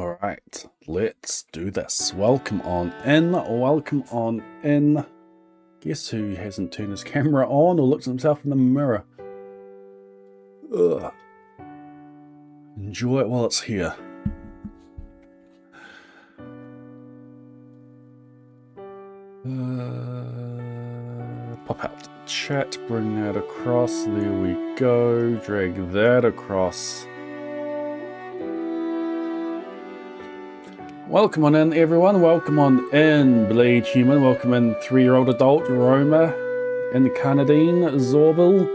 All right, let's do this. Welcome on in. Welcome on in. Guess who hasn't turned his camera on or looked at himself in the mirror? Ugh. Enjoy it while it's here. Pop out chat, bring that across. There we go. Drag that across. Welcome on in, everyone. Welcome on in, Blade Human. Welcome in, 3-year-old adult Roma, Incarnadine, Zorbil.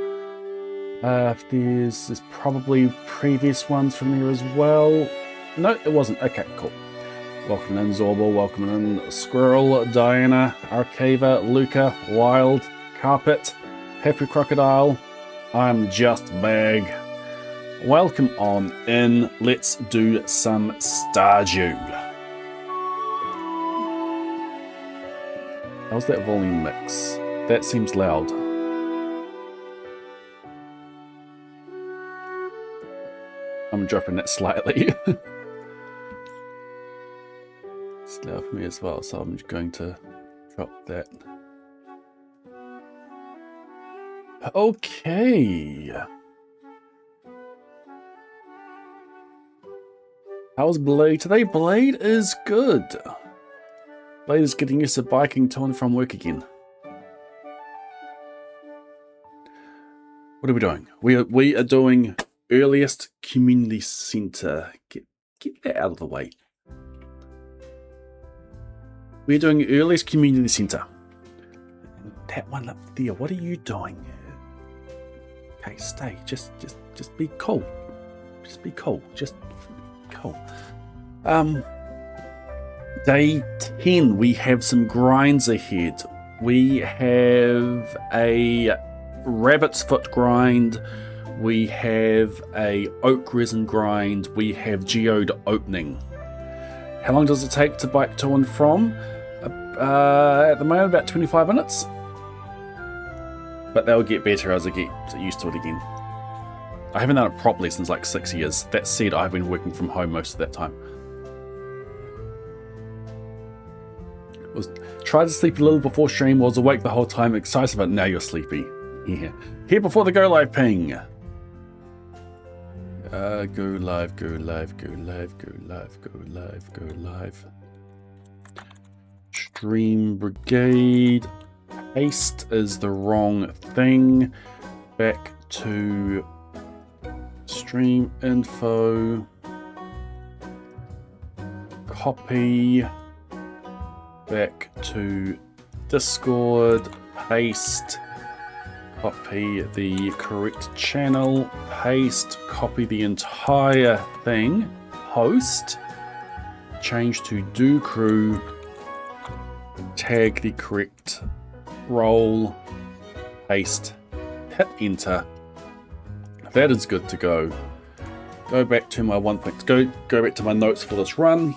There's probably previous ones from there as well. No, it wasn't. Okay, cool. Welcome in, Zorbil. Welcome in, Squirrel, Diana, Arcava, Luca, Wild, Carpet, Happy Crocodile. I'm just Bag. Welcome on in. Let's do some Stardew. How's that volume mix? That seems loud. I'm dropping that slightly. It's loud for me as well, so I'm just going to drop that. Okay. How's Blade today? Blade is good. Blade is getting used to biking to and from work again. What are we doing? We are doing earliest community centre. Get that out of the way. We're doing earliest community centre. That one up there. What are you doing? Okay, stay. Just be cool. Just be cool. Just cool. Day 10, we have some grinds ahead. We have a rabbit's foot grind, we have a oak resin grind, we have geode opening. How long does it take to bike to and from? At the moment, about 25 minutes. But they'll get better as I get used to it again. I haven't done it properly since like 6 years. That said, I've been working from home most of that time. Tried to sleep a little before stream, was awake the whole time, excited, but now you're sleepy. Yeah. Here before the go live ping. Go live, go live, go live, go live, go live, go live. Stream Brigade. Paste is the wrong thing. Back to stream info. Copy. Back to Discord, paste, copy the correct channel, paste, copy the entire thing, post, change to do crew, tag the correct role, paste, hit enter. That is good to go. Go back to my go back to my notes for this run.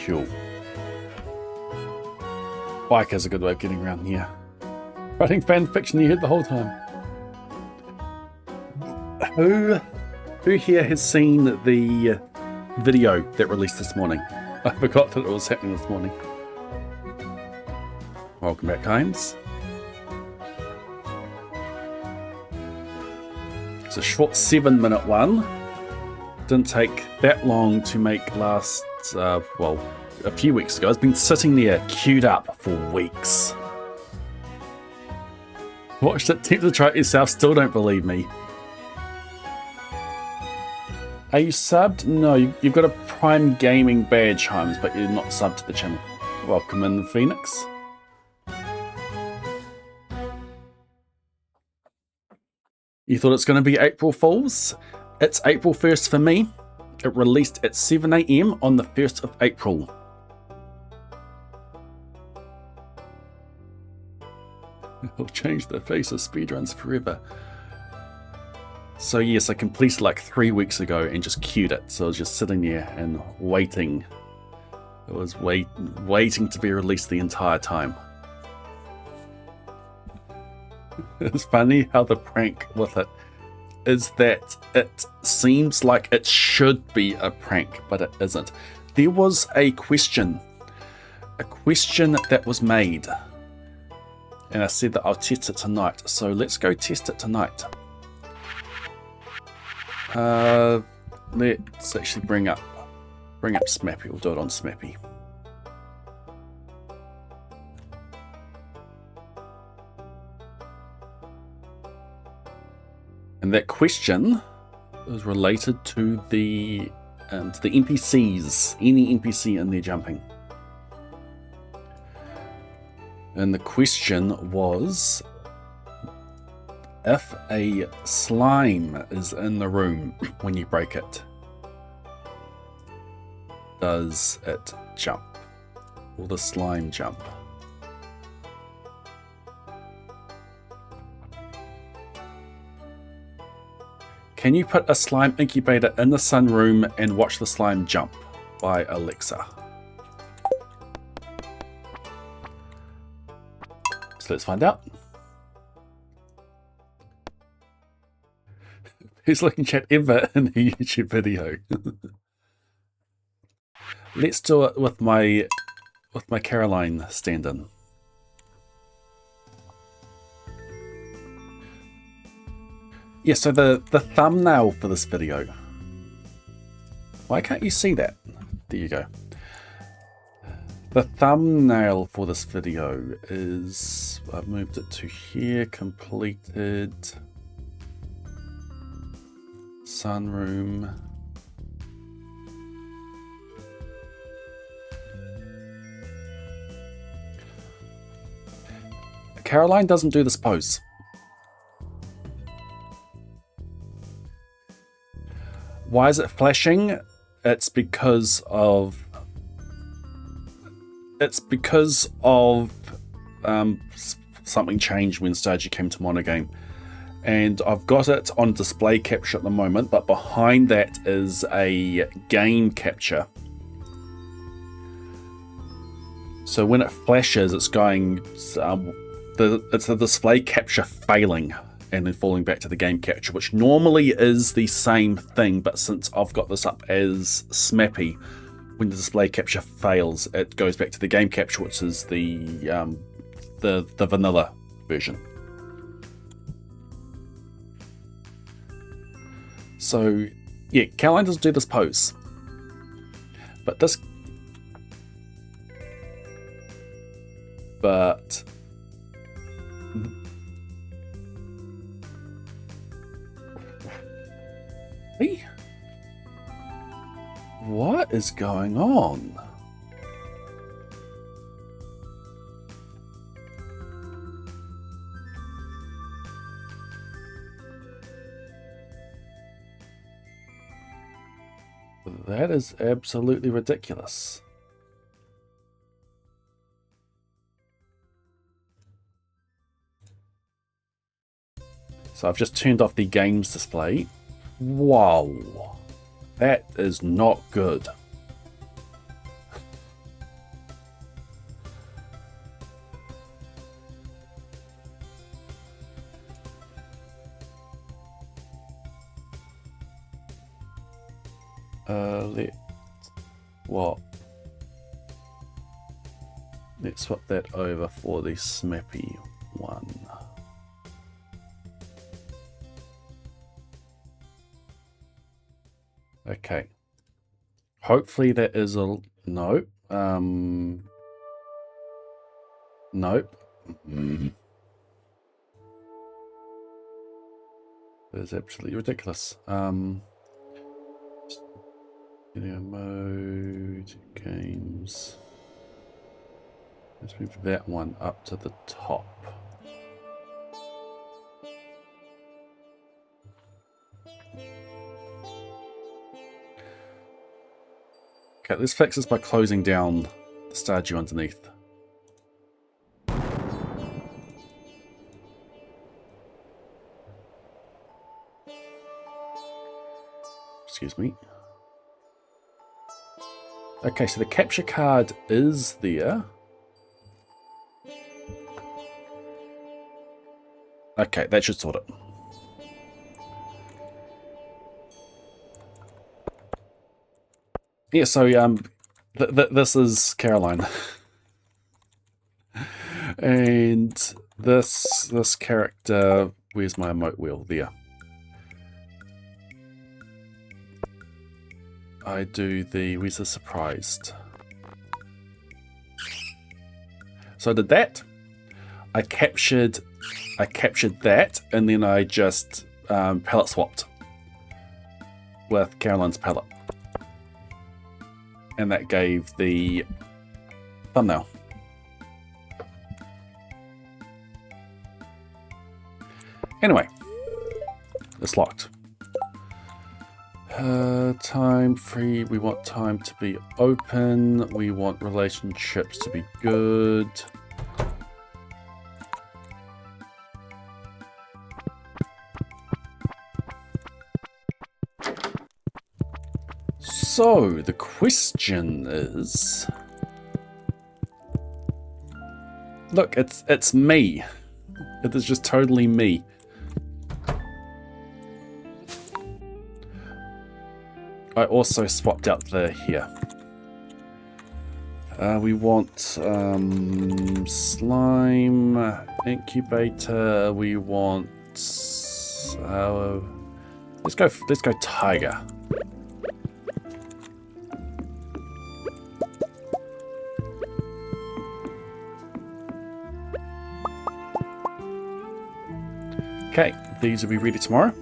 Cool. Bike has a good way of getting around here. Writing fan fiction you heard the whole time. Who here has seen the video that released this morning? I forgot that it was happening this morning. Welcome back, Heinz. It's a short 7-minute one. Didn't take that long to make last, well, a few weeks ago. It's been sitting there queued up for weeks. Watched it, attempt to try it yourself, still don't believe me. Are you subbed? No, you've got a Prime Gaming badge, Holmes, but you're not subbed to the channel. Welcome in, Phoenix. You thought it's going to be April Fools? It's April 1st for me. It released at 7 AM on the 1st of April. It'll change the face of speedruns forever. So yes, I completed like 3 weeks ago and just queued it. So I was just sitting there and waiting. It was waiting to be released the entire time. It's funny how the prank with it is that it seems like it should be a prank, but it isn't. There was a question that was made, and I said that I'll test it tonight. So let's go test it tonight. Let's actually bring up Smappy. We'll do it on Smappy. And that question is related to the NPCs, any NPC in there jumping. And the question was, if a slime is in the room when you break it, does it jump? Will the slime jump? Can you put a slime incubator in the sunroom and watch the slime jump? By Alexa. So let's find out. Who's looking chat ever in a YouTube video? Let's do it with my Caroline stand-in. Yeah, so the thumbnail for this video. Why can't you see that? There you go. The thumbnail for this video is, I've moved it to here, completed, sunroom. Caroline doesn't do this pose. Why is it flashing? It's because of something changed when Stardew came to Monogame, and I've got it on display capture at the moment, but behind that is a game capture. So when it flashes, it's going it's the display capture failing and then falling back to the game capture, which normally is the same thing, but since I've got this up as Smappy, when the display capture fails, it goes back to the game capture, which is the vanilla version. So yeah, Caroline doesn't do this pose, but what is going on? That is absolutely ridiculous. So I've just turned off the games display. Wow. That is not good. Let's swap that over for the Smappy one. Okay. Hopefully that is a no. Nope. That is absolutely ridiculous. Video mode, games. Let's move that one up to the top. Okay, let's fix this by closing down the Stardew underneath. Excuse me. Okay, so the capture card is there. Okay, that should sort it. yeah, so this is Caroline. And this character, where's my emote wheel? There. I do the, where's the surprised? So I did that. I captured that, and then I just palette swapped with Caroline's palette. And that gave the thumbnail. Anyway, it's locked. Time free, we want time to be open, we want relationships to be good. So, the question is... Look, it's me. It is just totally me. I also swapped out the here. We want slime incubator. We want let's go tiger. Okay, these will be ready tomorrow.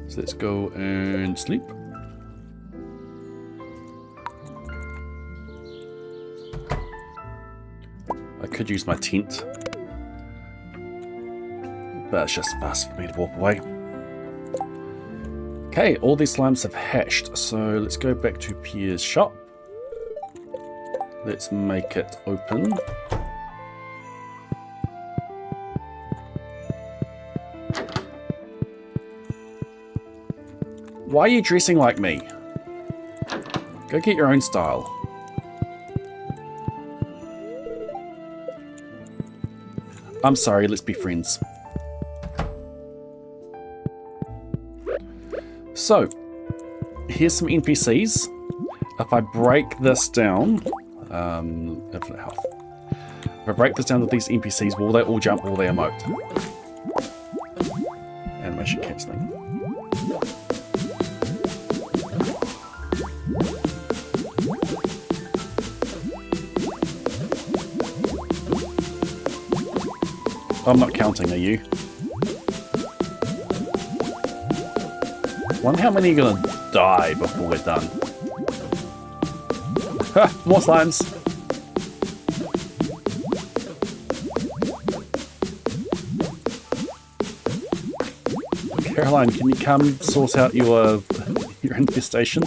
So let's go and sleep. I could use my tent, but it's just fast for me to walk away. Okay, all these slimes have hatched, so let's go back to Pierre's shop. Let's make it open. Why are you dressing like me? Go get your own style. I'm sorry, let's be friends. So, here's some NPCs. If I break this down, infinite health. If I break this down with these NPCs, will they all jump, will they emote? Animation cancelling. I'm not counting, are you? Wonder how many are gonna die before we're done. Ha! More slimes! Caroline, can you come sort out your infestation?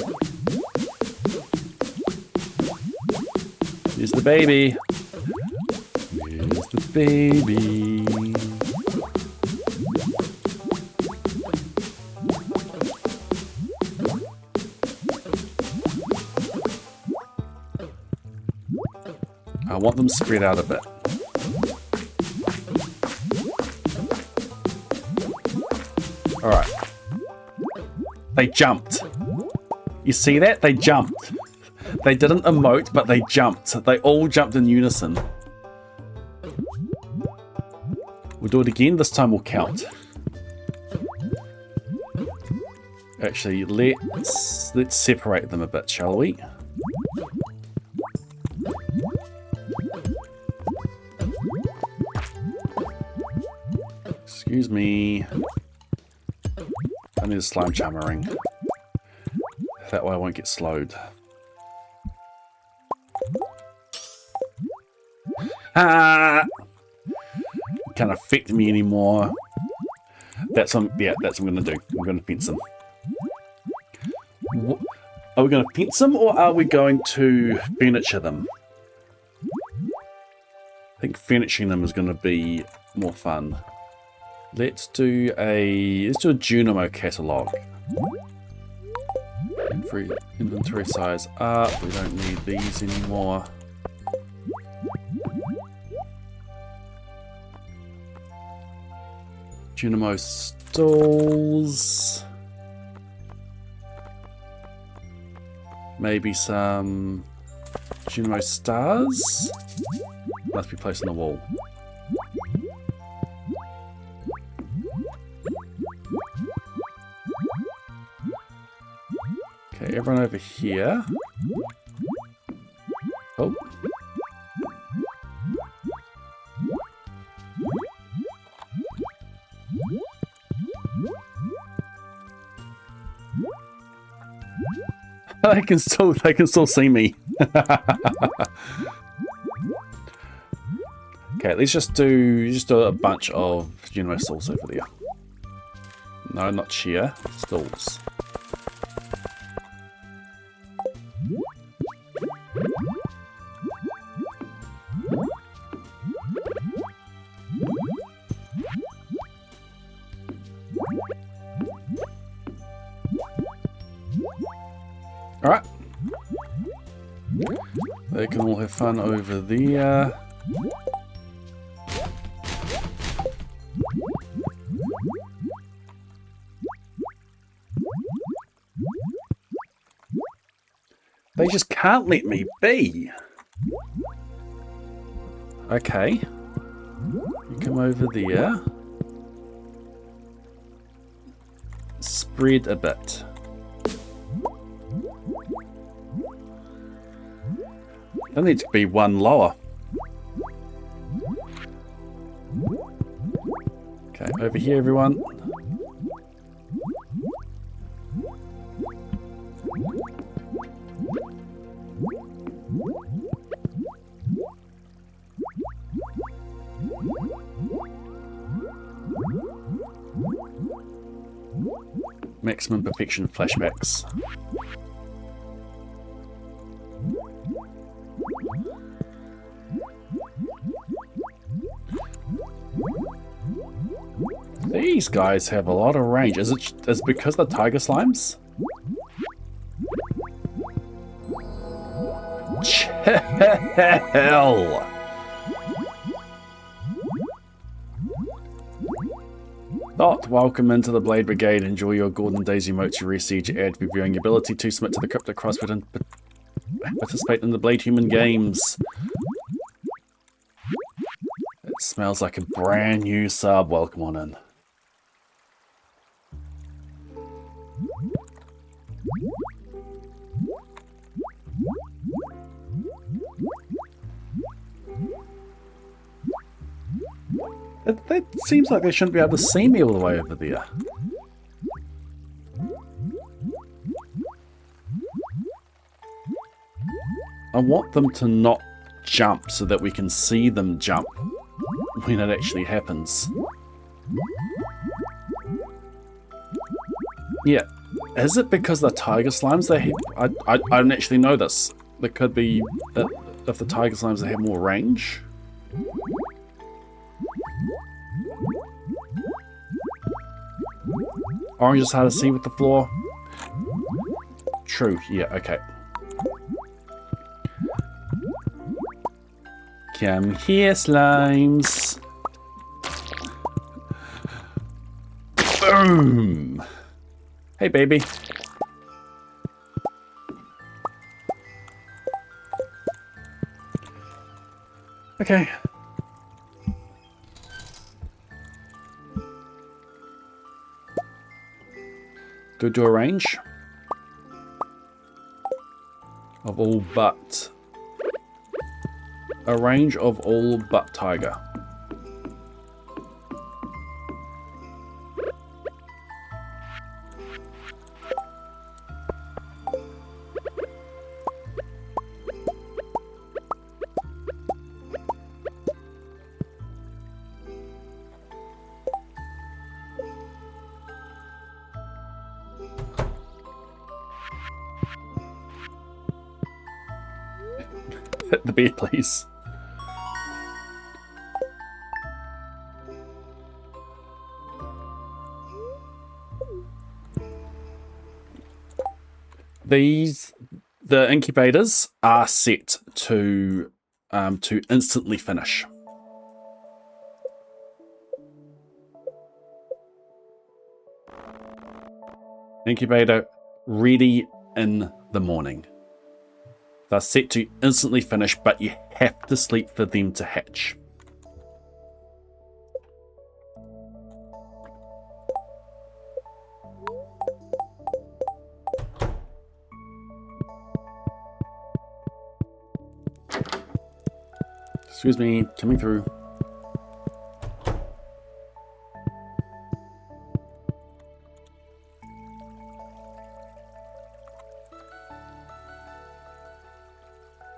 Here's the baby. Here's the baby. I want them spread out a bit. Alright. They jumped. You see that? They jumped. They didn't emote, but they jumped. They all jumped in unison. We'll do it again. This time we'll count. Actually, let's separate them a bit, shall we? Excuse me. I need a slime charmer ring. That way I won't get slowed. Ah! Can't affect me anymore. That's what I'm gonna do. I'm gonna fence them. Are we gonna fence them or are we going to furniture them? I think furnishing them is gonna be more fun. Let's do a Junimo catalog. Inventory size up. We don't need these anymore. Junimo stalls. Maybe some Dynamo stars. Must be placed on the wall. Okay, everyone over here. Oh. They can still see me. Okay, let's just do a bunch of stools over there. No, not chair, stools. Alright. They can all have fun over there. They just can't let me be. Okay. You come over there. Spread a bit. There needs to be one lower. Okay, over here, everyone. Maximum perfection flashbacks. These guys have a lot of range. Is it because the tiger slimes? Chill. Dot, welcome into the Blade Brigade. Enjoy your Golden Daisy emote to reseed your ad reviewing ability to submit to the Crypto Crossword and participate in the Blade Human Games. It smells like a brand new sub. Welcome on in. It seems like they shouldn't be able to see me all the way over there. I want them to not jump so that we can see them jump when it actually happens. Yeah. Is it because the tiger slimes I don't actually know this. It could be that if the tiger slimes they have more range. Orange is hard to see with the floor. True, yeah, okay. Come here, slimes. Boom! Hey, baby. Okay. Do a range of all but tiger. Hit the bed, please. The incubators are set to instantly finish. Incubator ready in the morning. They're set to instantly finish, but you have to sleep for them to hatch. Excuse me, coming through.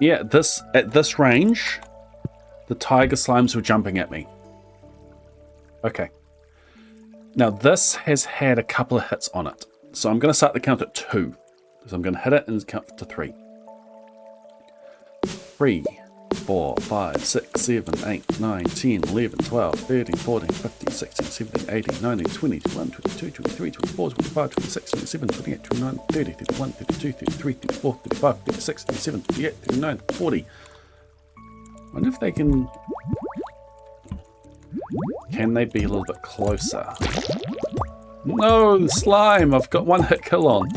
Yeah, at this range, the tiger slimes were jumping at me. Okay. Now this has had a couple of hits on it. So I'm going to start the count at 2. So I'm going to hit it and count to 3. 3, 4, 5, 6, 7, 8, 9, 10, 11, 12, 13, 14, 15, 16, 17, 18, 19, 20, 21, 22, 23, 24, 25, 26, 27, 28, 29, 30, 31, 32, 33, 34, 35, 36, 37, 38, 39, 40. I wonder if they can... Can they be a little bit closer? No, the slime! I've got one hit kill on.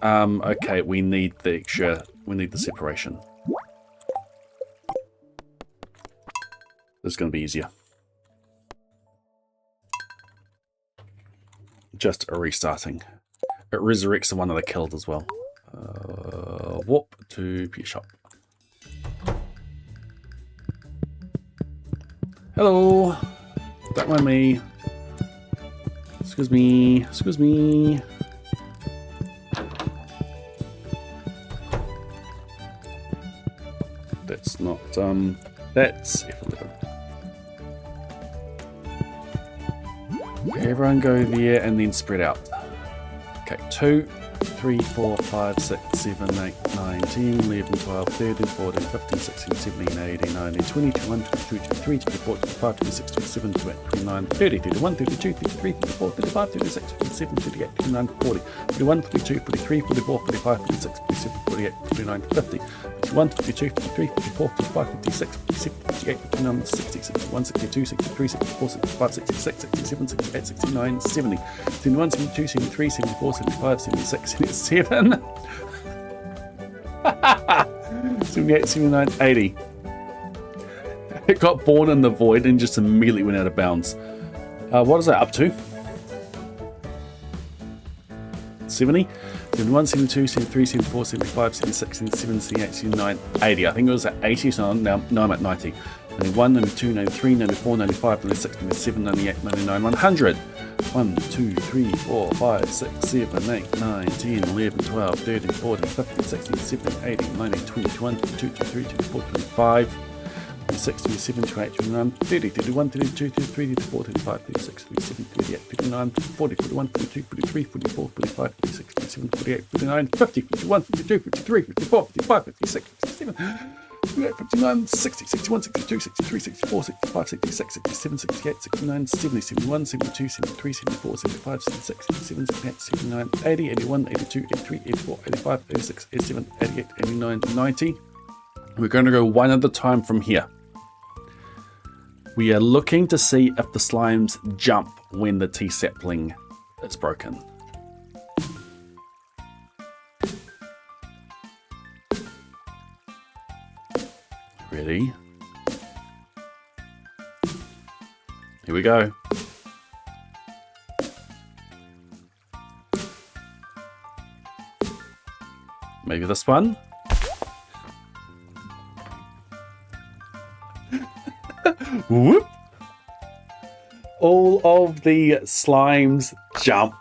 Okay, we need the separation. This is going to be easier. Just a restarting. It resurrects the one that I killed as well. Warp to Peer Shop. Hello! Don't mind me. Excuse me. Excuse me. That's not, that's F11. Everyone go there and then spread out. Okay, 2, 3, 4, 5, 6, 7, 8, 9, 10, 11, 12, 13, 14, 15, 16, 17, 18, 19, 20, 21, 22, 23, 24, 25, 26, 27, 28, 29, 30, 31, 32, 33, 34, 35, 36, 37, 38, 39, 40, 41, 42, 43, 44, 45, 46, 47, 48, 49, 50, 51, 52, 53, 54, 55, 56, 57, 58, 59, 60, 61, 62, 63, 64, 65, 66, 67, 68, 69, 70, 71, 72, 73, 74, 75, 76, 77, 78, 79, 80. It got born in the void and just immediately went out of bounds. What is that up to? 70, 71, 72, 73, 74, 75, 76, 77, 78, 79, 80. I think it was at 80, so now I'm at 90. 91, 92, 93, 94, 95, 96, 97, 98, 99, 100. 1, 2, 3, 4, 5, 6, 7, 8, 9, 10, 11, 12, 13, 14, 15, 16, 17, 18, 19, 20, 21, 22, 23, 24, 25, 26, 27, 28, 29, 30, 31, 32, 33, 34, 35, 36, 37, 38, 39, 40, 41, 42, 43, 44, 45, 46, 47, 48, 49, 50, 51, 52, 53, 54, 55, 56, 57, 58, 59, 60, 61, 62, 63, 64, 65, 66, 67, 68, 69, 70, 71, 72, 73, 74, 75, 76, 77, 78, 79, 80, 81, 82, 83, 84, 85, 86, 87, 88, 89, 90. We're going to go one at a time from here. We are looking to see if the slimes jump when the T-sapling is broken. Ready? Here we go. Maybe this one? Whoop! All of the slimes jump.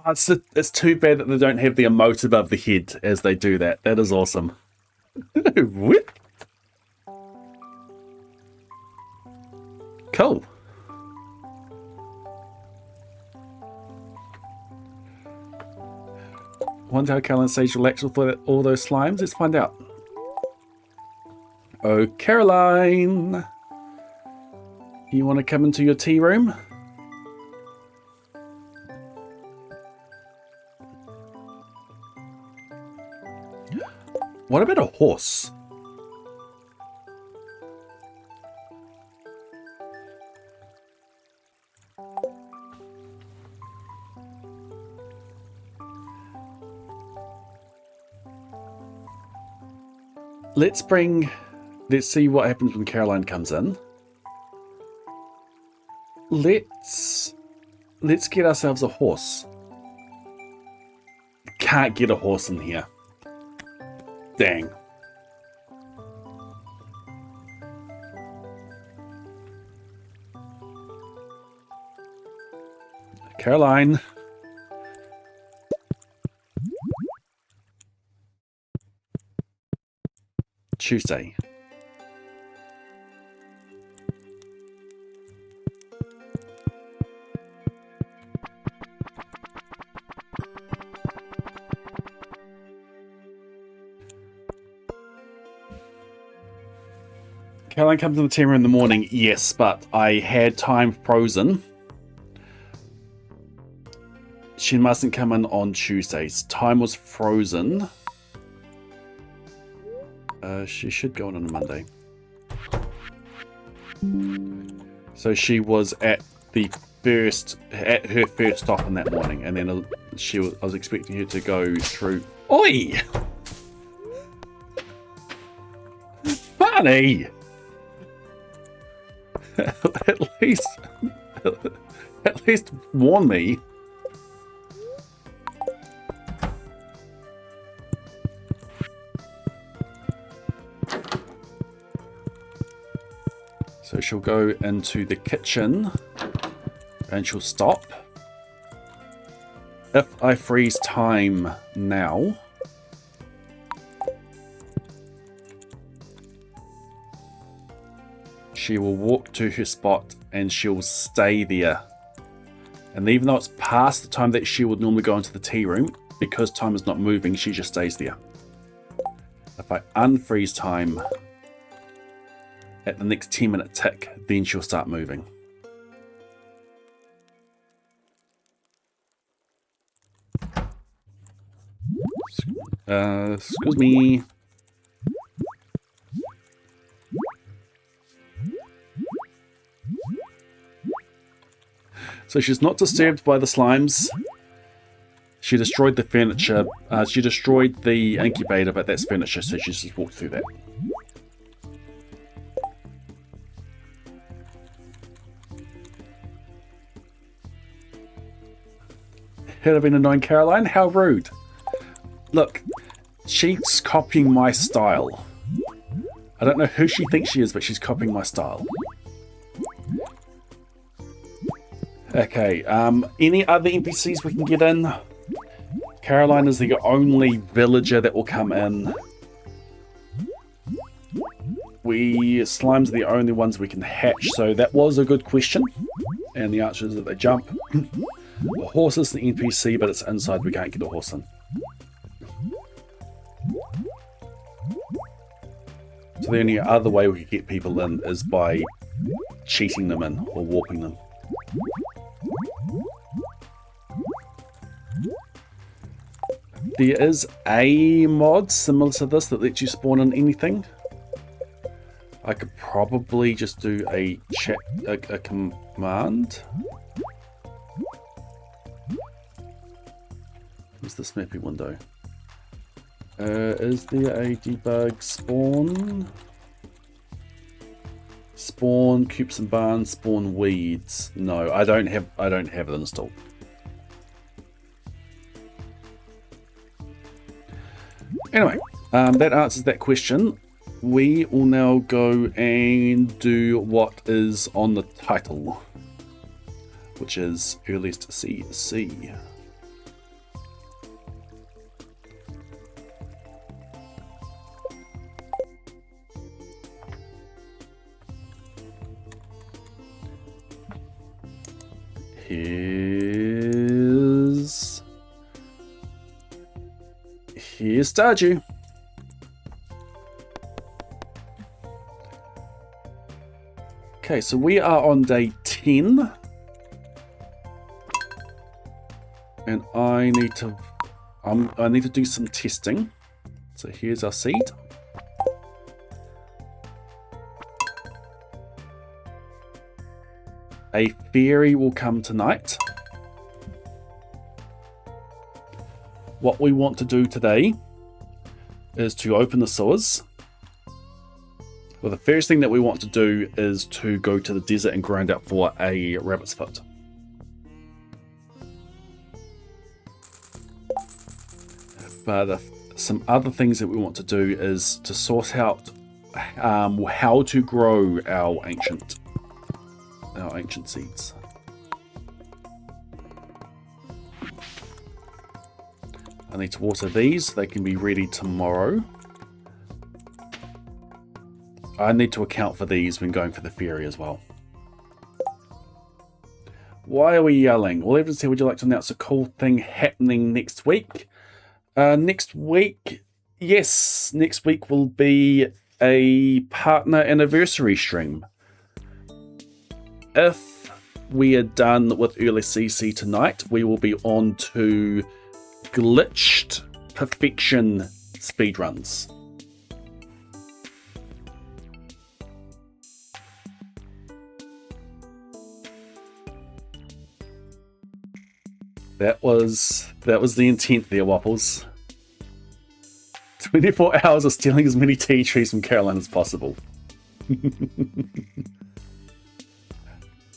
Oh, it's too bad that they don't have the emote above the head as they do that. That is awesome. Whoop! Cool. Wonder how Caroline stays relaxed with all those slimes. Let's find out. Oh, Caroline! You want to come into your tea room? What about a horse? Let's see what happens when Caroline comes in. Let's get ourselves a horse. Can't get a horse in here. Dang. Caroline. Tuesday. Caroline comes in the team room in the morning, yes, but I had time frozen. She mustn't come in on Tuesdays. Time was frozen. She should go in on a Monday. So she was at her first stop in that morning, and then I was expecting her to go through. Oi! Funny. at least warn me. So she'll go into the kitchen and she'll stop. If I freeze time now, she will walk to her spot and she'll stay there. And even though it's past the time that she would normally go into the tea room, because time is not moving, she just stays there. If I unfreeze time at the next 10-minute tick, then she'll start moving. Excuse me. So she's not disturbed by the slimes. She destroyed the furniture. She destroyed the incubator, but that's furniture, so she's just walked through that. Had I been annoying Caroline? How rude. Look, she's copying my style. I don't know who she thinks she is, but she's copying my style. Okay, any other NPCs we can get in? Caroline is the only villager that will come in. Slimes are the only ones we can hatch, so that was a good question. And the answer is that they jump. The horse is the NPC, but it's inside, we can't get a horse in. So the only other way we could get people in is by cheating them in, or warping them. There is a mod similar to this that lets you spawn in anything. I could probably just do a command. Where's the snappy window? Is there a debug spawn? Spawn coops and barns, spawn weeds. No, I don't have it installed. Anyway, that answers that question. We will now go and do what is on the title, which is earliest CC. Here's Stardew. Okay, so we are on day 10. And I need to do some testing. So here's our seed. A fairy will come tonight. What we want to do today is to open the sewers. Well, the first thing that we want to do is to go to the desert and grind out for a rabbit's foot. But some other things that we want to do is to sort out how to grow our ancient seeds. I need to water these. They can be ready tomorrow. I need to account for these when going for the fairy as well. Why are we yelling? Well, everyone said, would you like to announce a cool thing happening next week? Next week, yes, next week will be a partner anniversary stream. If we are done with early CC tonight, we will be on to glitched perfection speedruns. That was the intent there, Waffles. 24 hours of stealing as many tea trees from Caroline as possible.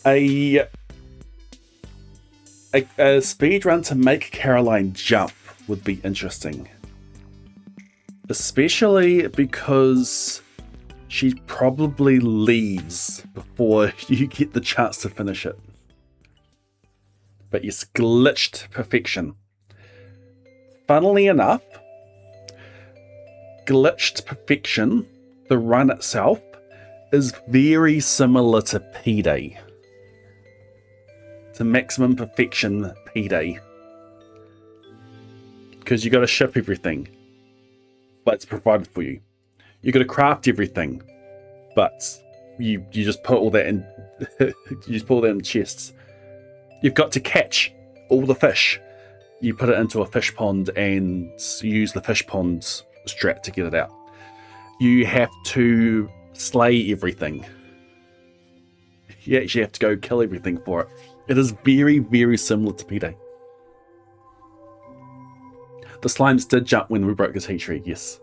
A speedrun to make Caroline jump would be interesting. Especially because she probably leaves before you get the chance to finish it. But yes, glitched perfection. Funnily enough, glitched perfection, the run itself, is very similar to P-Day. To maximum perfection P-Day. Because you got to ship everything, but it's provided for you. You got to craft everything, but you just put all that in. You just put all that in chests. You've got to catch all the fish. You put it into a fish pond and use the fish pond strat to get it out. You have to slay everything. You actually have to go kill everything for it. It is very, very similar to P-Day. The slimes did jump when we broke the tea tree, yes.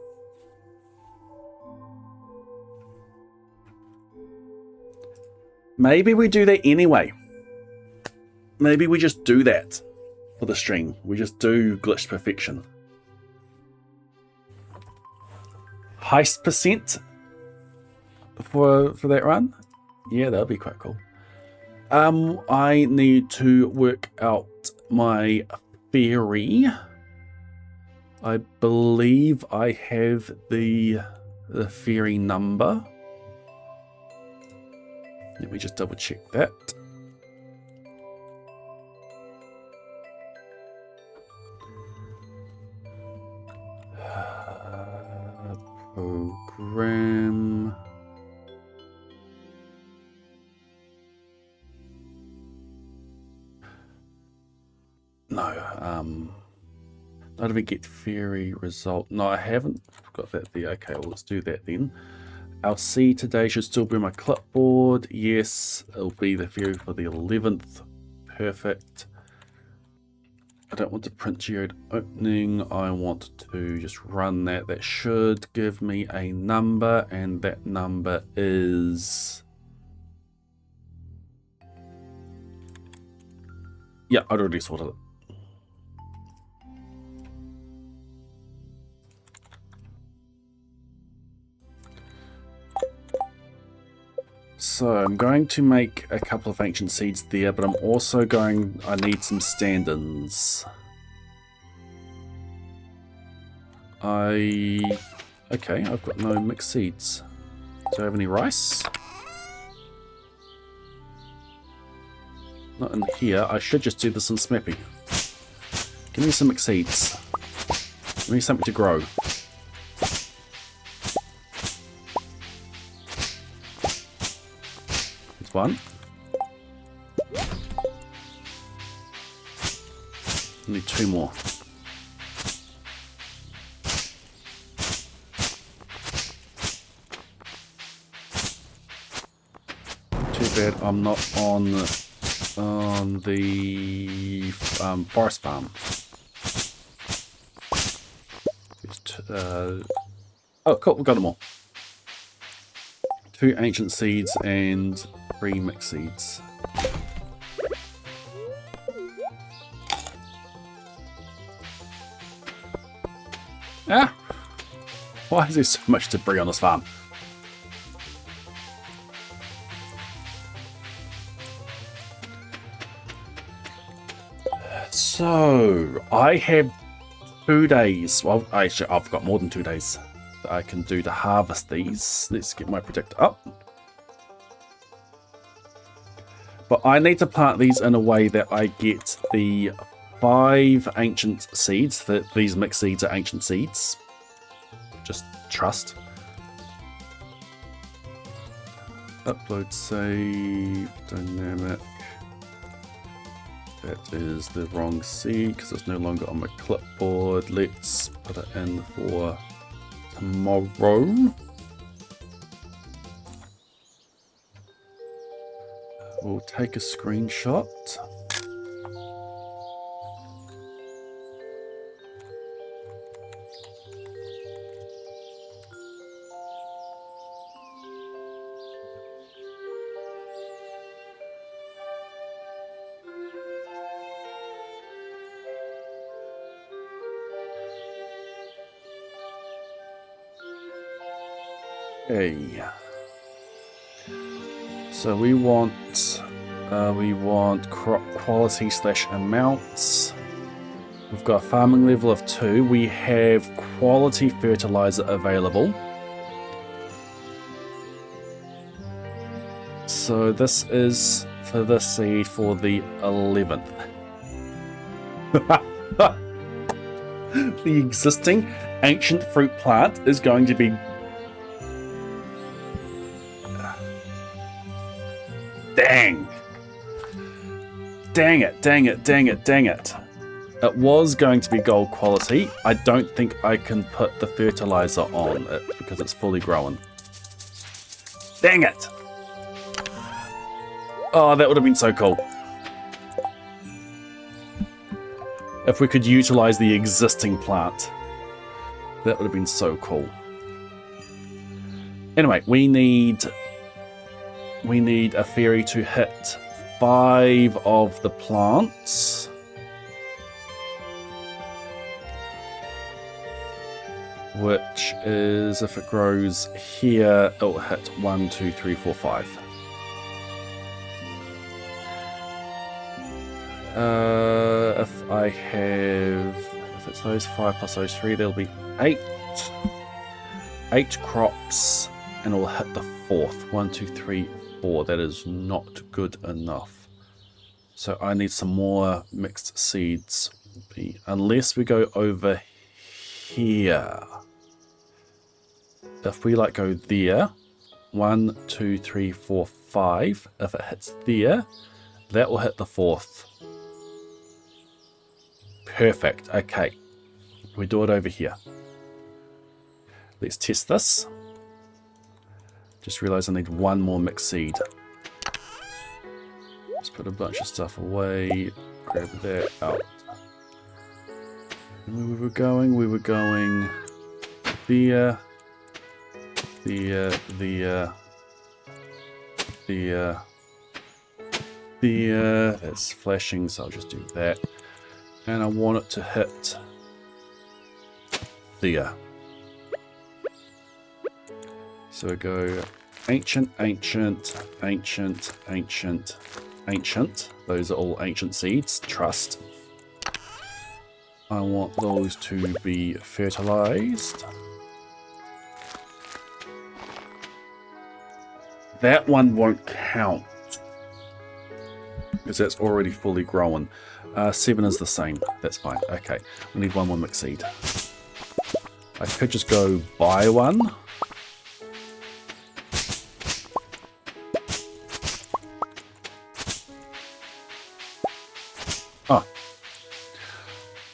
Maybe we do that anyway. Maybe we just do that for the stream. We just do glitched perfection. Heist percent for that run? Yeah, that would be quite cool. I need to work out my fairy. I believe I have the fairy number. Let me just double check that. Program. No, how do we get fairy result? No, I haven't got that there. Okay, well, let's do that then. Our C today should still be my clipboard. Yes, it'll be the fairy for the 11th. Perfect. I don't want to print geode opening. I want to just run that. That should give me a number, and that number is... Yeah, I'd already sorted it. So I'm going to make a couple of ancient seeds there, but I'm also going... I need some stand-ins. Okay, I've got no mixed seeds. Do I have any rice? Not in here. I should just do this in Smappy. Give me some mixed seeds. Give me something to grow. One. I need two more. bad I'm not on the forest farm. Oh, cool, we got them all. 2 ancient seeds and 3 mixed seeds. Ah! Why is there so much debris on this farm? So, I have 2 days. Well, actually, I've got more than 2 days that I can do to harvest these. Let's get my predict up. But I need to plant these in a way that I get the 5 ancient seeds. That these mixed seeds are ancient seeds. Just trust. Upload, save, dynamic. That is the wrong seed because it's no longer on my clipboard. Let's put it in for tomorrow. We'll take a screenshot. Okay. So we want crop quality / amounts. We've got a farming level of 2. We have quality fertilizer available. So this is for the seed for the 11th. The existing ancient fruit plant is going to be... Dang! Dang it, dang it, dang it, dang it. It was going to be gold quality. I don't think I can put the fertilizer on it because it's fully grown. Dang it! Oh, that would have been so cool. If we could utilize the existing plant. That would have been so cool. Anyway, we need a fairy to hit 5 of the plants. Which is, if it grows here, it'll hit 1, 2, 3, 4, 5. If I have, if it's those 5 plus those 3, there'll be 8. 8 crops, and it'll hit the 4th. 1, 2, 3, 4. That is not good enough. So I need some more mixed seeds. Unless we go over here. If we like go there, 1, 2, 3, 4, 5. If it hits there, that will hit the 4th. Perfect. Okay. We do it over here. Let's test this. Just realized I need 1 more mixed seed. Let's put a bunch of stuff away. Grab that out. And we were going there. There. That's flashing, so I'll just do that. And I want it to hit there. So we go ancient, ancient, ancient, ancient, ancient. Those are all ancient seeds. Trust. I want those to be fertilized. That one won't count because that's already fully grown. 7 is the same. That's fine. Okay, we need 1 more mixed seed. I could just go buy 1. Oh,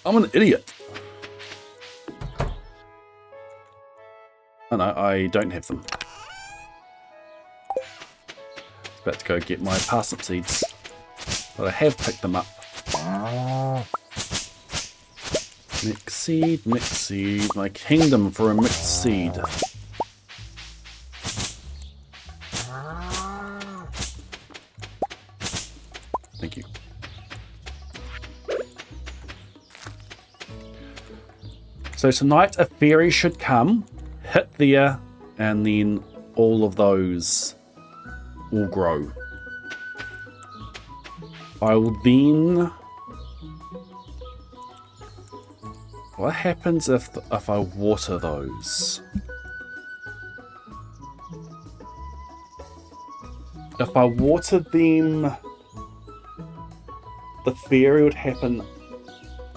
I'm an idiot. Oh no, I don't have them. About to go get my parsnip seeds. But I have picked them up. Mixed seed, mixed seed. My kingdom for a mixed seed. Thank you. So tonight a fairy should come, hit there, and then all of those will grow. I will then... What happens if I water those? If I water them, the fairy would happen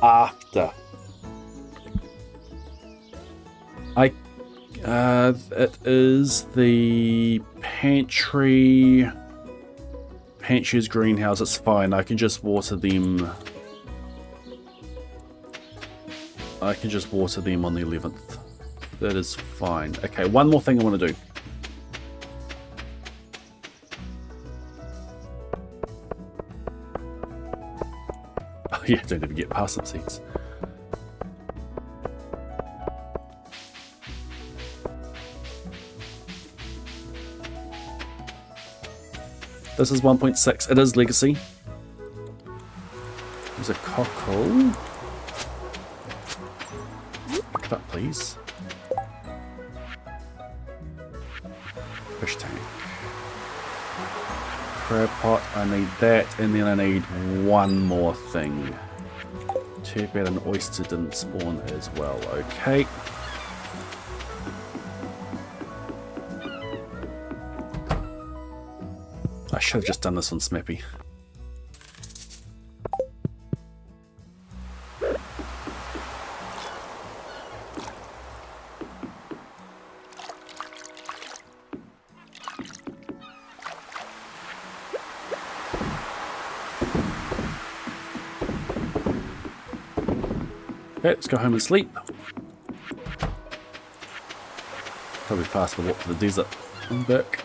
after. It is the pantry's greenhouse. It's fine. I can just water them. I can just water them on the 11th. That is fine. Okay, one more thing I want to do. Oh yeah, don't even get parsnip seeds. This is 1.6. It is legacy. There's a cockle. Pick it up, please. Fish tank. Crab pot. I need that, and then I need one more thing. Too bad an oyster didn't spawn as well. Okay. I should have just done this on Smappy. Okay, let's go home and sleep. Probably fast the walk to the desert and back.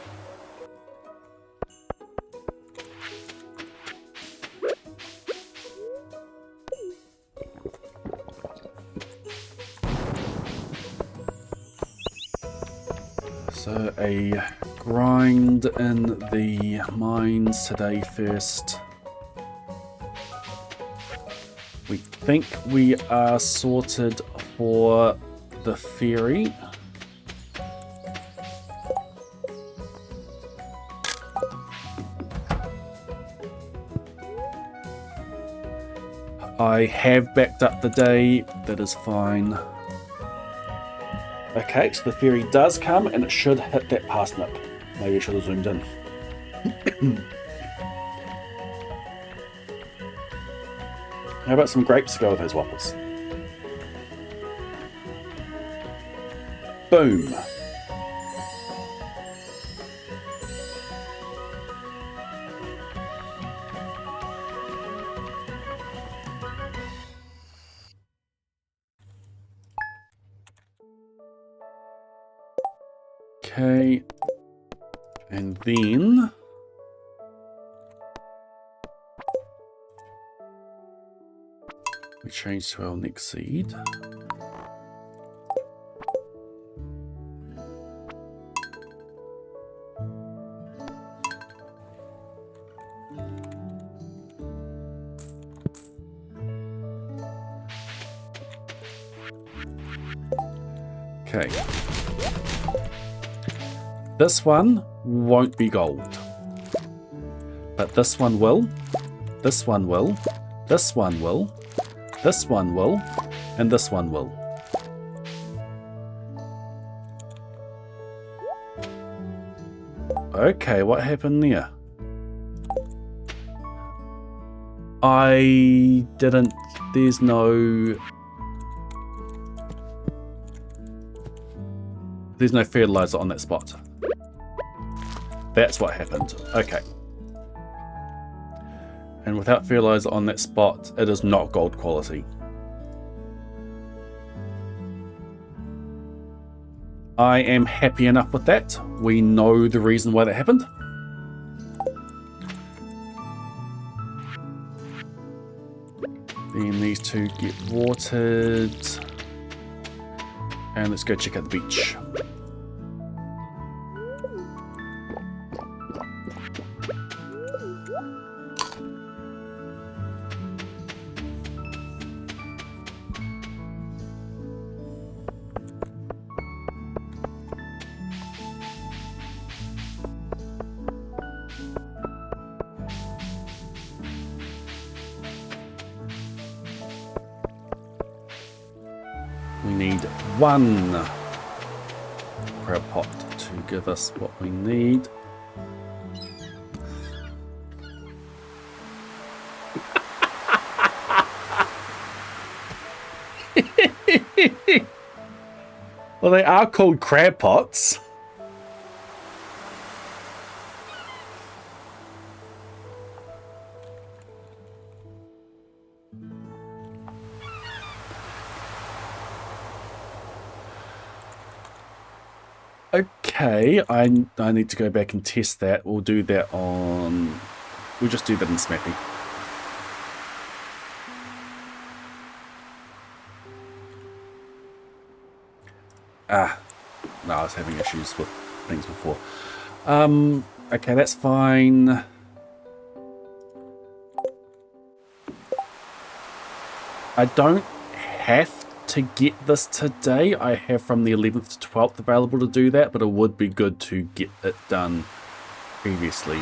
So a grind in the mines today first. We think we are sorted for the ferry. I have backed up the day, that is fine. Okay, so the ferry does come and it should hit that parsnip. Maybe I should have zoomed in. How about some grapes to go with those waffles? Boom. Okay, and then we change to our next seed. Okay. This one won't be gold. But this one will. This one will. This one will. This one will. And this one will. Okay, what happened there? I didn't... There's no fertilizer on that spot. That's what happened. Okay. And without fertilizer on that spot, it is not gold quality. I am happy enough with that. We know the reason why that happened. Then these two get watered. And let's go check out the beach. We need one crab pot to give us what we need. Well, they are called crab pots. Okay, I need to go back and test that. We'll do that on... We'll just do that in Smappy. Ah, no, I was having issues with things before. Okay, that's fine. I don't have to get this today. I have from the 11th to 12th available to do that, but it would be good to get it done previously.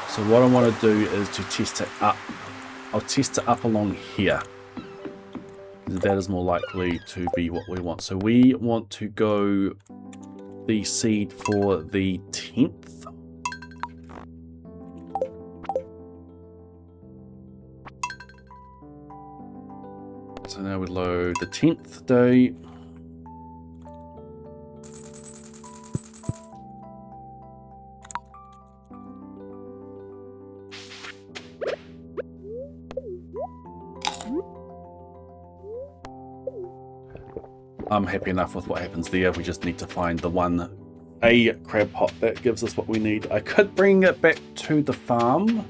So what I want to do is to test it up. I'll test it up along here. That is more likely to be what we want. So we want to go the seed for the 10th. So now we load the 10th day. I'm happy enough with what happens there. We just need to find the a crab pot that gives us what we need. I could bring it back to the farm.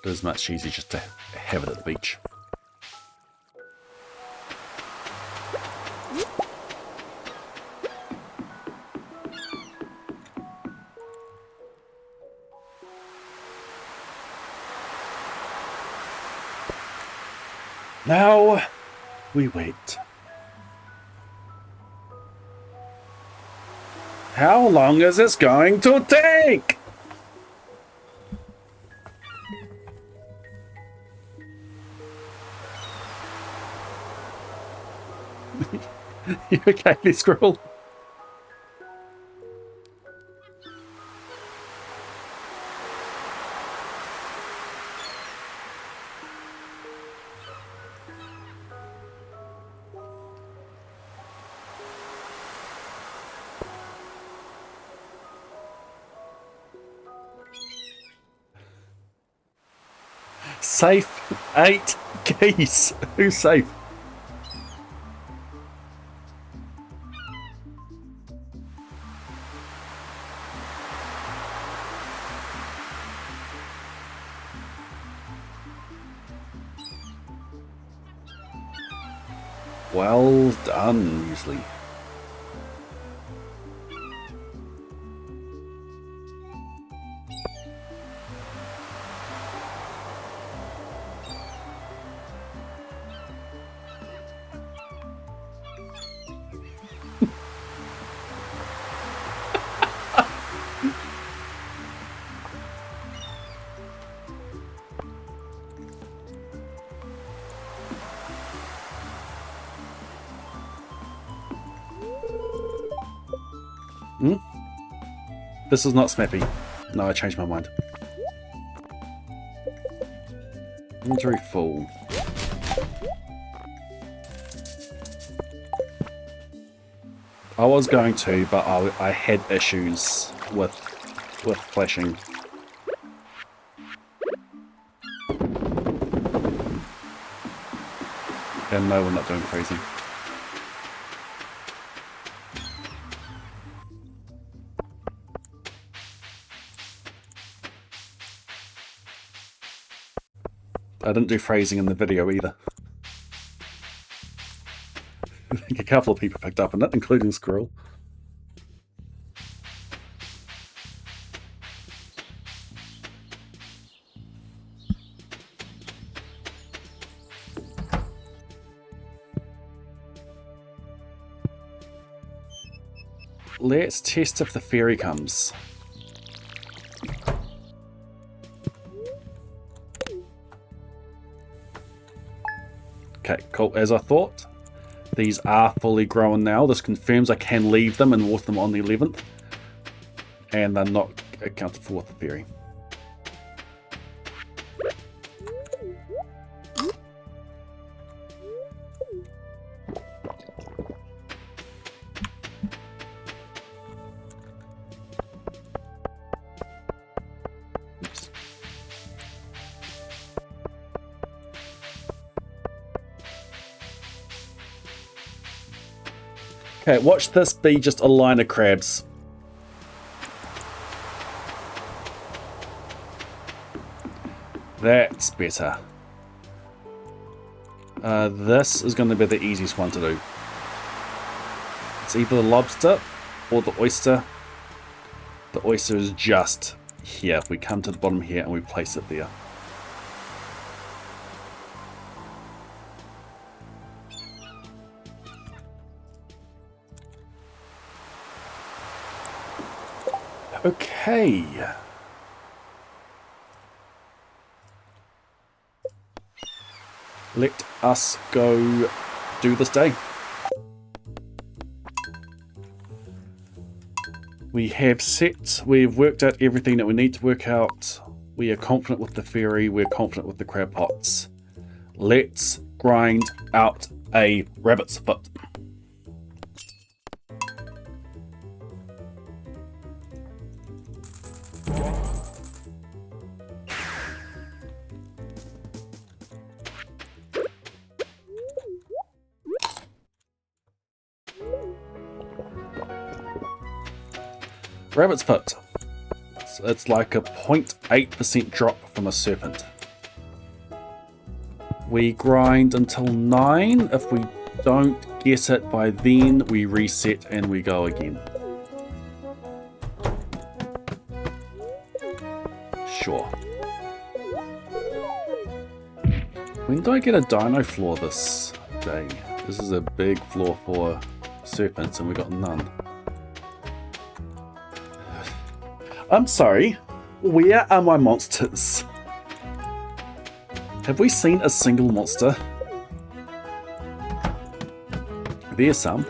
It is much easier just to have it at the beach. Now we wait. How long is this going to take? You okay, Lee Squirrel? Safe 8 geese. Who's safe? Well done, usually. This is not Smappy. No, I changed my mind. Inventory full. I was going to, but I had issues with flashing. And no, we're not doing crazy. I didn't do phrasing in the video either. I think a couple of people picked up on it, including Squirrel. Let's test if the fairy comes. Okay, cool. As I thought, these are fully grown now. This confirms I can leave them and water them on the 11th. And they're not accounted for with the fairy. Okay, watch this be just a line of crabs. That's better. This is going to be the easiest one to do. It's either the lobster or the oyster. The oyster is just here. We come to the bottom here and we place it there. Okay. Let us go do this day. We've worked out everything that we need to work out. We are confident with the fairy, we're confident with the crab pots. Let's grind out a rabbit's foot. Rabbit's foot. It's like a 0.8% drop from a serpent. We grind until 9. If we don't get it by then, we reset and we go again. Sure. When do I get a dino floor this day? This is a big floor for serpents and we got none. I'm sorry, where are my monsters? Have we seen a single monster? There's some.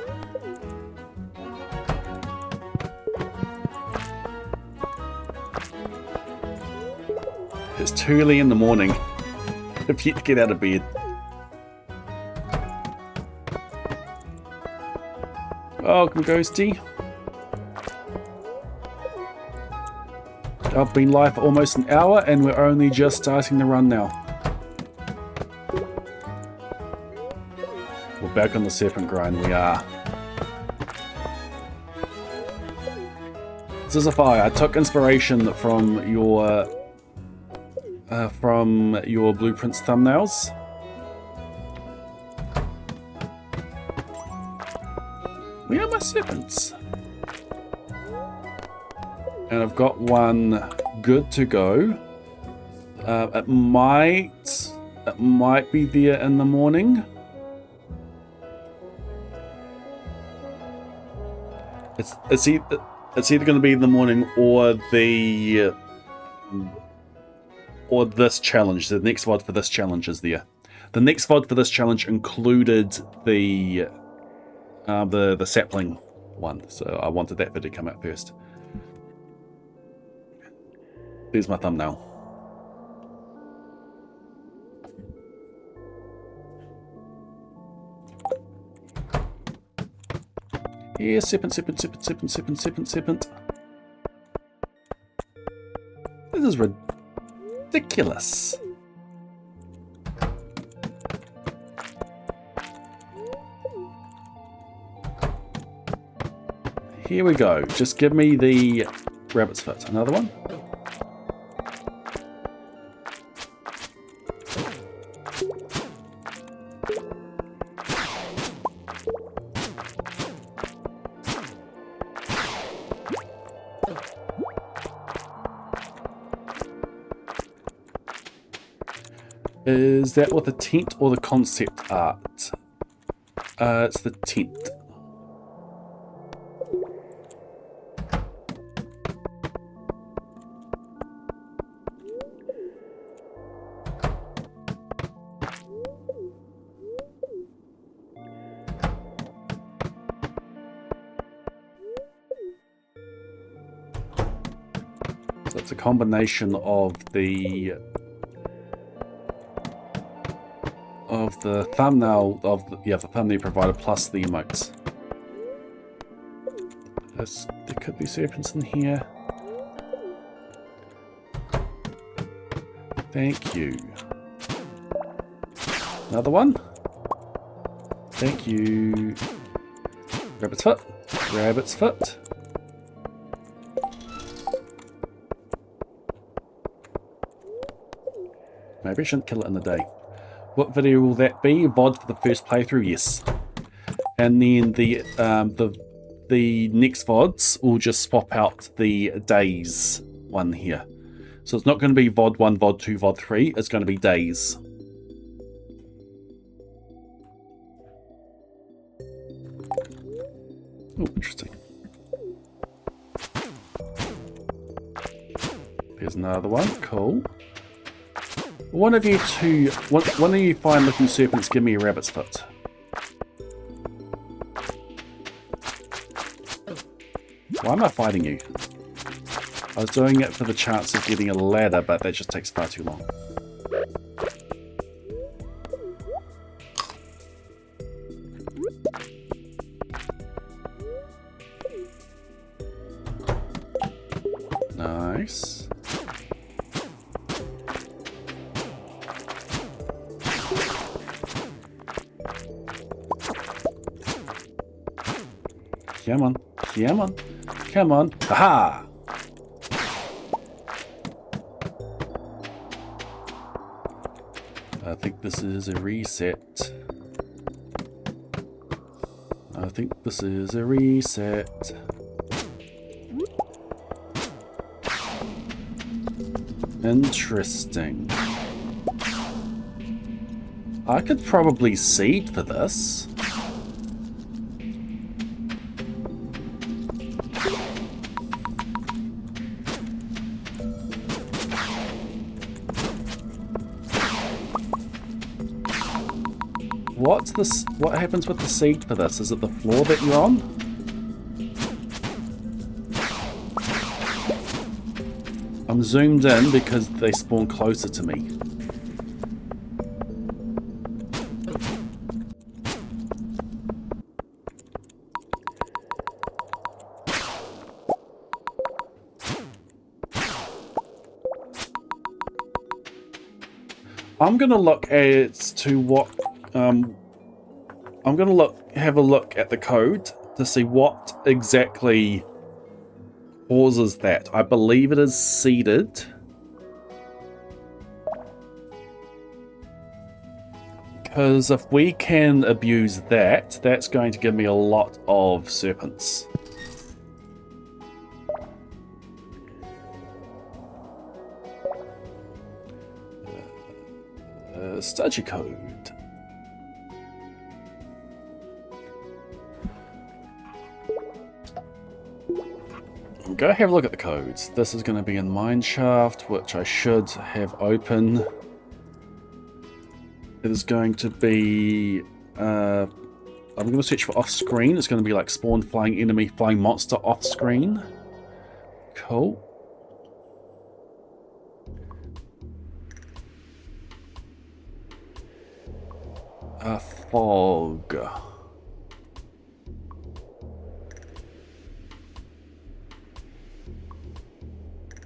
It's too early in the morning. If you get out of bed. Welcome, Ghosty. I've been live for almost an hour and we're only just starting the run now. We're back on the serpent grind, we are. This is a fire. I took inspiration from your blueprints thumbnails. Where are my serpents? And I've got one good to go. It might be there in the morning. It's either going to be in the morning or this challenge. The next VOD for this challenge is there. The next VOD for this challenge included the sapling one, so I wanted that bit to come out first. There's my thumbnail. Yeah, serpent. This is ridiculous. Here we go. Just give me the rabbit's foot. Another one. Is that with the tent or the concept art? It's the tent. So it's a combination of the thumbnail the thumbnail provided plus the emotes. There could be serpents in here. Thank you. Another one. Thank you. Rabbit's foot. Rabbit's foot. Maybe I shouldn't kill it in a day. What video will that be? VOD for the first playthrough? Yes. And then the next VODs will just swap out the days one here. So it's not going to be VOD 1, VOD 2, VOD 3. It's going to be days. Oh, interesting. There's another one. Cool. One of you fine looking serpents give me a rabbit's foot. Why am I fighting you? I was doing it for the chance of getting a ladder, but that just takes far too long. Nice. Come on, come on, come on. Aha! I think this is a reset. I think this is a reset. Interesting. I could probably seed for this. What happens with the seed for this? Is it the floor that you're on? I'm zoomed in because they spawn closer to me. I'm gonna look have a look at the code to see what exactly causes that. I believe it is seeded. Because if we can abuse that, that's going to give me a lot of serpents. Study code. Go have a look at the codes. This is going to be in Mineshaft, which I should have open. It is going to be... I'm going to search for off-screen. It's going to be like spawn flying enemy, flying monster off-screen. Cool. Fog.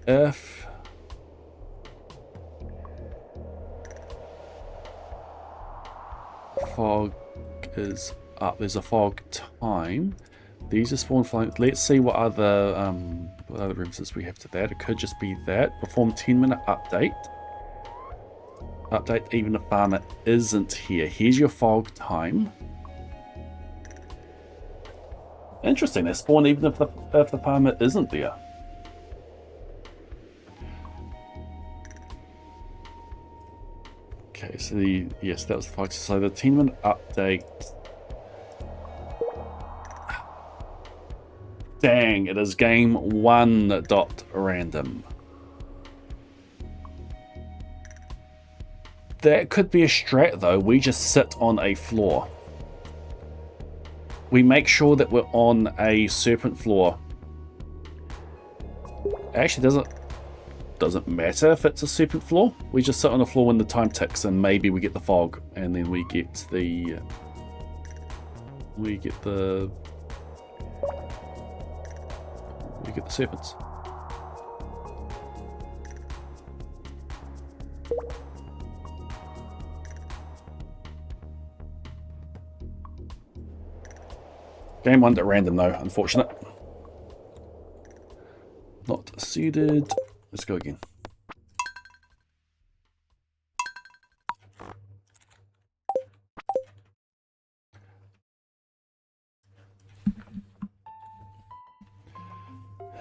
If fog is up, there's a fog time. These are spawn flying. Let's see what other references we have to that. It could just be that. Perform 10-minute update. Update even if farmer isn't here. Here's your fog time. Interesting. They spawn even if the farmer isn't there. Okay, so yes, that was the focus. So the 10-minute update. Dang, it is game 1.random. That could be a strat though. We just sit on a floor. We make sure that we're on a serpent floor. Actually, doesn't matter if it's a serpent floor. We just sit on the floor when the time ticks, and maybe we get the fog, and then we get the serpents. Game 1.random though, unfortunate. Not suited. Let's go again.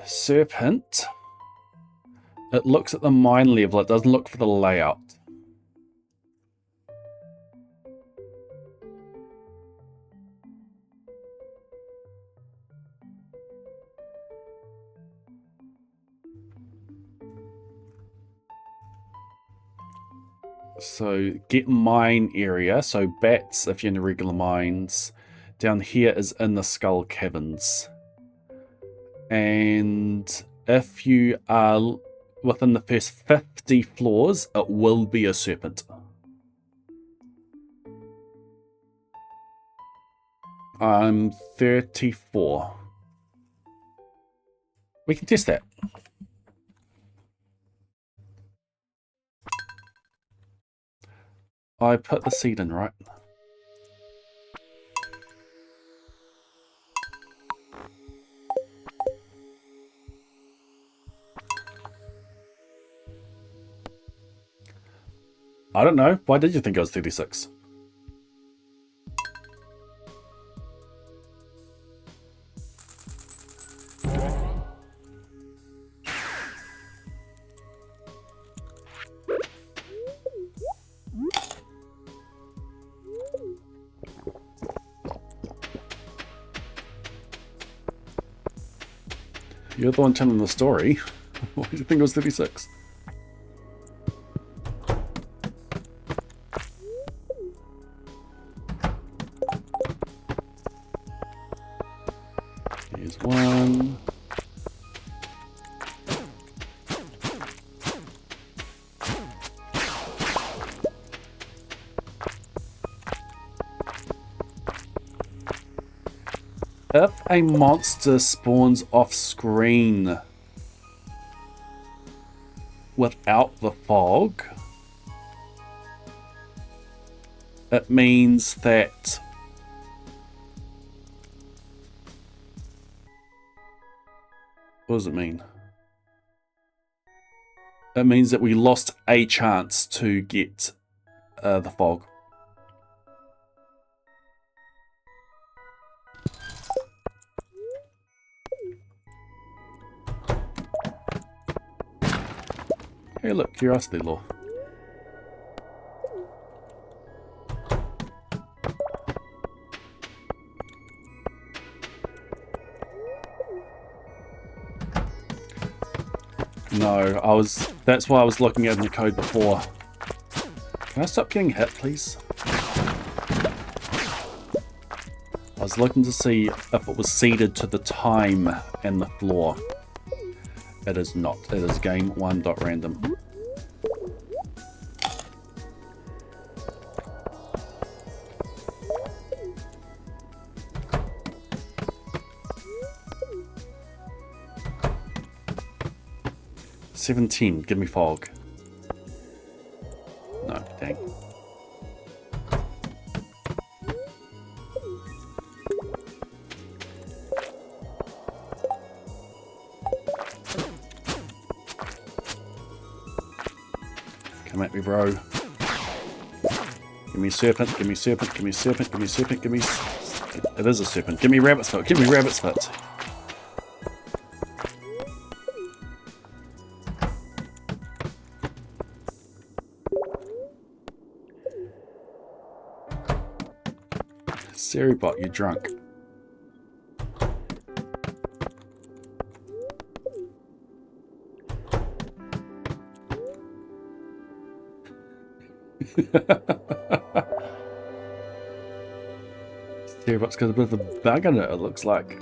Serpent. It looks at the mine level. It doesn't look for the layout. So get mine area. So bats if you're in the regular mines. Down here is in the skull caverns. And if you are within the first 50 floors, it will be a serpent. I'm 34. We can test that. I put the seed in, right? I don't know. Why did you think I was 36? You're the one telling the story. Why did you think it was 36? Here's one. If a monster spawns off screen without the fog, it means that what does it mean? It means that we lost a chance to get the fog. Hey look, curiosity lore. No, that's why I was looking at the code before. Can I stop getting hit, please? I was looking to see if it was seeded to the time and the floor. It is not. It is game 1.random. $17. Give me fog. No, dang. Come at me, bro. Give me serpent, give me serpent, give me serpent, give me serpent, give me... It is a serpent. Give me rabbit's foot, give me rabbit's foot. Seribot, you're drunk. Seribot's got a bit of a bug in it, it looks like.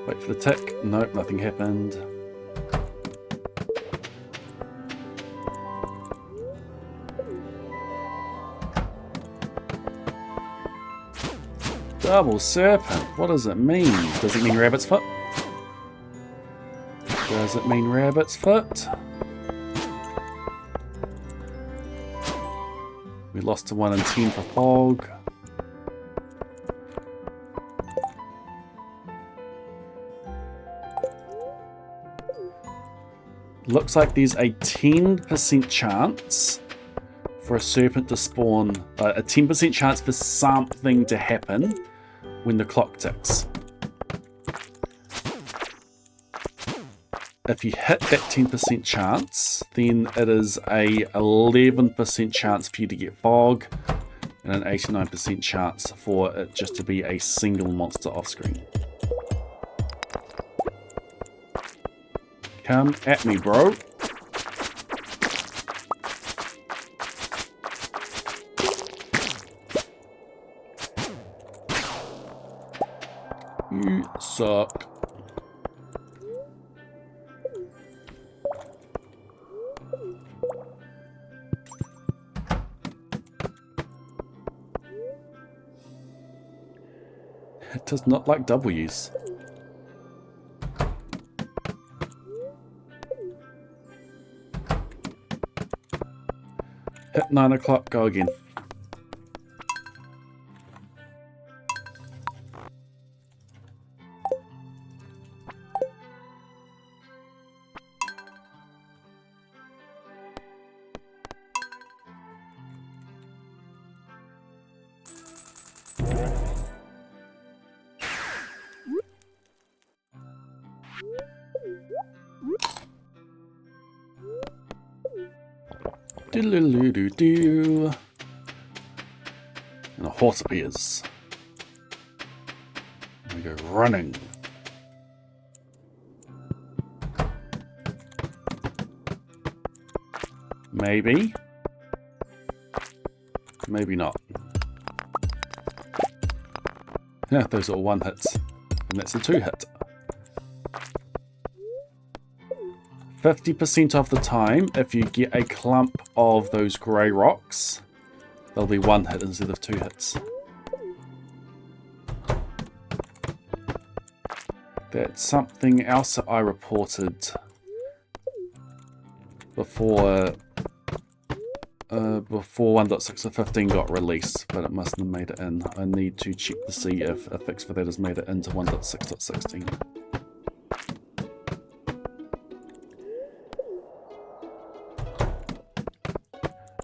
Wait for the tick. Nope, nothing happened. Double serpent. What does it mean? Does it mean rabbit's foot? Does it mean rabbit's foot? We lost to 1 in 10 for fog. Looks like there's a 10% chance for a serpent to spawn, a 10% chance for something to happen when the clock ticks. If you hit that 10% chance, then it is a 11% chance for you to get fog and an 89% chance for it just to be a single monster off screen. Come at me, bro. You suck. It does not like W's. Hit 9 o'clock, go again. Do-do-do-do-do. And a horse appears. And we go running. Maybe. Maybe not. Yeah, those are all 1 hits. And that's a 2 hit. 50% of the time, if you get a clump of those grey rocks, there'll be 1 hit instead of 2 hits. That's something else that I reported before 1.6.15 got released, but it mustn't have made it in. I need to check to see if a fix for that has made it into 1.6.16.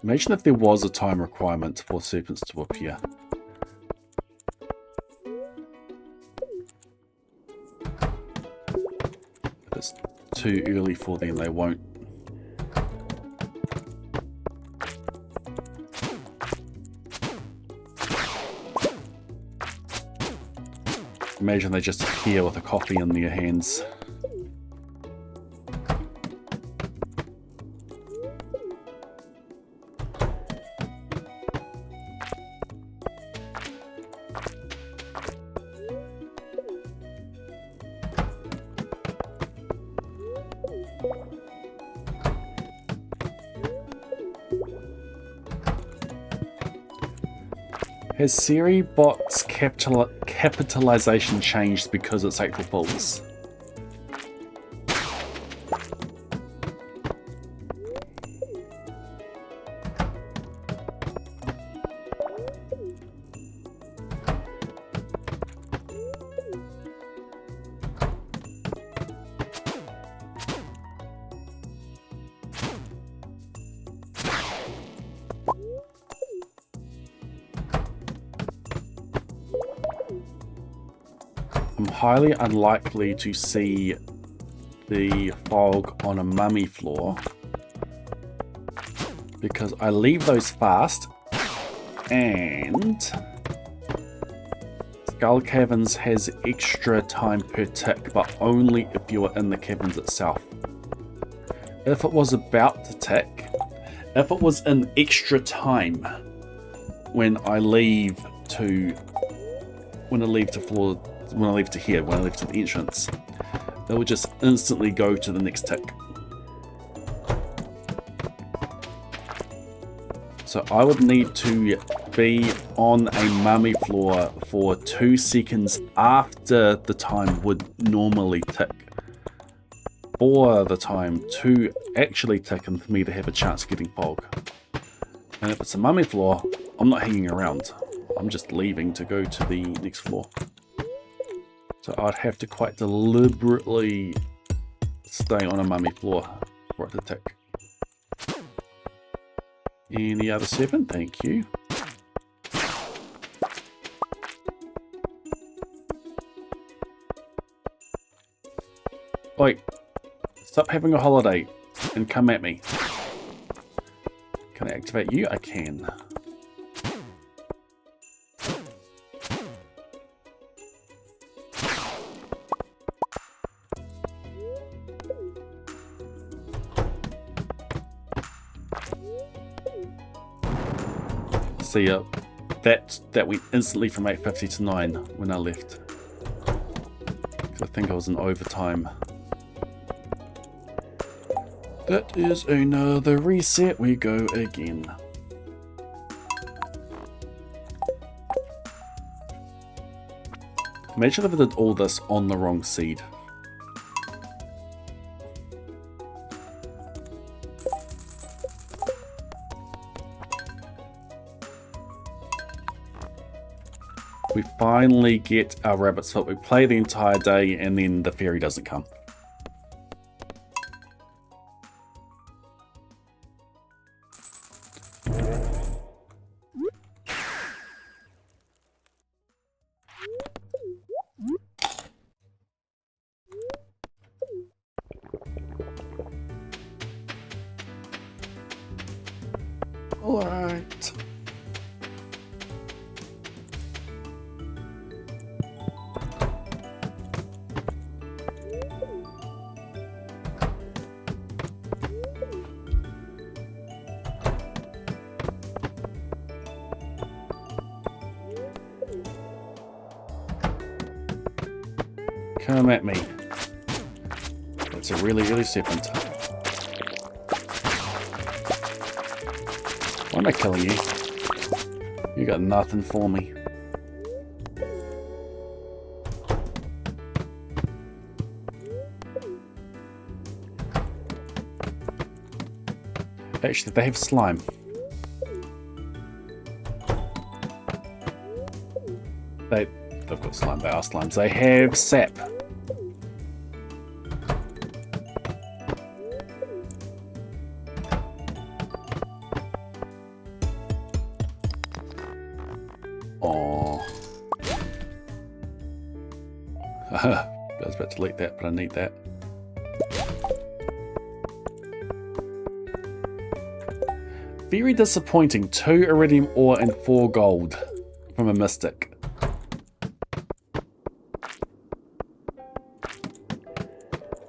Imagine if there was a time requirement for serpents to appear. If it's too early for them, they won't. Imagine they just appear with a coffee in their hands. Has Seribot's capitalization changed because it's April Fools? I'm highly unlikely to see the fog on a mummy floor because I leave those fast, and Skull Caverns has extra time per tick, but only if you are in the caverns itself. If it was about to tick, if it was in extra time when I leave to the entrance, it would just instantly go to the next tick. So I would need to be on a mummy floor for 2 seconds after the time would normally tick for the time to actually tick and for me to have a chance of getting fog. And if it's a mummy floor, I'm not hanging around. I'm just leaving to go to the next floor. So I'd have to quite deliberately stay on a mummy floor for it to tick. Any other serpent? Thank you. Wait. Stop having a holiday and come at me. Can I activate you? I can. See, that went instantly from 8:50 to 9 when I left. I think I was in overtime. That is another reset. We go again. Imagine if I did all this on the wrong seed. We finally get our rabbit's foot. We play the entire day and then the fairy doesn't come. Alright. Come at me. That's a really, really serpent. Why am I killing you? You got nothing for me. Actually, they have slime. They've got slime. They are slimes. They have sap. Oh. I was about to delete that, but I need that. Very disappointing. 2 iridium ore and 4 gold from a mystic.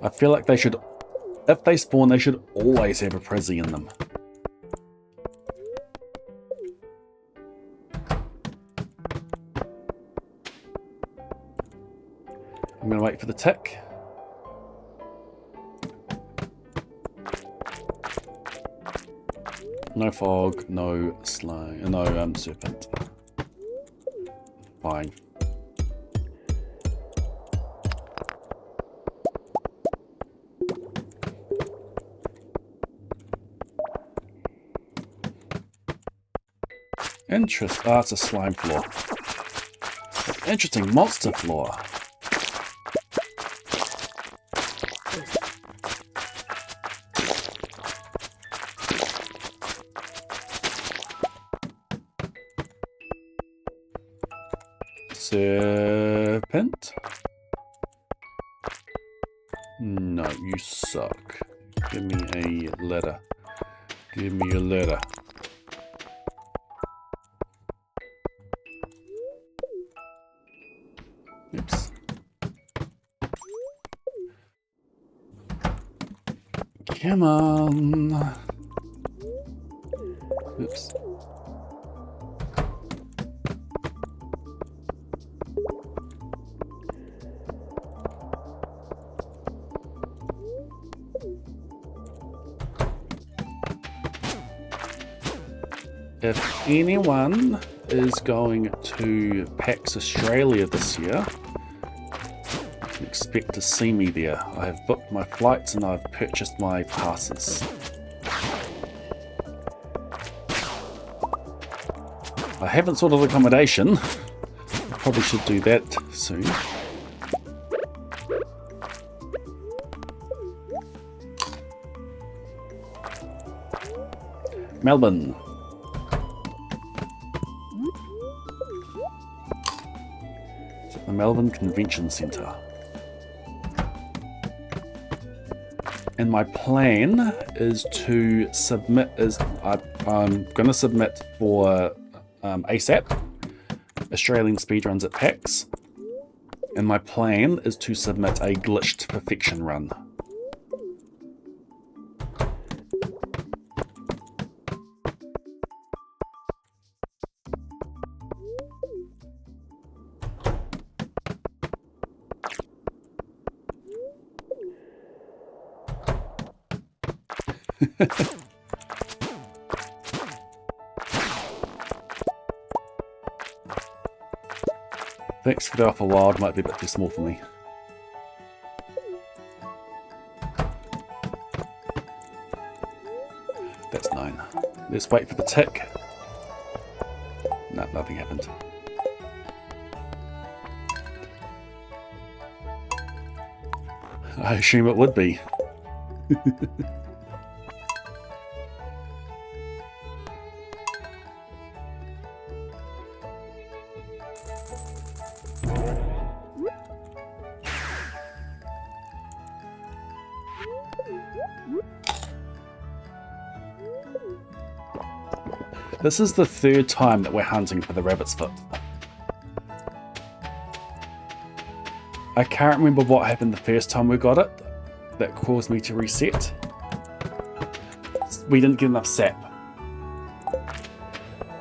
I feel like they should, if they spawn, they should always have a Prizzy in them. I'm going to wait for the tick. No fog, no slime, no serpent. Fine. Interesting. Oh, it's a slime floor. Interesting monster floor. Serpent. You suck. Give me a letter. Give me a letter. Oops. Come on. Oops. If anyone is going to PAX Australia this year, you can expect to see me there. I have booked my flights and I've purchased my passes. I haven't sorted accommodation. I probably should do that soon. Melbourne. It's at the Melbourne Convention Centre. And my plan is to submit, I'm going to submit for ASAP, Australian Speedruns at PAX. And my plan is to submit a glitched perfection run. Thanks for the offer, Wild. Might be a bit too small for me. That's 9. Let's wait for the tick. No, nothing happened. I assume it would be. This is the 3rd time that we're hunting for the rabbit's foot. I can't remember what happened the first time we got it that caused me to reset. We didn't get enough sap.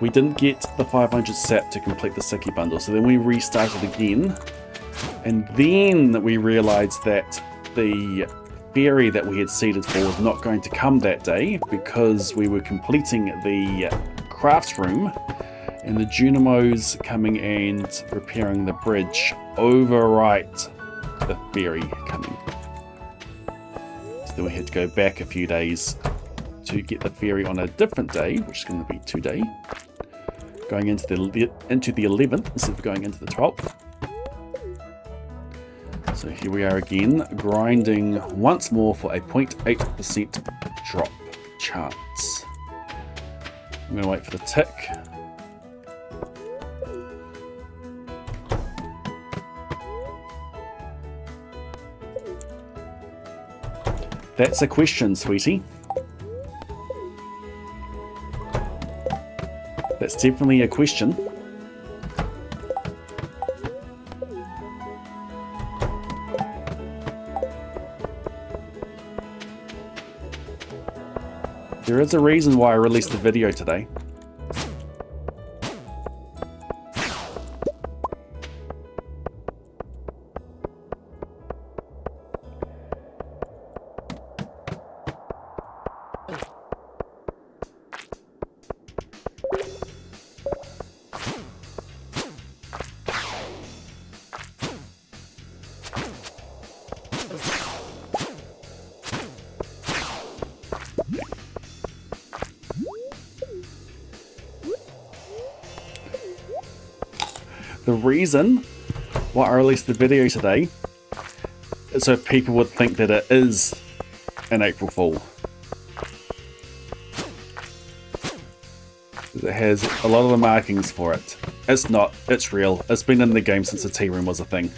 We didn't get the 500 sap to complete the Sicky bundle, so then we restarted again, and then we realised that the fairy that we had seeded for was not going to come that day because we were completing the crafts room, and the Junimos coming and repairing the bridge overwrite the ferry coming. So then we had to go back a few days to get the ferry on a different day, which is going to be today, going into the 11th instead of going into the 12th. So here we are again, grinding once more for a 0.8% drop chance. I'm going to wait for the tick. That's a question, sweetie. That's definitely a question. There is a reason why I released the video today. The reason why I released the video today is so people would think that it is an April Fool. It has a lot of the markings for it. It's not, it's real. It's been in the game since the tea room was a thing.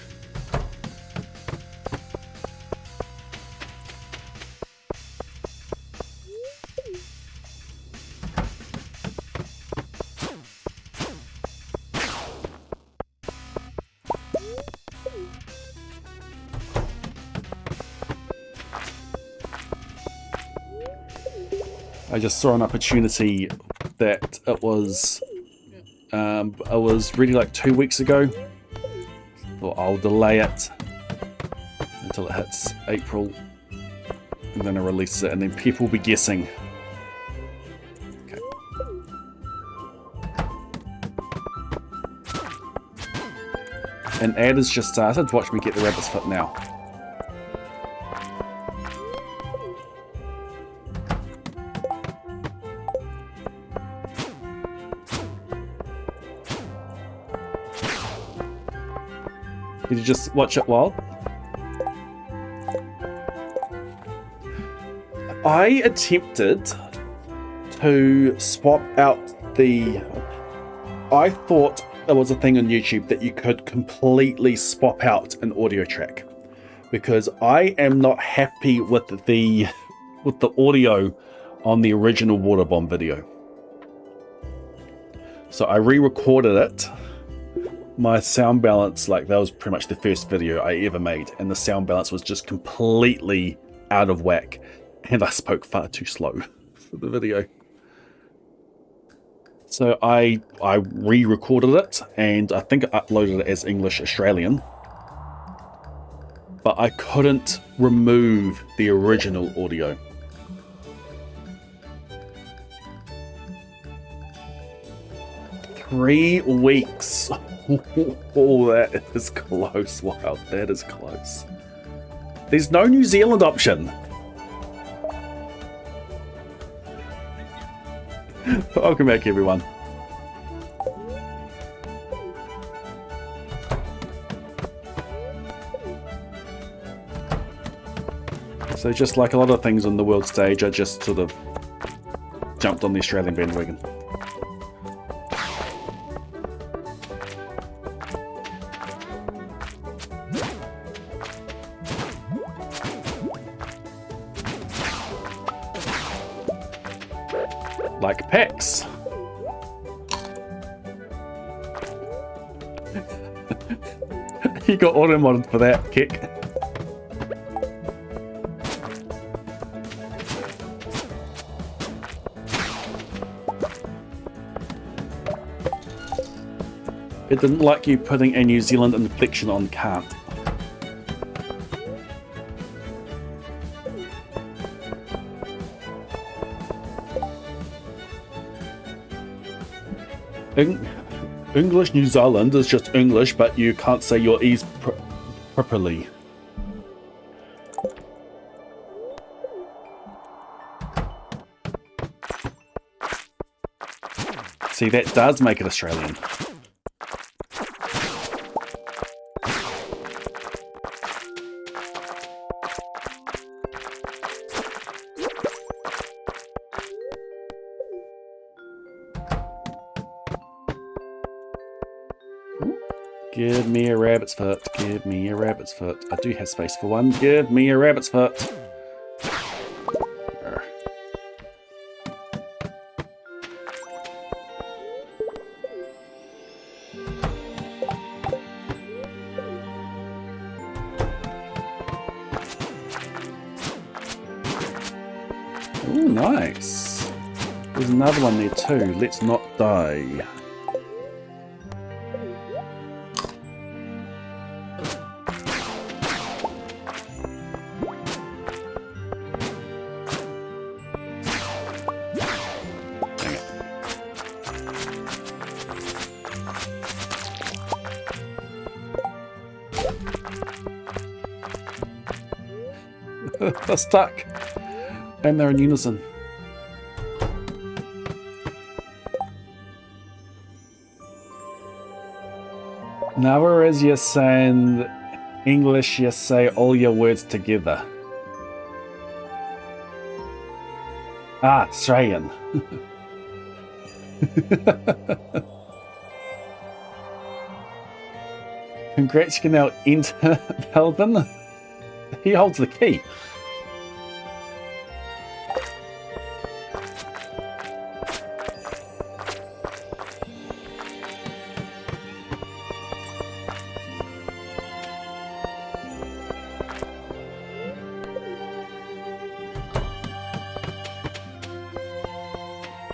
I just saw an opportunity that it was ready like 2 weeks ago. Well, I'll delay it until it hits April, and then I release it, and then people will be guessing. Okay. An ad has just started. Watch me get the rabbit's foot now. Did you just watch it while? I attempted to swap out the... I thought there was a thing on YouTube that you could completely swap out an audio track, because I am not happy with the audio on the original water bomb video. So I re-recorded it. My sound balance, like, that was pretty much the first video I ever made, and the sound balance was just completely out of whack, and I spoke far too slow for the video. So I re-recorded it, and I think I uploaded it as English Australian, but I couldn't remove the original audio. Three weeks. Oh, that is close. Wow, that is close. There's no New Zealand option. Welcome back, everyone. So just like a lot of things on the world stage, I just sort of jumped on the Australian bandwagon. Like PAX. You got auto-modded for that, kick. It didn't like you putting a New Zealand inflection on can't. English New Zealand is just English, but you can't say your E's properly. See, that does make it Australian. Give me a rabbit's foot. Give me a rabbit's foot. I do have space for one. Give me a rabbit's foot. Ooh, nice. There's another one there too. Let's not die. They're stuck, and they're in unison. Now, whereas you say in English, you say all your words together. Ah, Australian. Congrats, you can now enter Melbourne. He holds the key.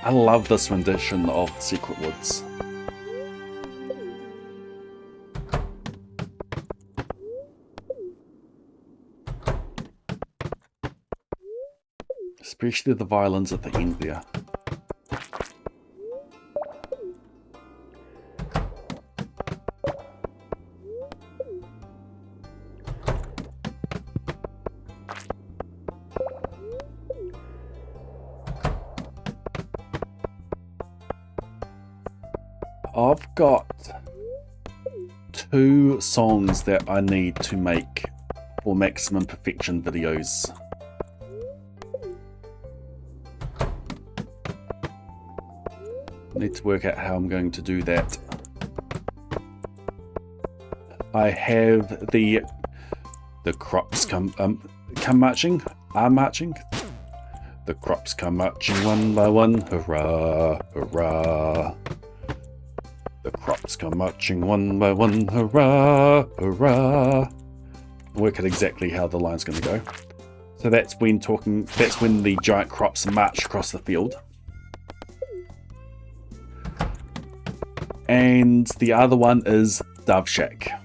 I love this rendition of Secret Woods. Especially the violins at the end there. I've got 2 songs that I need to make for Maximum Perfection videos. Need to work out how I'm going to do that. I have the crops come marching, are marching. The crops come marching one by one, hurrah, hurrah. The crops come marching one by one, hurrah, hurrah. Work out exactly how the line's going to go. So that's when the giant crops march across the field. And the other one is Dove Shack.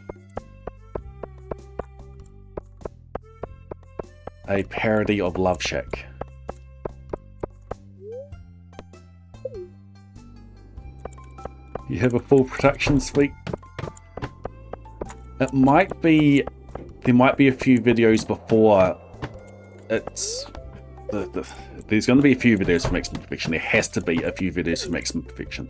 A parody of Love Shack. You have a full production suite. There might be a few videos before it's... there's going to be a few videos for Maximum Perfection. There has to be a few videos for Maximum Perfection.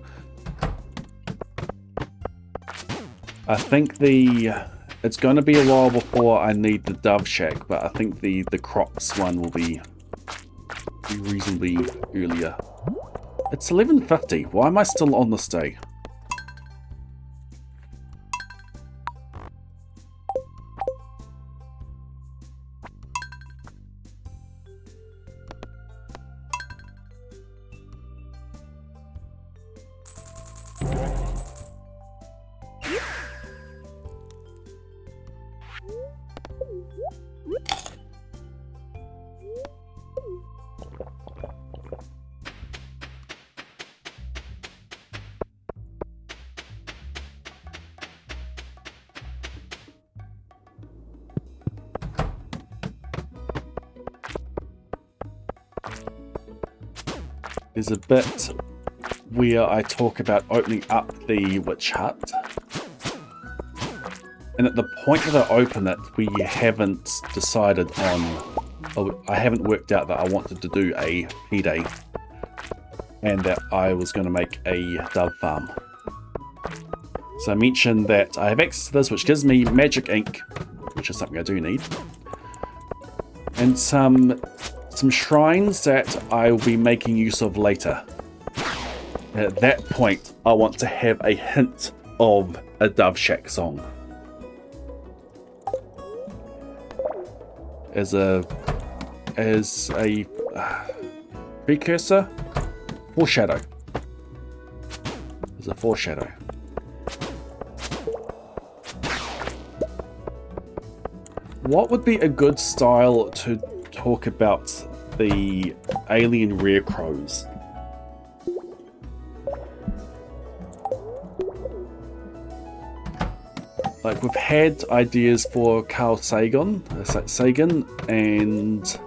I think it's going to be a while before I need the Dove Shack, but I think the crops one will be reasonably earlier. It's 11:50. Why am I still on this day? There's a bit where I talk about opening up the witch hut, and at the point that I open it, we haven't decided on, I haven't worked out that I wanted to do a P-Day and that I was going to make a dove farm. So I mentioned that I have access to this, which gives me magic ink, which is something I do need, and some shrines that I will be making use of later. At that point, I want to have a hint of a Dove Shack song. As a precursor, foreshadow. As a foreshadow. What would be a good style to talk about the alien rare crows? Like, we've had ideas for Carl Sagan and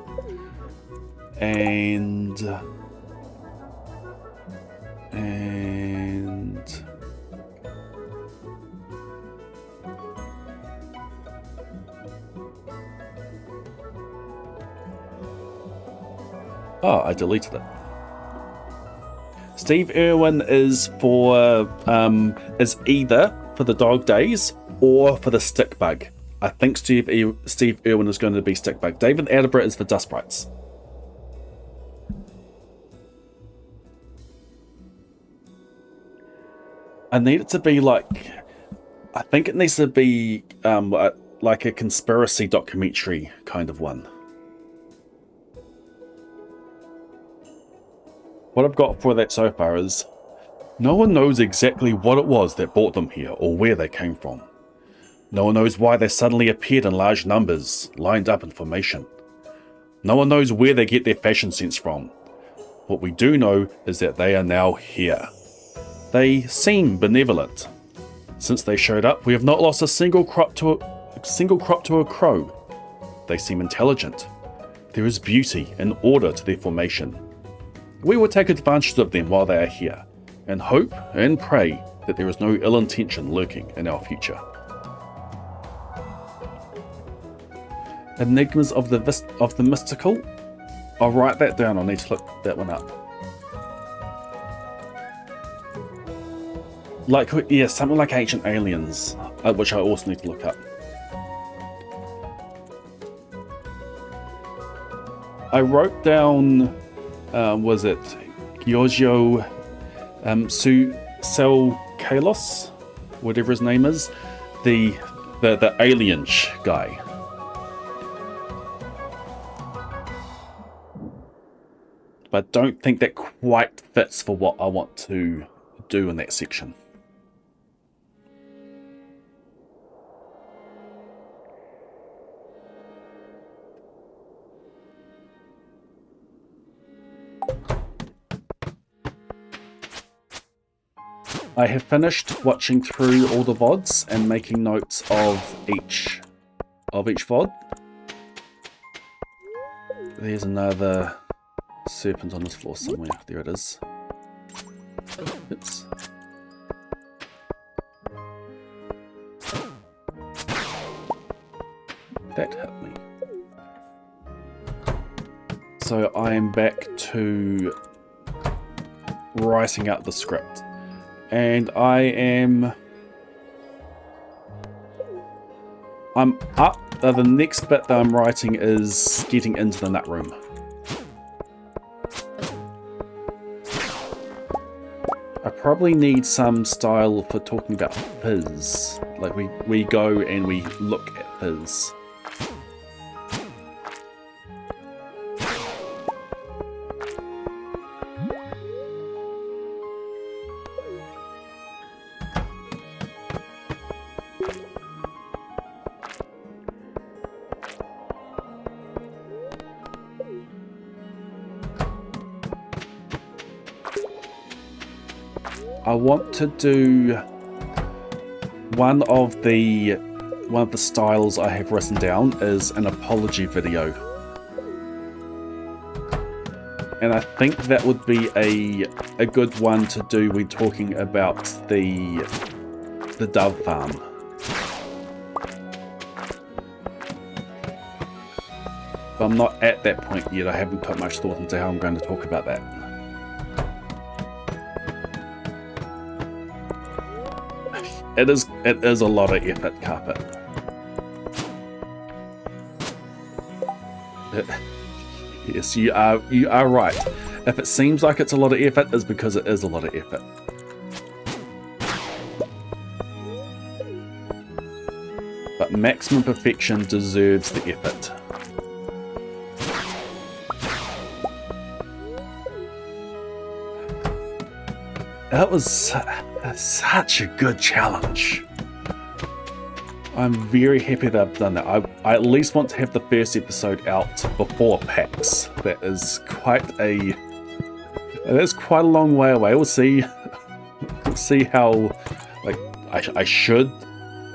oh, I deleted it. Steve Irwin is for is either for the dog days or for the stick bug. I think Steve Irwin is going to be stick bug. David Attenborough is for dust sprites. I need it to be like, I think it needs to be like a conspiracy documentary kind of one. What I've got for that so far is, no one knows exactly what it was that brought them here or where they came from. No one knows why they suddenly appeared in large numbers, lined up in formation. No one knows where they get their fashion sense from. What we do know is that they are now here. They seem benevolent. Since they showed up, we have not lost a single crop to a crow. They seem intelligent. There is beauty and order to their formation. We will take advantage of them while they are here, and hope and pray that there is no ill intention lurking in our future. Enigmas of the mystical. I'll write that down. I'll need to look that one up. Like, yeah, something like Ancient Aliens, which I also need to look up. I wrote down, was it Giorgio Kalos, whatever his name is, the alien guy. But I don't think that quite fits for what I want to do in that section. I have finished watching through all the VODs and making notes of each VOD. There's another serpent on this floor somewhere. There it is. Oops. That hit me. So I am back to writing out the script. And I'm up. The next bit that I'm writing is getting into the nut room. I probably need some style for talking about fizz. Like we go and we look at fizz. I want to do one of the styles I have written down is an apology video, and I think that would be a good one to do when talking about the dove farm. But I'm not at that point yet. I haven't put much thought into how I'm going to talk about that. It is a lot of effort, Carpet. Yes, you are right. If it seems like it's a lot of effort, it's because it is a lot of effort. But maximum perfection deserves the effort. That was such a good challenge. I'm very happy that I've done that. I at least want to have the first episode out before PAX. That's quite a long way away. We'll see how, like, I should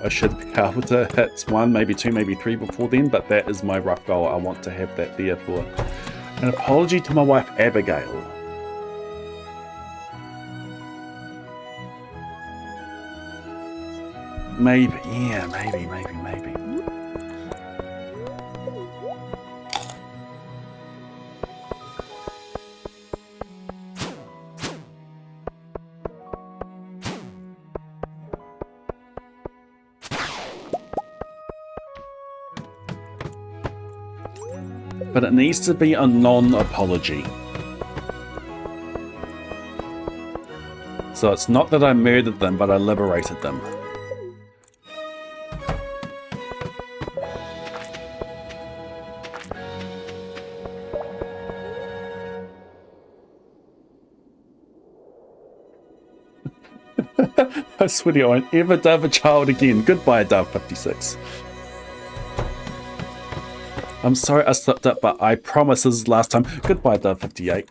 be able to hit 1, maybe 2, maybe 3 before then, but that is my rough goal. I want to have that there for an apology to my wife Abigail. Maybe, yeah, maybe. But it needs to be a non-apology. So it's not that I murdered them, but I liberated them. I swear I won't ever dove a child again. Goodbye, Dove 56. I'm sorry I slipped up, but I promise this is the last time. Goodbye, Dove 58.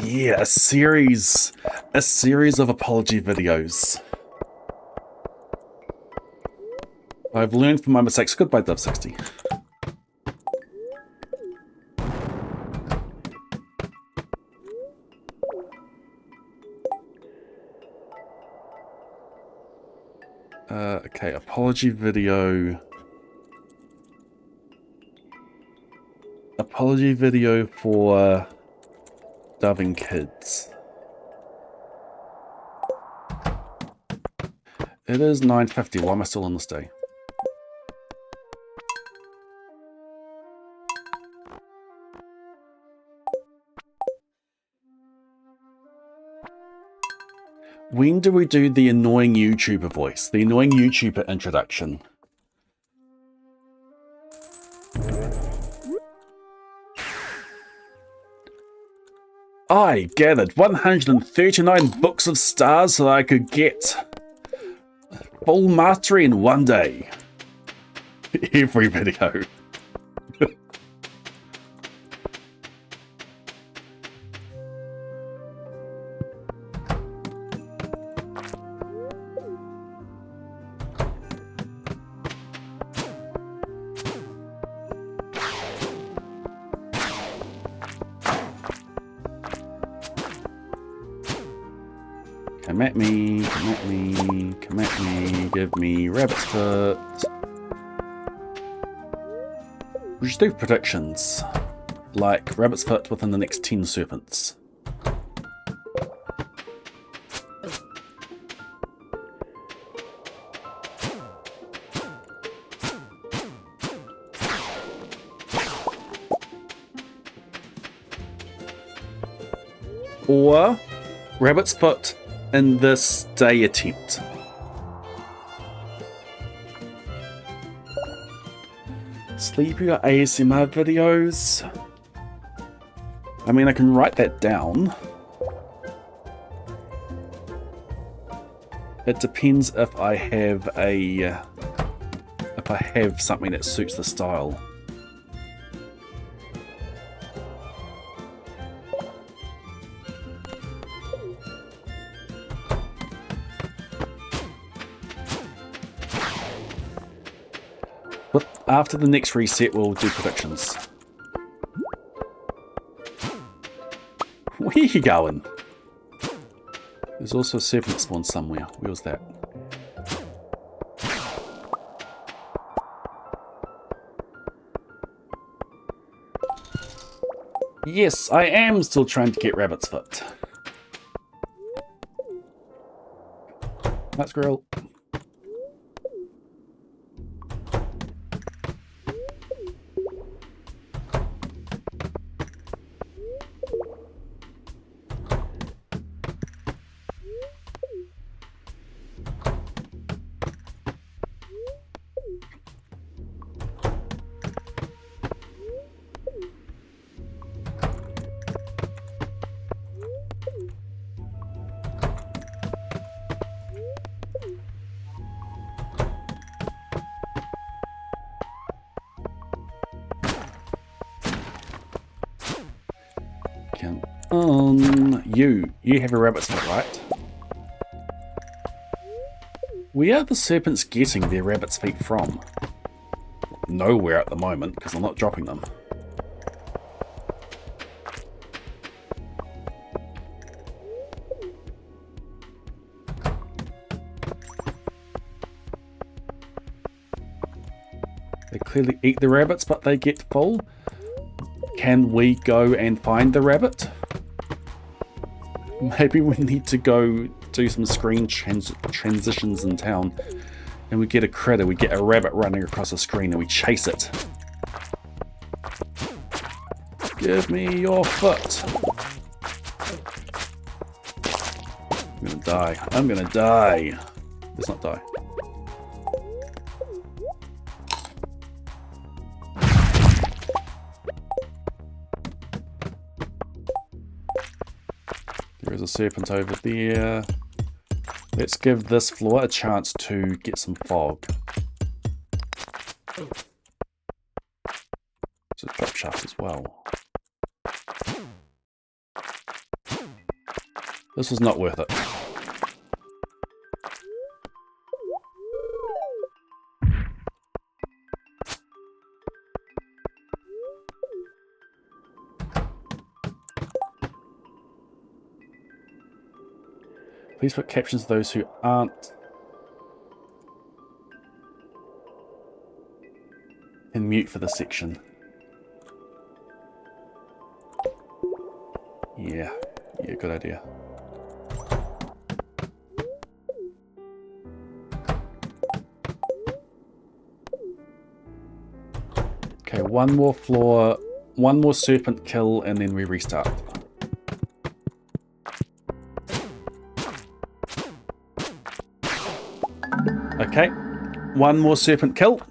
yeah, a series of apology videos. I've learned from my mistakes. Goodbye, Dove60. Okay, apology video. Apology video for dubbing kids. It is 9:50. Why am I still on this day? When do we do the annoying YouTuber voice? The annoying YouTuber introduction. I gathered 139 books of stars so that I could get full mastery in one day. Every video. Come at me, come at me, come at me, give me rabbit's foot. We should do predictions, like rabbit's foot within the next 10 serpents. Or rabbit's foot in this day attempt. Sleepier ASMR videos. I mean, I can write that down. It depends if I have something that suits the style. After the next reset, we'll do predictions. Where are you going? There's also a serpent spawn somewhere. Where was that? Yes, I am still trying to get rabbit's foot. That's grill. You have a rabbit's foot, right? Where are the serpents getting their rabbit's feet from? Nowhere at the moment, because I'm not dropping them. They clearly eat the rabbits, but they get full. Can we go and find the rabbit? Maybe we need to go do some screen transitions in town, and we get a critter, we get a rabbit running across the screen and we chase it. Give me your foot. I'm gonna die. I'm gonna die. Let's not die. There's a serpent over there. Let's give this floor a chance to get some fog. There's a drop shaft as well. This was not worth it. Please put captions to those who aren't and mute for this section. Yeah, good idea. Okay, one more floor, one more serpent kill, and then we restart. Okay, one more serpent kill,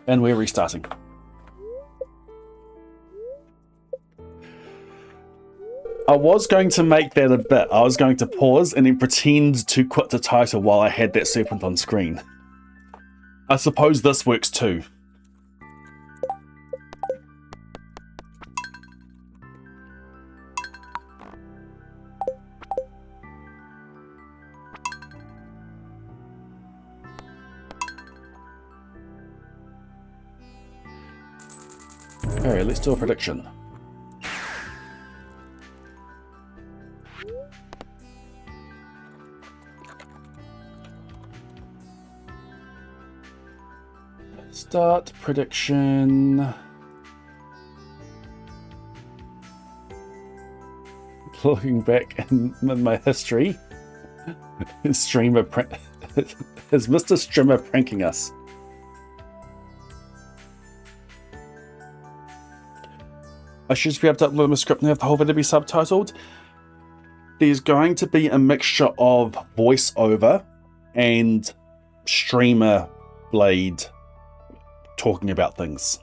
and we're restarting. I was going to make that a bit. I was going to pause and then pretend to quit the title while I had that serpent on screen. I suppose this works too. Alright, let's do a prediction. Start prediction. Looking back in my history, streamer is Mr. Streamer pranking us? I should be able to upload my script and have the whole video be subtitled. There's going to be a mixture of voiceover and streamer blade talking about things.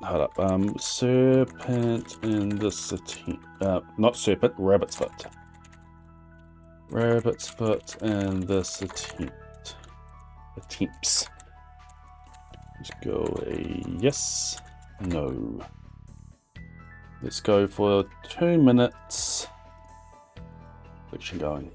Hold up. Serpent in the city. Not serpent, rabbit's foot. Rabbit's foot and this attempts. Let's go a yes, no. Let's go for 2 minutes. Prediction going.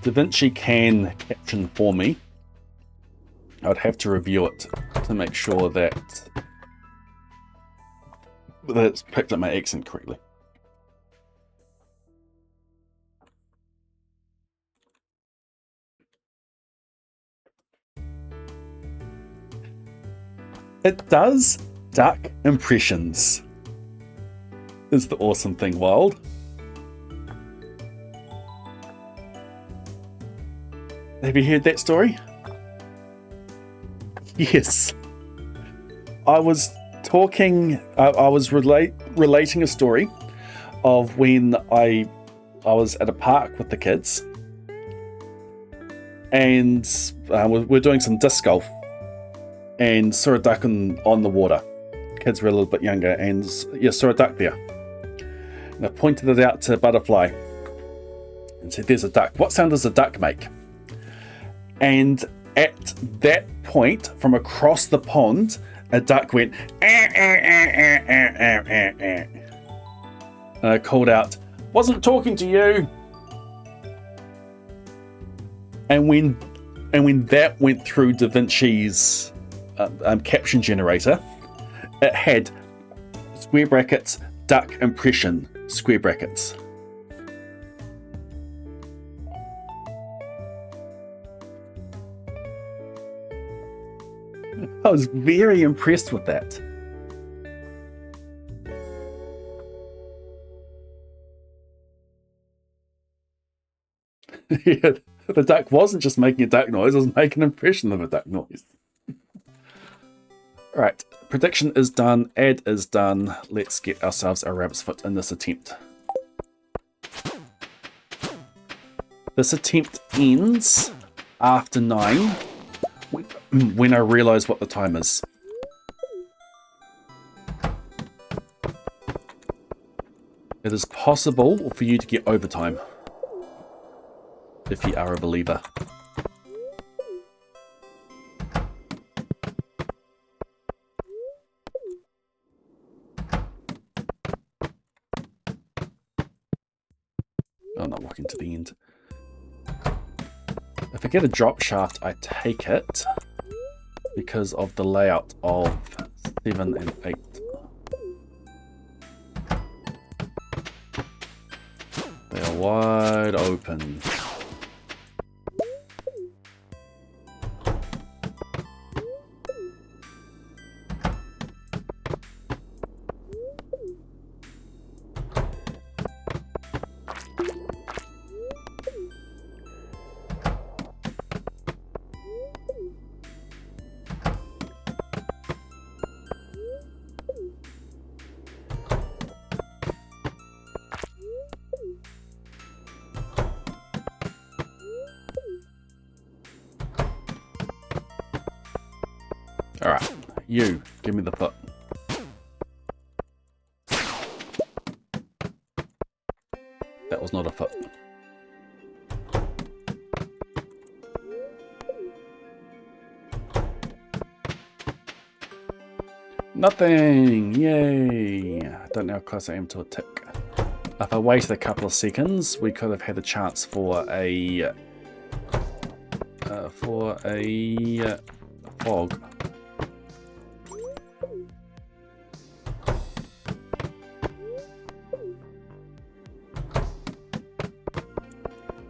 DaVinci can caption for me. I'd have to review it to make sure that it's picked up my accent correctly. It does duck impressions. Is the awesome thing, Wild. Have you heard that story? Yes. I was talking, I was relating a story of when I was at a park with the kids and we're doing some disc golf and saw a duck on the water. Kids were a little bit younger and yeah, saw a duck there. And I pointed it out to Butterfly and said, "There's a duck. What sound does a duck make?" And at that point, from across the pond, a duck went, and I called out, "Wasn't talking to you." And when that went through DaVinci's caption generator, it had square brackets, duck impression, square brackets. I was very impressed with that. Yeah, the duck wasn't just making a duck noise, it was making an impression of a duck noise. Right, prediction is done, ad is done. Let's get ourselves a rabbit's foot in this attempt. This attempt ends after 9. When I realise what the time is. It is possible for you to get overtime. if you are a believer. I'm not walking to the end. If I get a drop shaft, I take it because of the layout of 7 and 8. They are wide open. Alright, you, give me the foot. That was not a foot. Nothing! Yay! I don't know how close I am to a tick. If I waited a couple of seconds, we could have had a chance for a fog.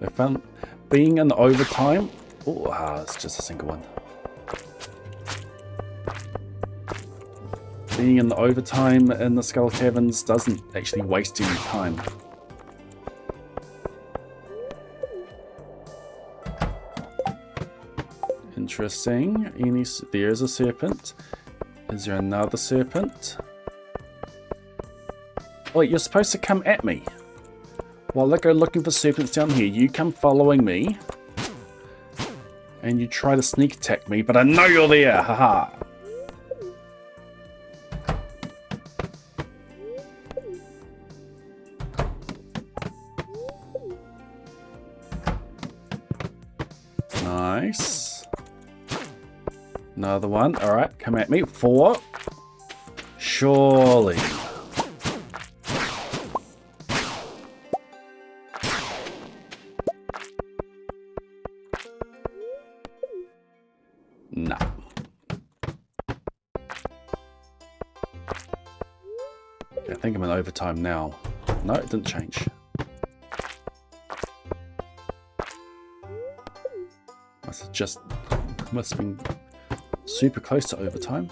I found being in overtime. Oh, it's just a single one. Being in the overtime in the Skull Caverns doesn't actually waste any time. Interesting. There's a serpent. Is there another serpent? Wait, you're supposed to come at me. While I go looking for serpents down here, you come following me. And you try to sneak attack me, but I know you're there! Haha! Nice. Another one. Alright, come at me. 4. Surely. No. I think I'm in overtime now. No, it didn't change. Must have been super close to overtime.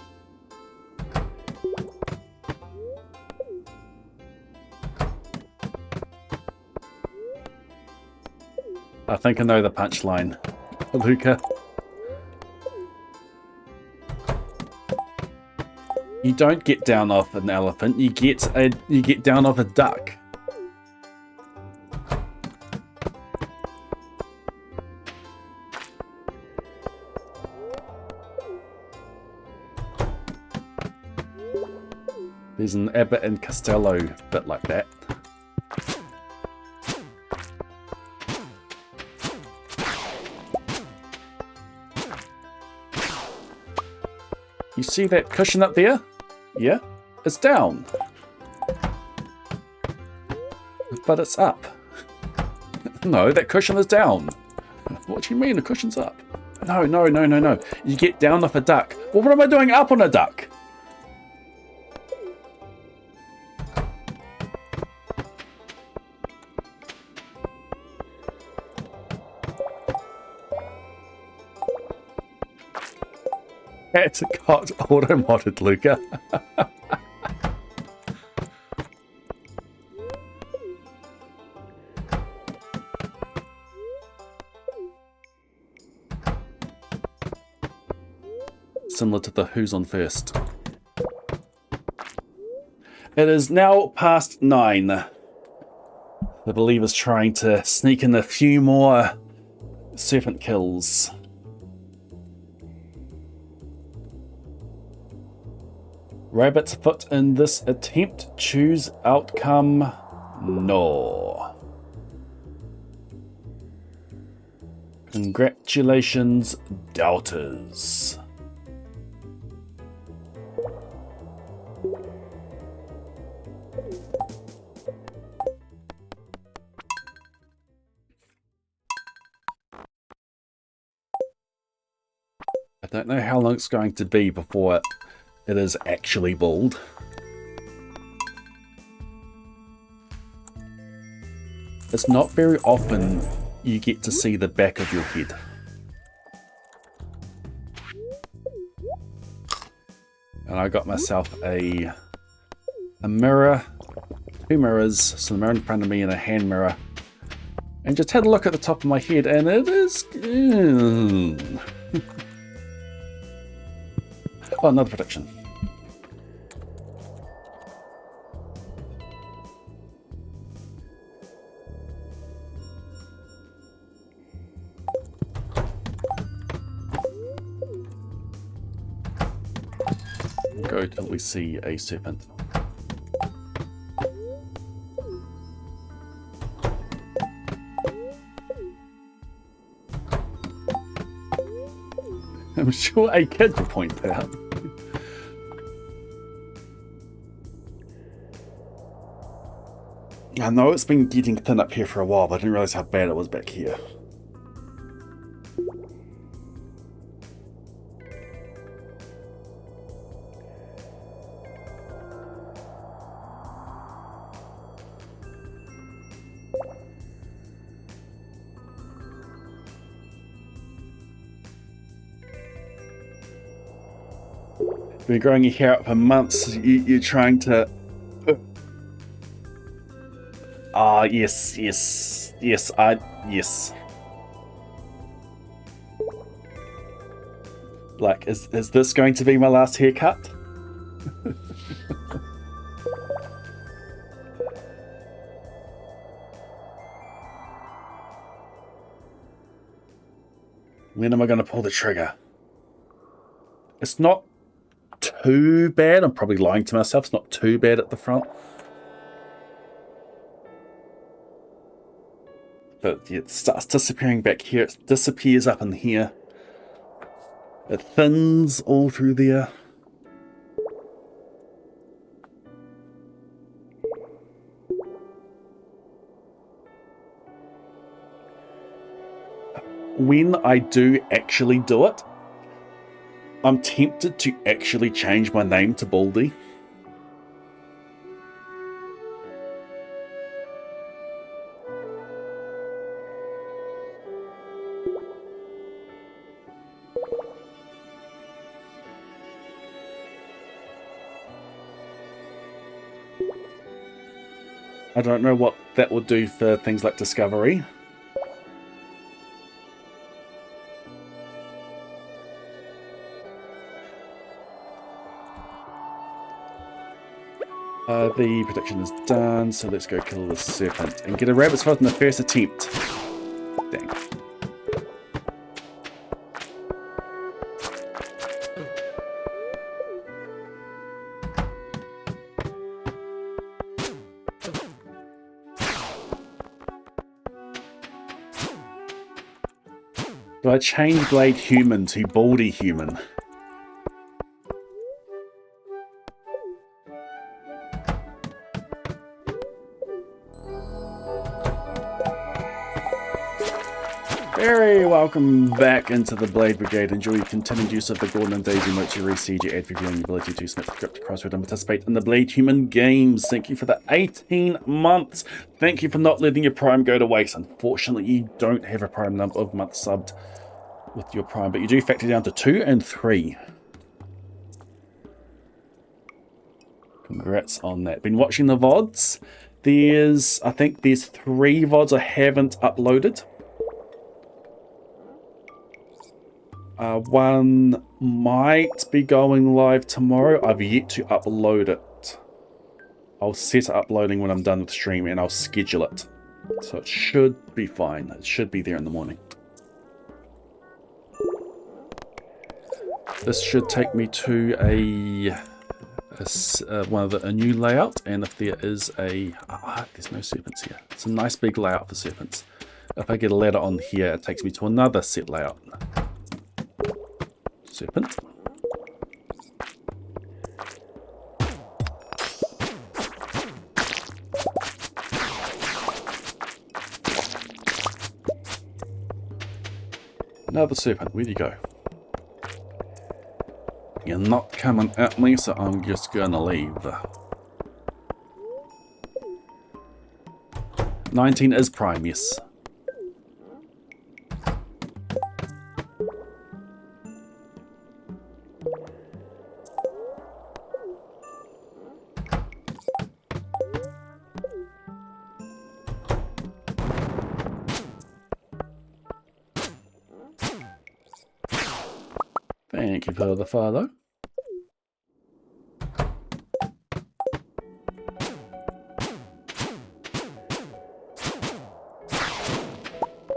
I think I know the punchline, Luca. You don't get down off an elephant. You get down off a duck. There's an Abbott and Costello bit like that. You see that cushion up there? Yeah, it's down. But it's up. No, that cushion is down. What do you mean the cushion's up? No. You get down off a duck. Well, what am I doing up on a duck? It's got auto-modded, Luca. Similar to the Who's on First. It is now past 9. The believer's trying to sneak in a few more serpent kills. Rabbit's foot in this attempt. Choose outcome. No. Congratulations, doubters. I don't know how long it's going to be before it is actually bald. It's not very often you get to see the back of your head. And I got myself a mirror, 2 mirrors, so the mirror in front of me and a hand mirror. And just had a look at the top of my head and it is... Oh, another prediction. Go till we see a serpent. I'm sure a kid will point that out. I know it's been getting thin up here for a while, but I didn't realize how bad it was back here. Been growing your hair out for months. You're trying to. Ah, yes. Like, is this going to be my last haircut? When am I going to pull the trigger? It's not too bad. I'm probably lying to myself. It's not too bad at the front. But yeah, it starts disappearing back here. It disappears up in here. It thins all through there. When I do actually do it, I'm tempted to actually change my name to Baldy. I don't know what that would do for things like Discovery. The prediction is done, so let's go kill the serpent and get a rabbit's foot in the first attempt. Dang. Do I change Blade Human to Baldy Human? Very welcome back into the Blade Brigade. Enjoy your continued use of the Gordon and Daisy modes to reseed your ad for viewing the ability to snip, script, crossword, and participate in the Blade Human games. Thank you for the 18 months. Thank you for not letting your Prime go to waste. Unfortunately, you don't have a Prime number of months subbed with your Prime, but you do factor down to 2 and 3. Congrats on that. Been watching the VODs. I think there's 3 VODs I haven't uploaded. One might be going live tomorrow. I've yet to upload it. I'll set uploading when I'm done with stream and I'll schedule it. So it should be fine. It should be there in the morning. This should take me to a new layout, and if there is there's no serpents here. It's a nice big layout for serpents. If I get a ladder on here, it takes me to another set layout. Serpent. Another serpent. Where'd you go? You're not coming at me, so I'm just gonna leave. 19 is prime, yes. Thank you for the follow.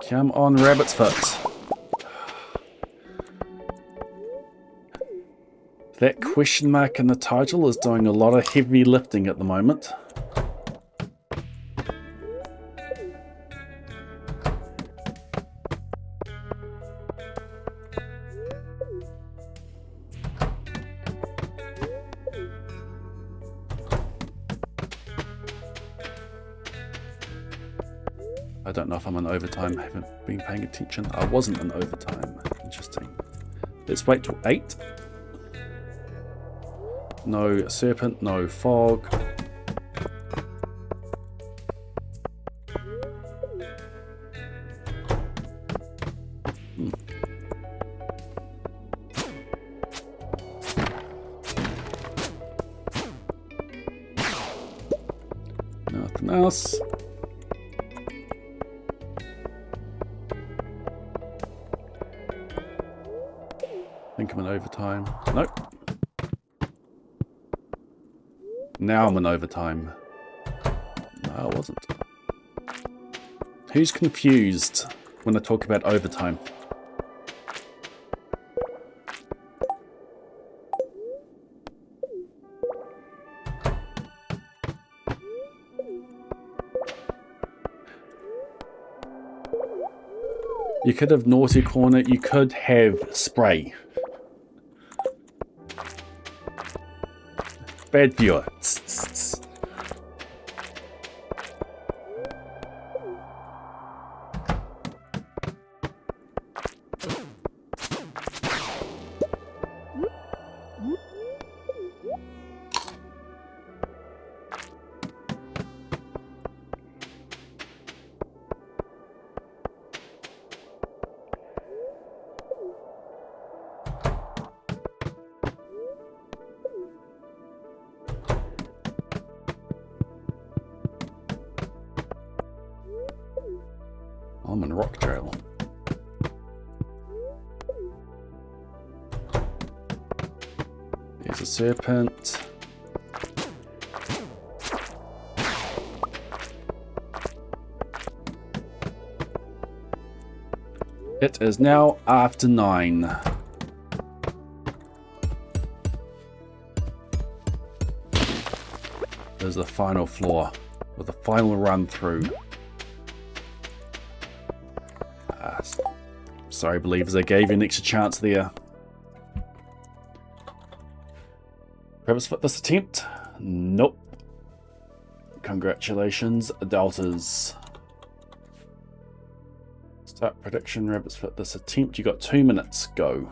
Come on, rabbit's foot. That question mark in the title is doing a lot of heavy lifting at the moment. I don't know if I'm in overtime. I haven't been paying attention. I wasn't in overtime. Interesting. Let's wait till 8. No serpent, no fog. Nothing else. I think I'm in overtime. Nope. Now I'm in overtime. No, I wasn't. Who's confused when I talk about overtime? You could have naughty corner, you could have spray. Bad viewer. I'm on a rock trail. There's a serpent. It is now after 9. There's the final floor with the final run through. Sorry, believers, I gave you an extra chance there. Rabbit's foot this attempt? Nope. Congratulations, Deltas. Start prediction, Rabbit's foot this attempt. You got 2 minutes. Go.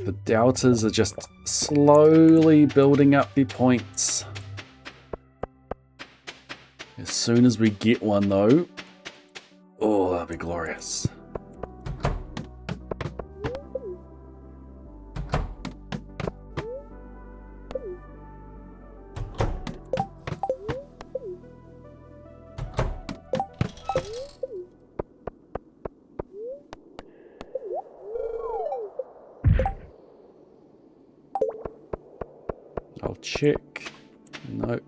The doubters are just slowly building up their points. As soon as we get one though, oh, that'll be glorious. check. Nope.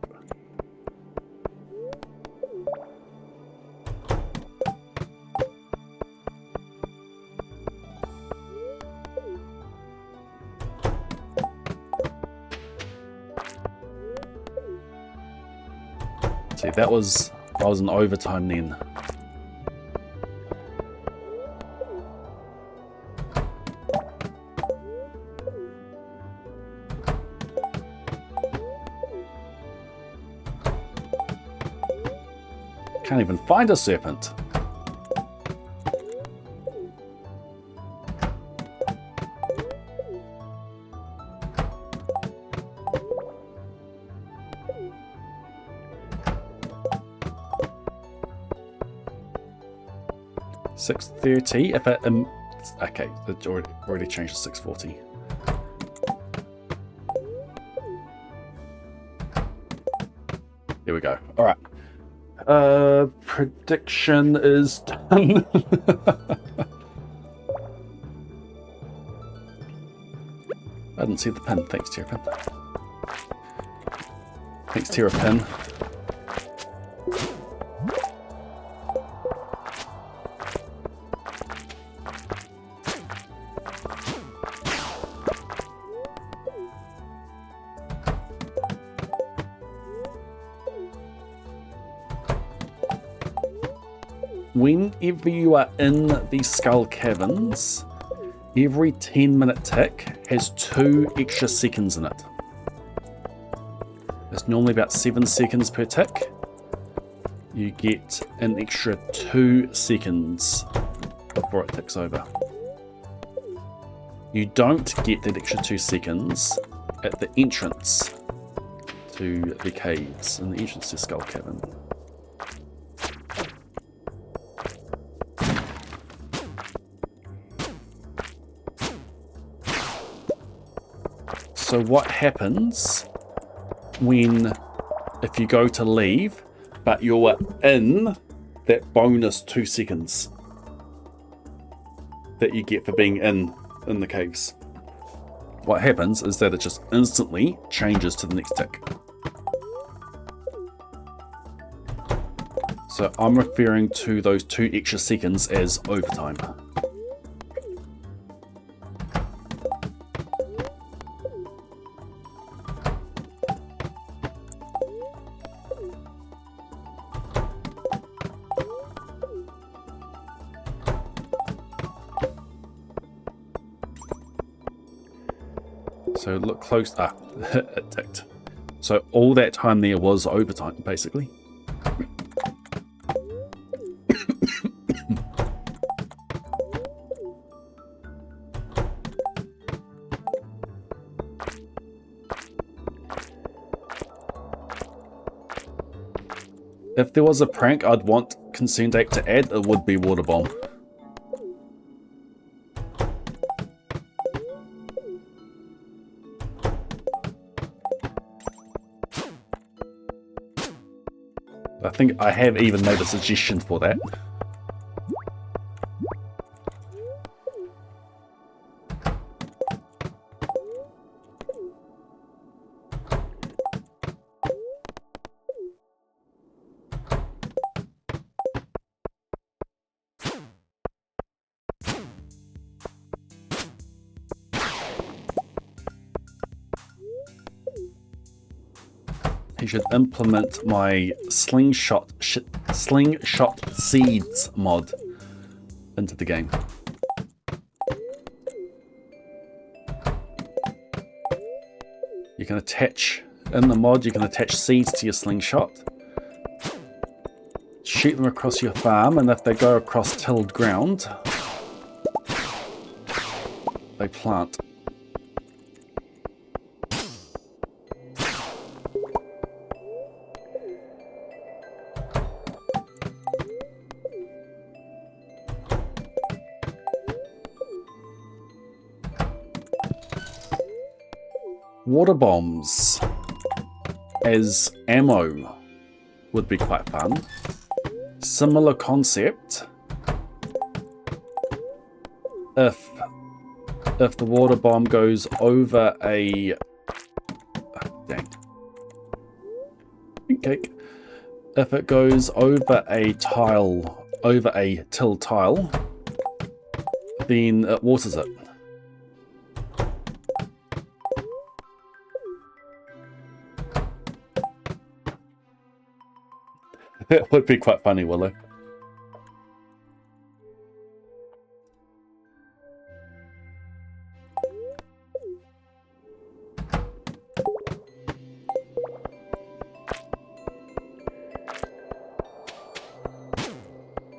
See, I was in overtime then. Can't even find a serpent. $6.30. If it okay, it already changed to 6.40. Here we go. All right. Prediction is done. I didn't see the pin. Thanks, Terrapin. Thanks, Terrapin. Whenever you are in the skull caverns, every 10-minute tick has 2 extra seconds in it. It's normally about 7 seconds per tick. You get an extra 2 seconds before it ticks over. You don't get that extra 2 seconds at the entrance to the caves and the entrance to Skull Cavern. So what happens if you go to leave, but you're in that bonus 2 seconds that you get for being in the caves? What happens is that it just instantly changes to the next tick. So I'm referring to those 2 extra seconds as overtime. So look close. It ticked. So all that time there was overtime, basically. If there was a prank I'd want Concerned Ape to add, it would be Water Bomb. I think I have even made a suggestion for that. He should implement my slingshot seeds mod into the game. You can attach, in the mod, you can attach seeds to your slingshot, shoot them across your farm, and if they go across tilled ground, they plant. Water bombs as ammo would be quite fun. Similar concept. If the water bomb goes over a Dang. Pink cake. If it goes over a tile, over a till tile, then it waters it. That would be quite funny, Willow.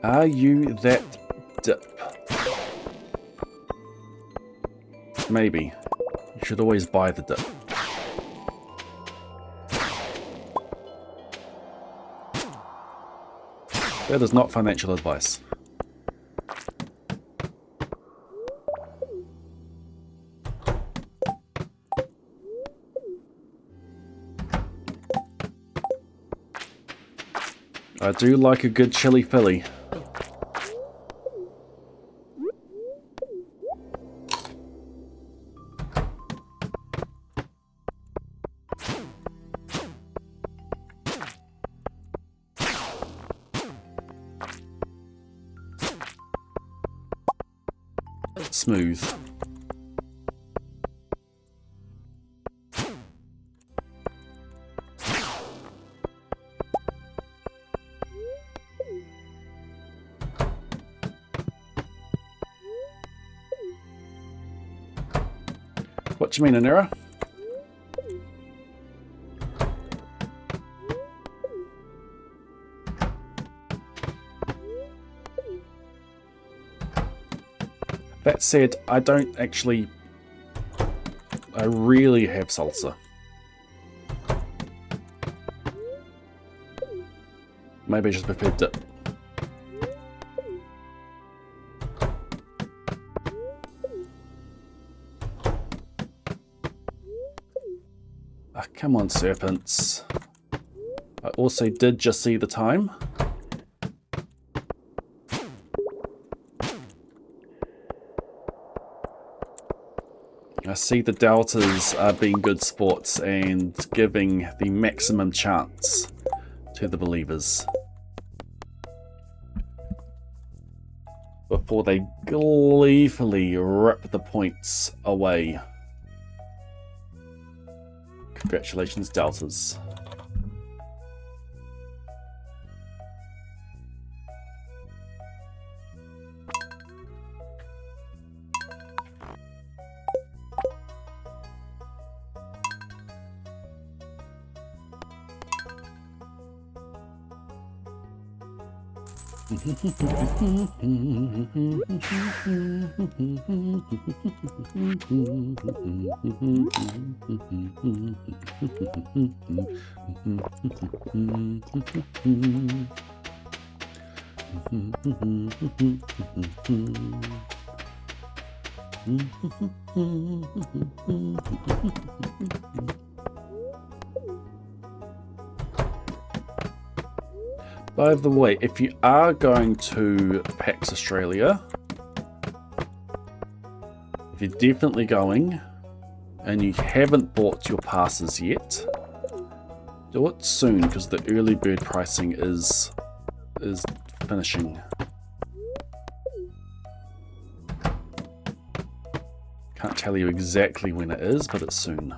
Are you that dip? Maybe. You should always buy the dip. That is not financial advice. I do like a good chili Philly. Smooth. What do you mean, an error? That said, I really have salsa. Maybe I just prefer dip. Ah, come on, serpents. I also did just see the time. I see the doubters are being good sports and giving the maximum chance to the believers before they gleefully rip the points away. Congratulations, doubters. By the way, if you are going to PAX Australia, if you're definitely going and you haven't bought your passes yet, do it soon because the early bird pricing is finishing. Can't tell you exactly when it is, but it's soon.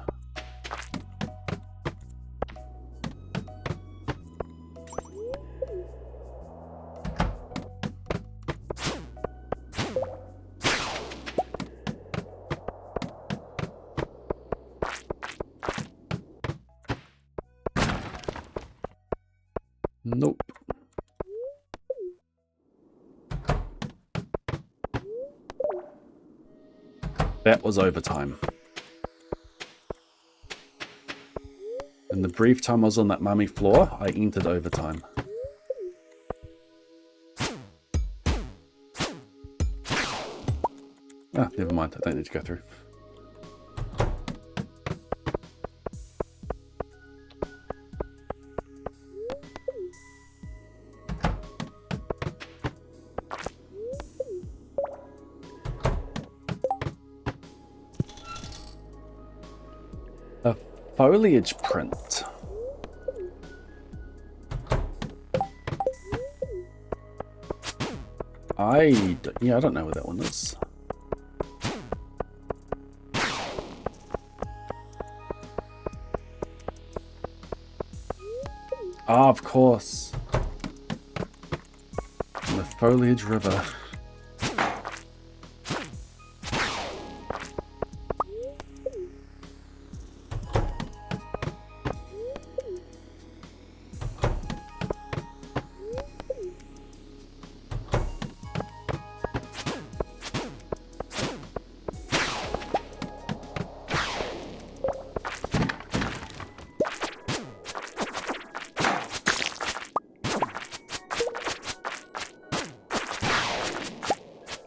Nope. That was overtime. In the brief time I was on that mummy floor, I entered overtime. Ah, never mind. I don't need to go through. foliage print. I don't know where that one is. Ah, of course. The Foliage River.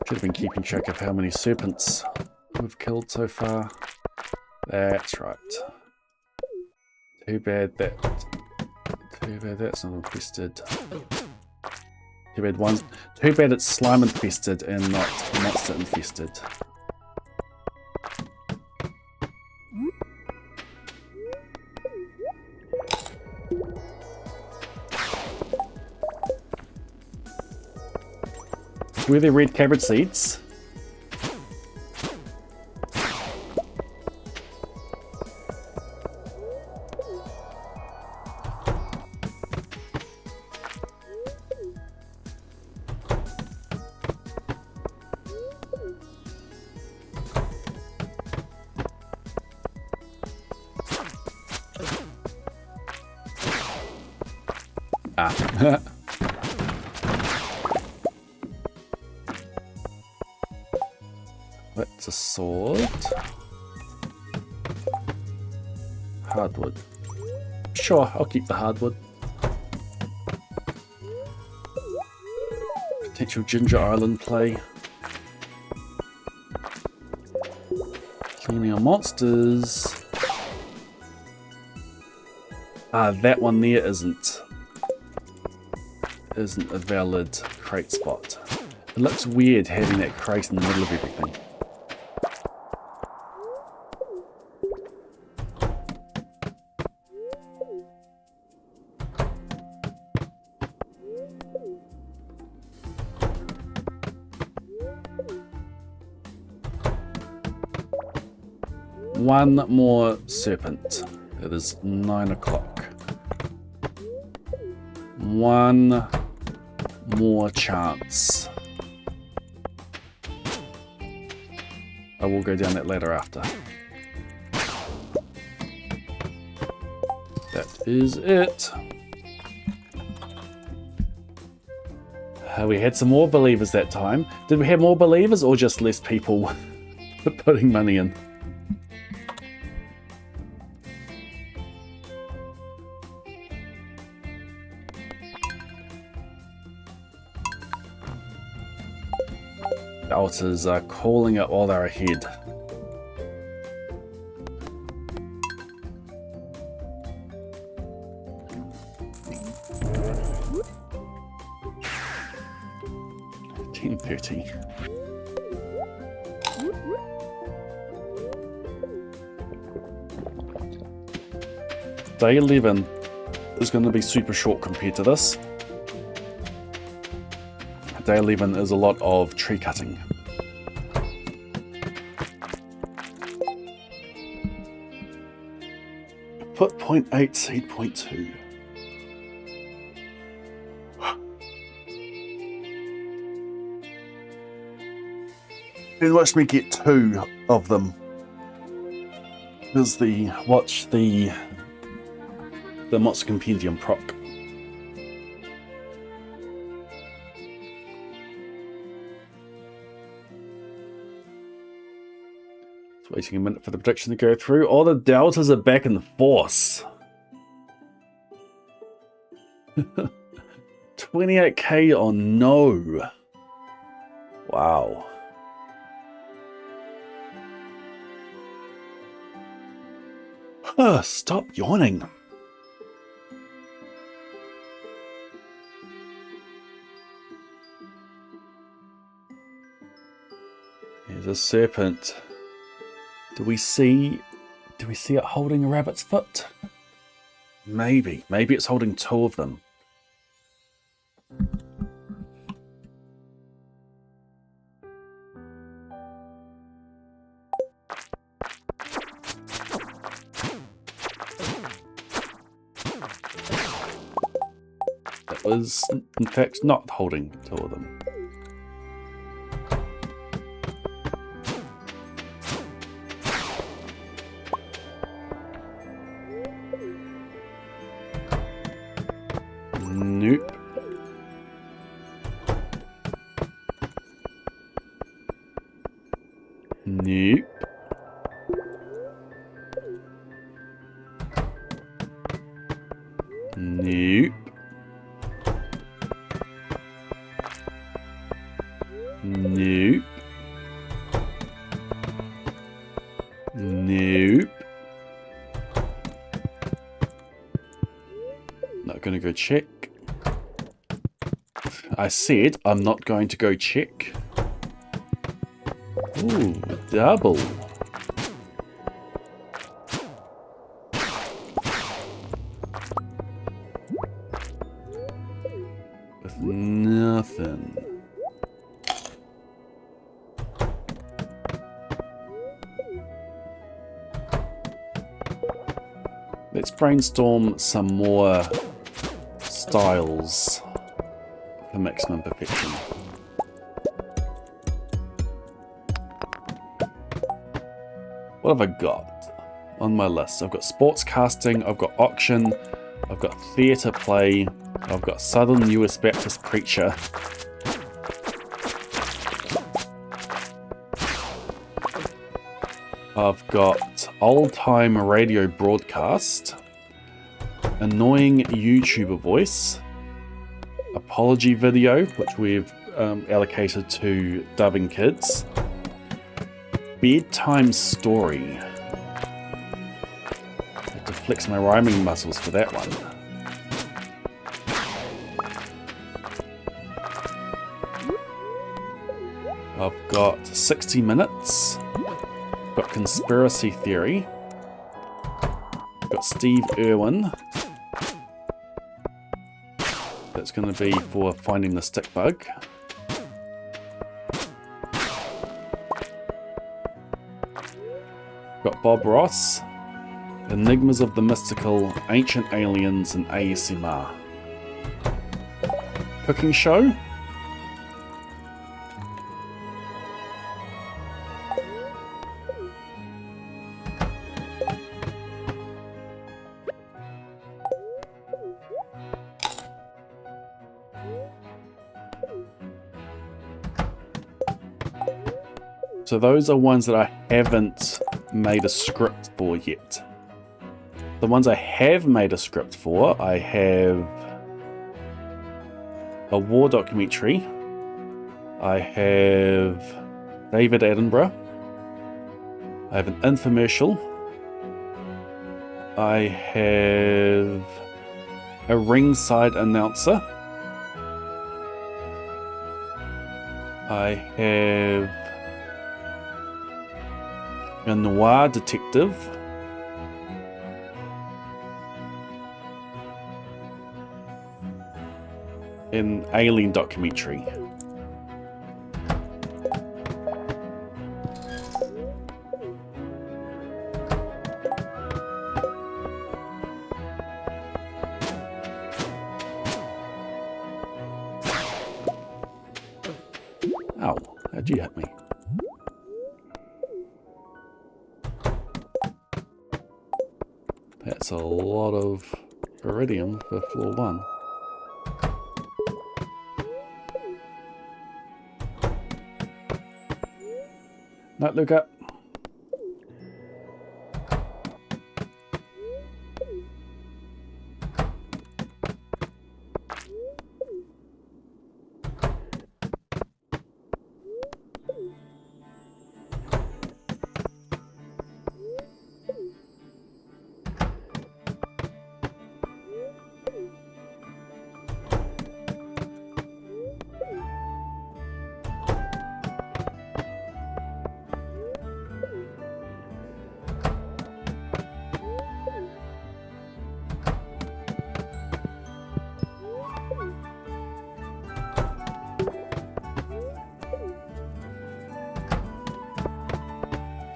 Should have been keeping track of how many serpents we've killed so far. That's right. Too bad that's not infested. Too bad it's slime infested and not monster infested. Were there red cabbage seeds? Ah. That's a sword. Hardwood. Sure, I'll keep the hardwood. Potential Ginger Island play. Cleaning our monsters. Ah, that one there isn't a valid crate spot. It looks weird having that crate in the middle of everything. One more serpent. It is 9 o'clock. One more chance. I will go down that ladder after. That is it. We had some more believers that time. Did we have more believers or just less people putting money in? Altars are calling it while they're ahead. $10.30. Day 11 is going to be super short compared to this. Day 11 is a lot of tree cutting. Put 0.8, seed 0.2. Then watch me get 2 of them. There's watch the Monster Compendium proc. Waiting a minute for the prediction to go through. All the deltas are back in force. 28k on no. Wow. Stop yawning. There's a serpent. Do we see Do we see it holding a rabbit's foot? Maybe. Maybe it's holding two of them. It was, in fact, not holding two of them. Nope. Nope. Nope. Nope. Nope. Not gonna go check. I said I'm not going to go check. Ooh, double. With nothing. Let's brainstorm some more styles for maximum perfection. What have I got on my list? I've got sportscasting, I've got auction, I've got theatre play, I've got Southern US Baptist preacher. I've got old-time radio broadcast, annoying YouTuber voice, apology video, which we've allocated to dubbing kids, bedtime story. I have to flex my rhyming muscles for that one. I've got 60 minutes. Got conspiracy theory. Got Steve Irwin. That's going to be for finding the stick bug. Got Bob Ross. Enigmas of the Mystical, Ancient Aliens, and ASMR. Cooking show. So those are ones that I haven't made a script for yet. The ones I have made a script for, I have a war documentary. I have David Attenborough. I have an infomercial. I have a ringside announcer. I have a noir detective. An alien documentary. Ow, how'd you hit me? That's a lot of iridium for floor 1. No, look up.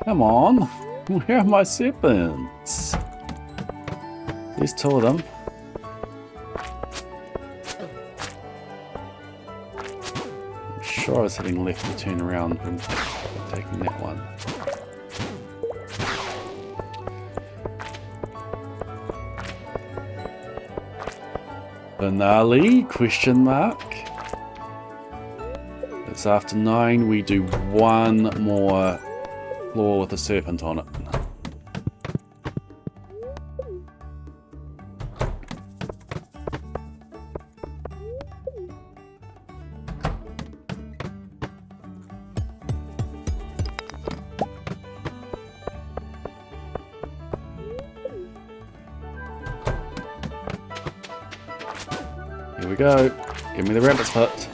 Come on. Where are my serpents? There's 2 of them. I'm sure I was hitting left to turn around and taking that one. Finale? Question mark. It's after 9. We do 1 more floor with a serpent on it. Here we go. Give me the rabbit's foot.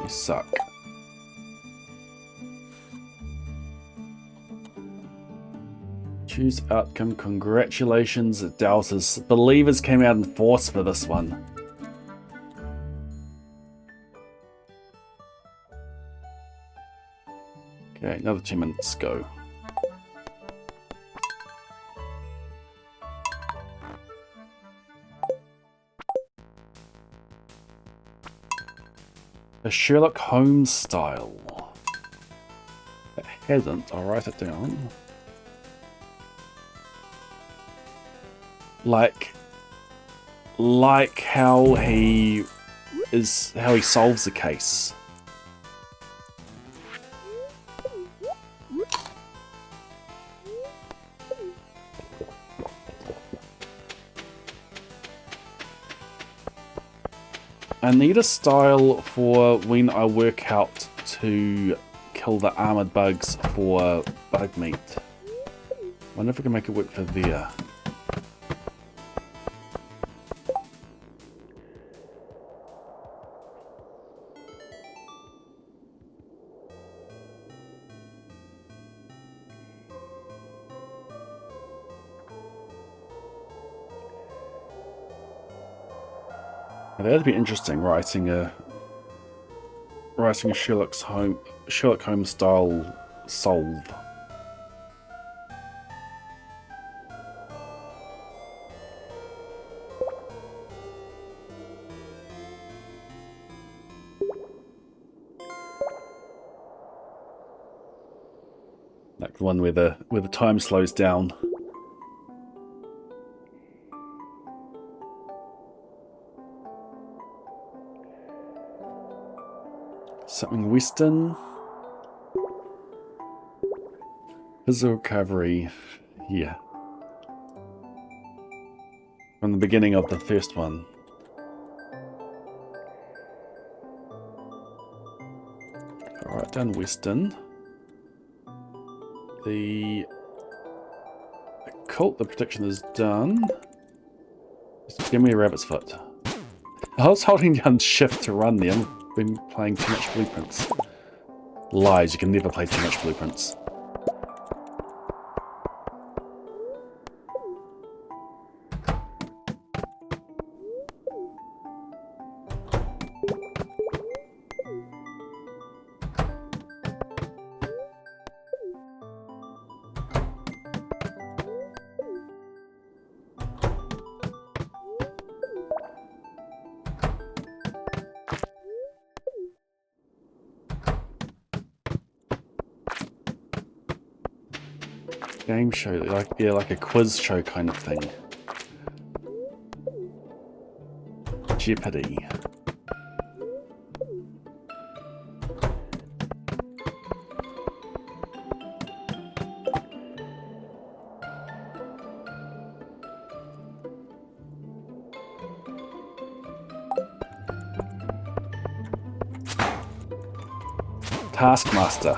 You suck. Choose outcome. Congratulations, Doubters. Believers came out in force for this one. Okay, another 2 minutes. Go. The Sherlock Holmes style. It hasn't. I'll write it down. Like how he solves the case. I need a style for when I work out to kill the armored bugs for bug meat. Wonder if I can make it work for there. That'd be interesting, writing a Sherlock Holmes style solve. Like the one where the time slows down. Something Western. Physical recovery. Yeah. From the beginning of the first one. Alright, done Western. The occult, the prediction is done. Just give me a rabbit's foot. I was holding down shift to run there. I've been playing too much Blueprints. Lies, you can never play too much Blueprints. Game show, like a quiz show kind of thing. Jeopardy. Taskmaster.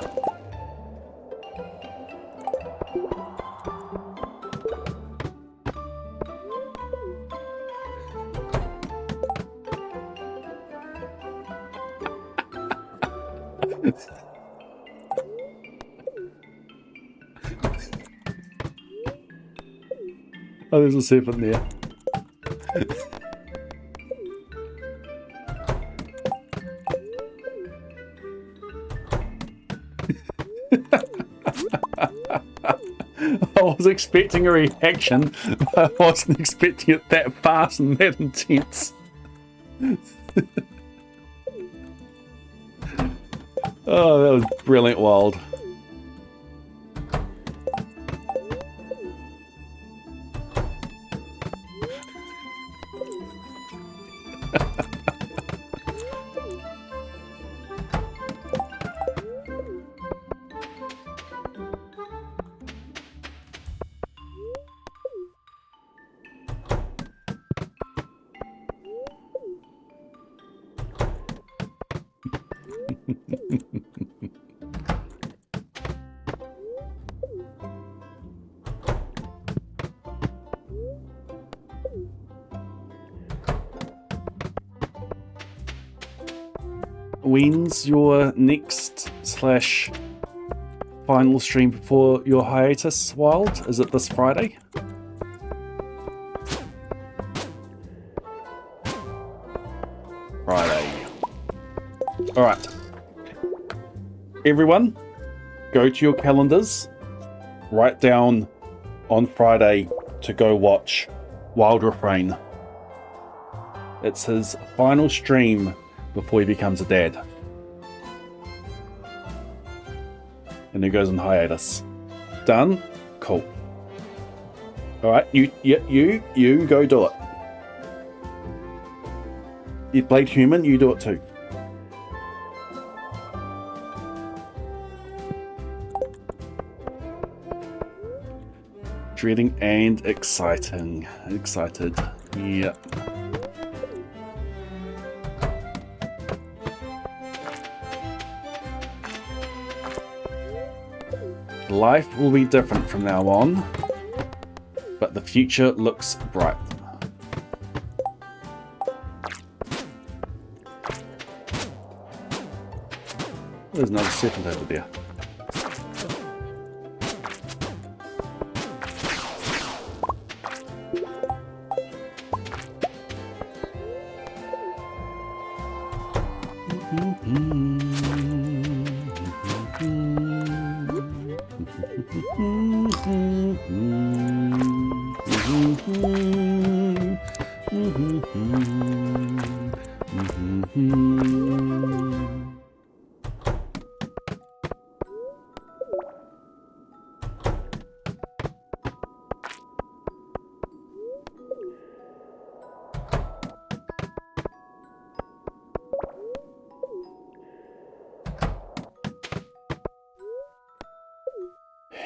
Oh, there's a serpent there. was expecting a reaction, but I wasn't expecting it that fast and that intense. Oh, that was brilliant wild. When's your next / final stream before your hiatus, Wild? Is it this Friday? Friday. Alright. Everyone, go to your calendars. Write down on Friday to go watch Wild Refrain. It's his final stream before he becomes a dad. And he goes on hiatus. Done? Cool. Alright, you go do it. You played human, you do it too. Dreading and exciting. Excited. Yeah. Life will be different from now on, but the future looks bright. There's another serpent over there.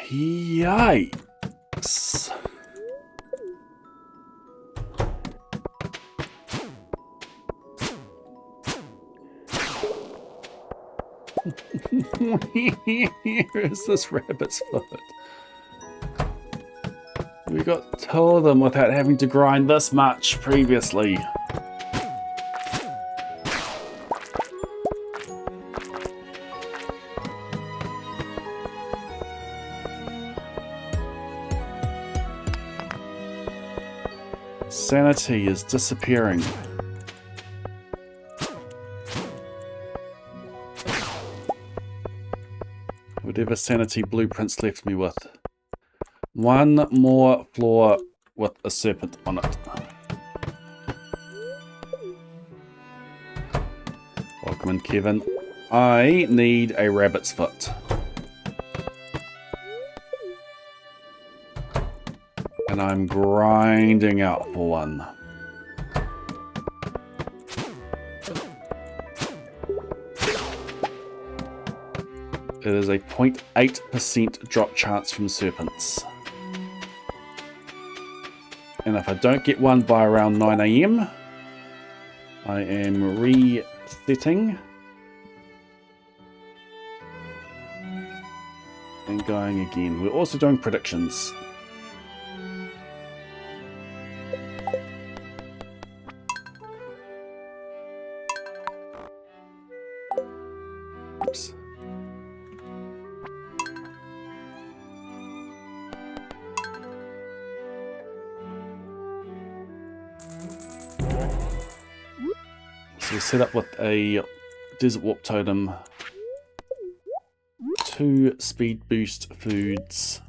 Yikes. Here's this rabbit's foot. We got 2 of them without having to grind this much previously. Sanity is disappearing. Whatever sanity blueprints left me with. 1 more floor with a serpent on it. Welcome in, Kevin. I need a rabbit's foot. And I'm grinding out for one. It is a 0.8% drop chance from serpents. And if I don't get one by around 9 AM, I am resetting and going again. We're also doing predictions. Oops. So we set up with a desert warp totem, 2 speed boost foods,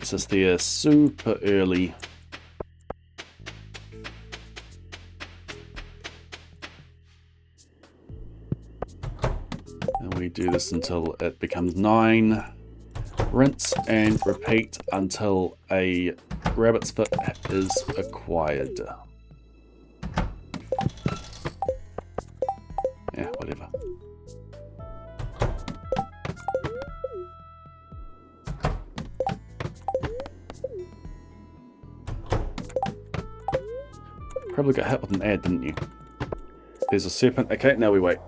Gets us there super early. And we do this until it becomes 9. Rinse and repeat until a rabbit's foot is acquired. Yeah, whatever. Probably got hit with an ad, didn't you? There's a serpent. Okay, now we wait.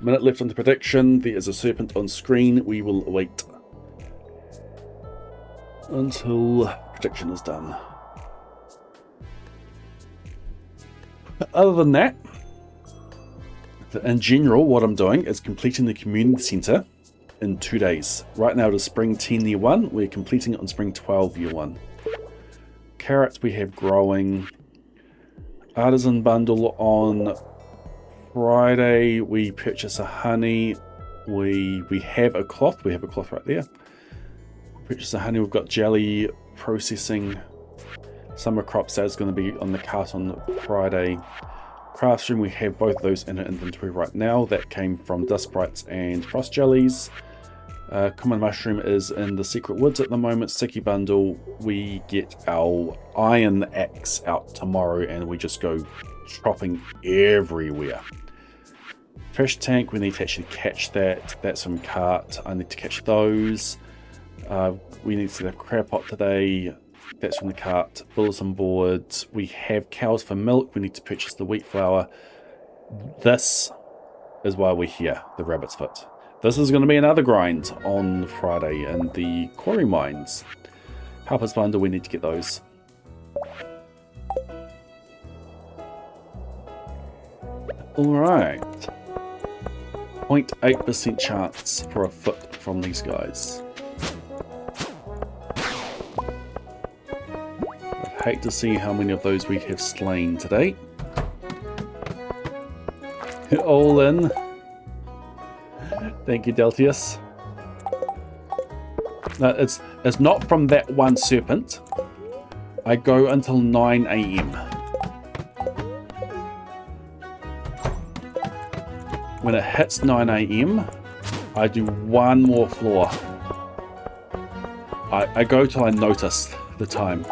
Minute left on the prediction. There is a serpent on screen. We will wait until prediction is done. Other than that, in general, what I'm doing is completing the community centre in 2 days. Right now it is spring 10 year 1. We're completing it on spring 12 year 1. Carrots we have growing. Artisan bundle on Friday. We purchase a honey. We have a cloth. We have a cloth right there. Purchase a honey. We've got jelly processing. Summer crop sale is going to be on the cart on Friday. Craftsroom, we have both of those in our inventory right now. That came from Dust Sprites and Frost Jellies. Common Mushroom is in the Secret Woods at the moment. Sticky Bundle, we get our Iron Axe out tomorrow and we just go chopping everywhere. Fish Tank, we need to actually catch that. That's from cart. I need to catch those. We need to set a crab pot today. That's from the cart. Bulletin boards. We have cows for milk. We need to purchase the wheat flour. This is why we're here, the rabbit's foot. This is going to be another grind on Friday in the quarry mines. Harper's bundle, we need to get those. Alright. 0.8% chance for a foot from these guys. I'd hate to see how many of those we have slain today. All in. Thank you, Deltius. No, it's not from that one serpent. I go until 9 AM. When it hits 9 AM, I do one more floor. I go till I notice the time.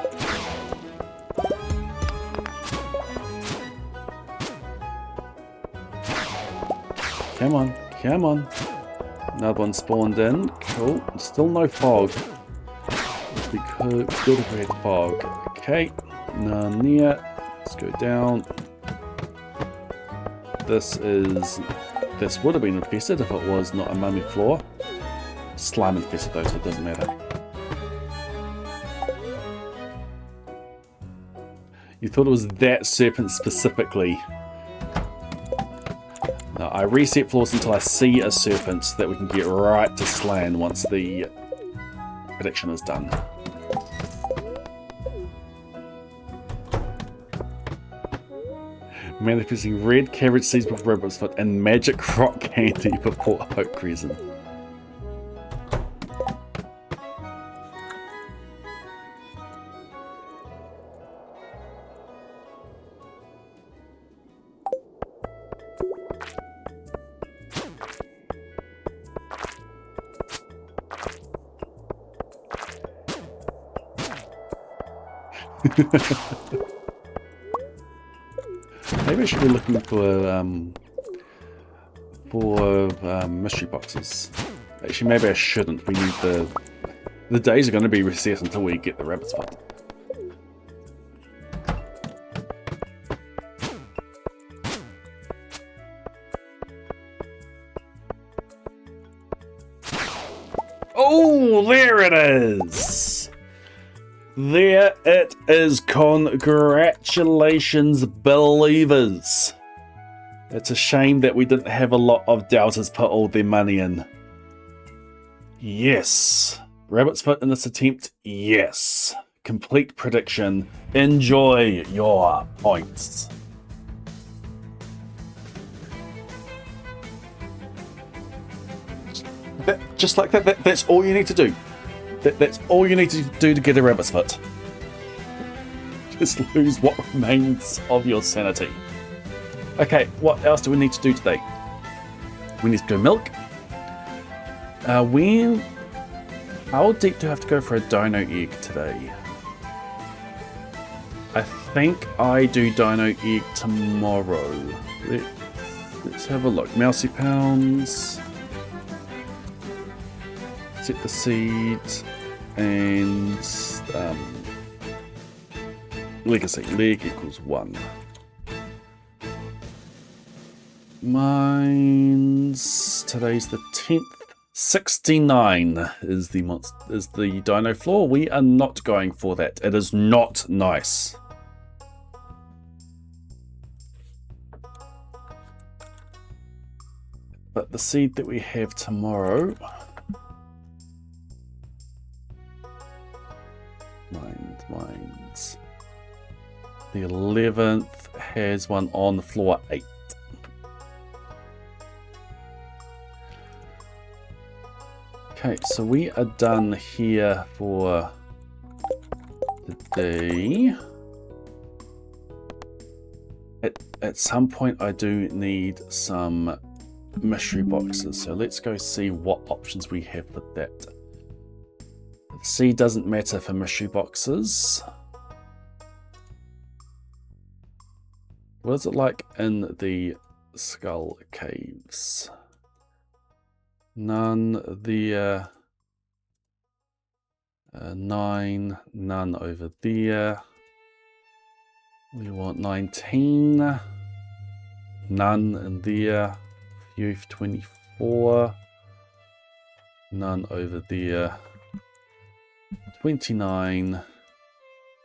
Come on, come on. Another one spawned in. Cool. Still no fog. It'd be good if we had fog. Okay. None yet. Let's go down. This would have been infested if it was not a mummy floor. Slime infested though, so it doesn't matter. You thought it was that serpent specifically. No, I reset floors until I see a serpent so that we can get right to slaying once the prediction is done. Manifesting red cabbage seeds with rabbit's foot and magic rock candy for Port Hope reason. Maybe I should be looking for mystery boxes. Actually, maybe I shouldn't. We need the days are going to be reset until we get the rabbit's foot. Oh, there it is! There it is. Congratulations, believers. It's a shame that we didn't have a lot of doubters put all their money in. Yes. Rabbit's foot in this attempt? Yes. Complete prediction. Enjoy your points. Just like that. That's all you need to do. That's all you need to do to get a rabbit's foot. Just lose what remains of your sanity. Okay, what else do we need to do today? We need to do milk. How deep do I have to go for a dino egg today? I think I do dino egg tomorrow. Let's have a look. Mousy pounds. Set the seed. And legacy. Leg equals 1. Mines. Today's the 10th. 69 is the dino floor. We are not going for that. It is not nice. But the seed that we have tomorrow. Mines. The 11th has one on floor 8. Okay, so we are done here for today. At some point I do need some mystery boxes, so let's go see what options we have for that. C doesn't matter for mystery boxes. What is it like in the Skull Caves? None. The 9, none over there. We want 19, none in there. Youth 24, none over there. 29,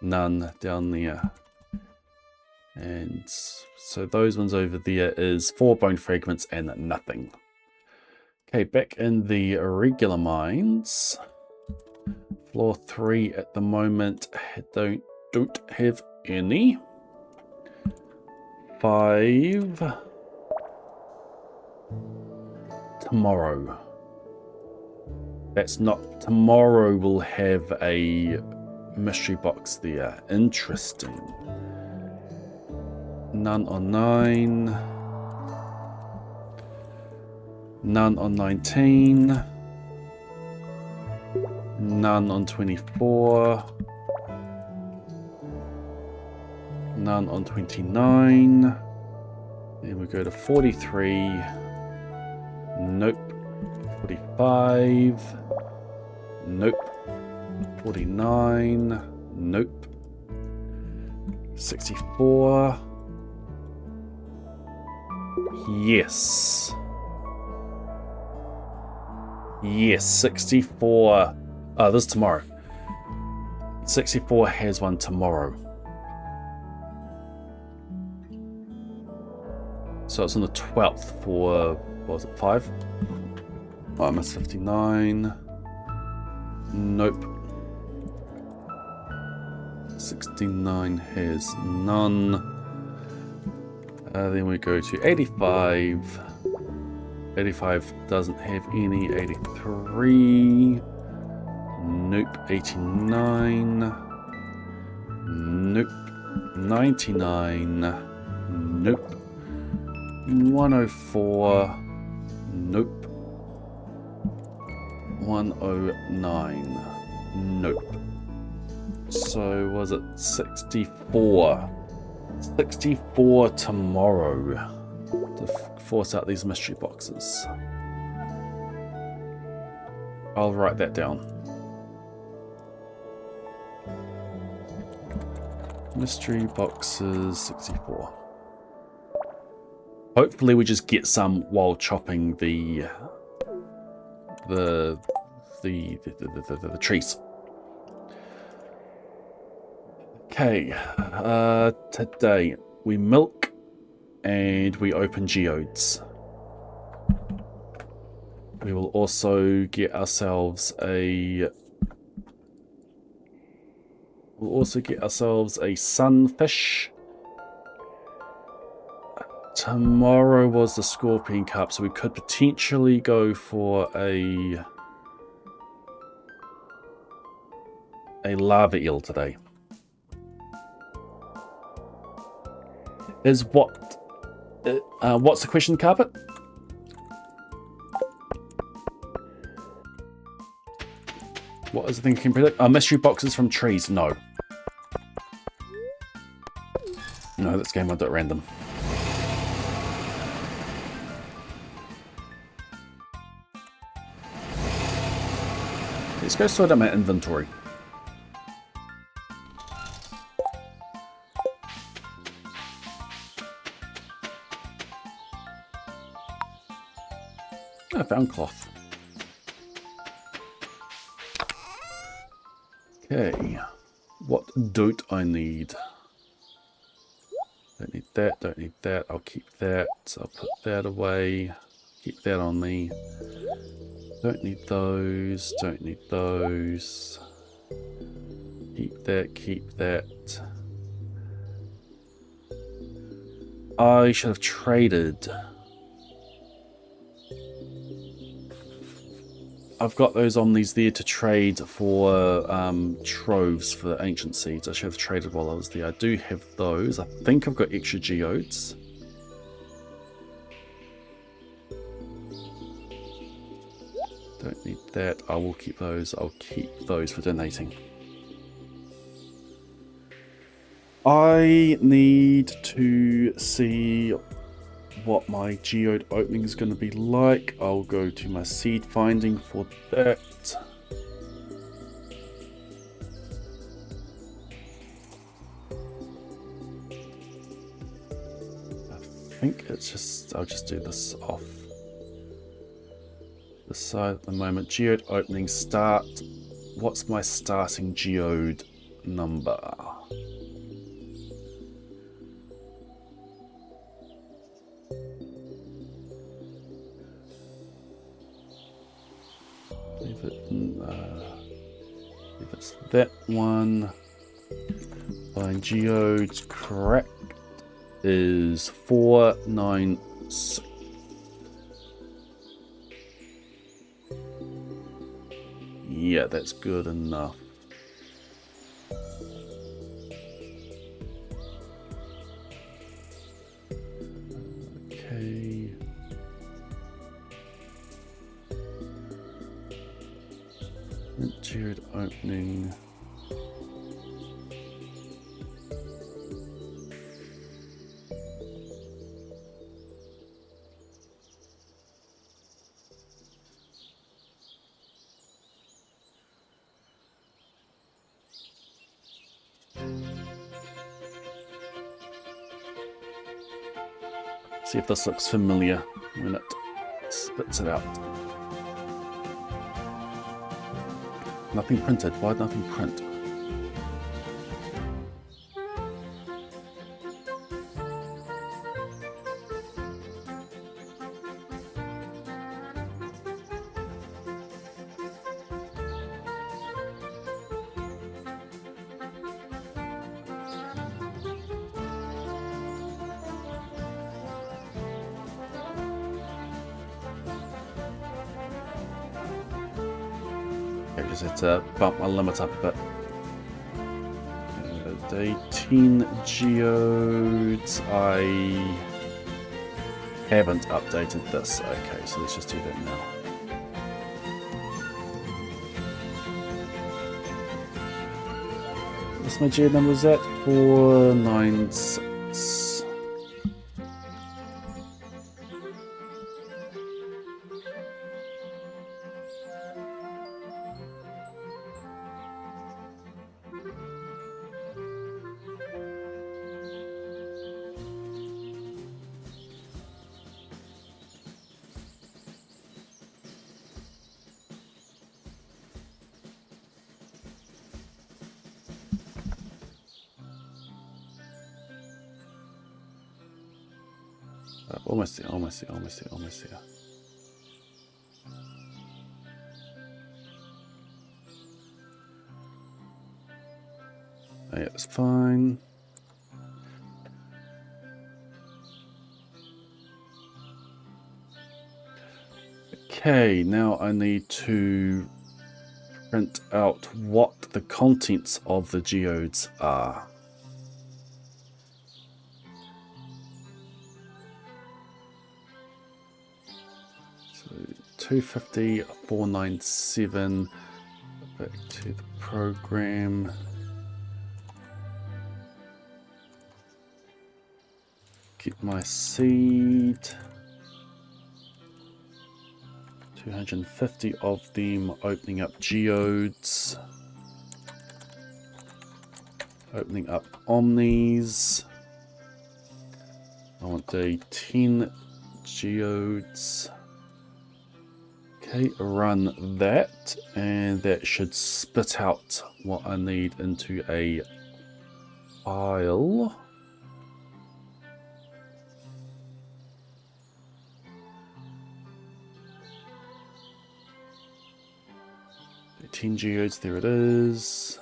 none down there. And so those ones over there is 4 bone fragments and nothing. Okay, back in the regular mines. Floor 3 at the moment don't have any. 5 tomorrow. That's not tomorrow. We'll have a mystery box there. Interesting. None on 9. None on 19. None on 24. None on 29. Then we go to 43. Nope. 45. Nope. 49. Nope. 64. Yes. Yes, 64. Oh, this is tomorrow. 64 has one tomorrow. So it's on the 12th for, what was it, 5? Oh, I missed 59. Nope. 69 has none. Then we go to 85. 85 doesn't have any. 83. Nope. 89. Nope. 99. Nope. 104. Nope. 109. Nope. So was it 64? 64 tomorrow to force out these mystery boxes. I'll write that down. Mystery boxes 64. Hopefully we just get some while chopping the trees. Okay, today we milk and we open geodes. We will also get ourselves a sunfish tomorrow was the Scorpion Cup, so we could potentially go for a lava eel today. What's the question, Carpet? What is the thing you can predict? Mystery boxes from trees? No. No, this game I'll do it random. Let's go sort out my inventory. I found cloth. Okay, what don't I need? Don't need that, don't need that. I'll keep that. I'll put that away. Keep that on me. Don't need those, don't need those. Keep that, keep that. I should have traded. I've got those omnis there to trade for troves for ancient seeds. I should have traded while I was there. I do have those. I think I've got extra geodes. Don't need that. I will keep those. I'll keep those for donating. I need to see what my geode opening is going to be like. I'll go to my seed finding for that. I think it's just, I'll just do this off the side at the moment. Geode opening start. What's my starting geode number? If it's that one, find geodes correct is 496. Yeah, that's good enough. Okay. Geode opening. See if this looks familiar when it spits it out. Nothing printed. Why nothing print? I just had to bump my limit up a bit. 18 geodes. I haven't updated this. Okay, so let's just do that now. What's my geode number? Is at 496. Almost there, almost there, almost there, almost there. Oh, yeah, that's fine. Okay, now I need to print out what the contents of the geodes are. So 250, 497, back to the program. Get my seed. 250 of them, opening up geodes. Opening up omnis. I want a 10 geodes. Okay, run that, and that should spit out what I need into a file. Okay, 10 geodes, there it is.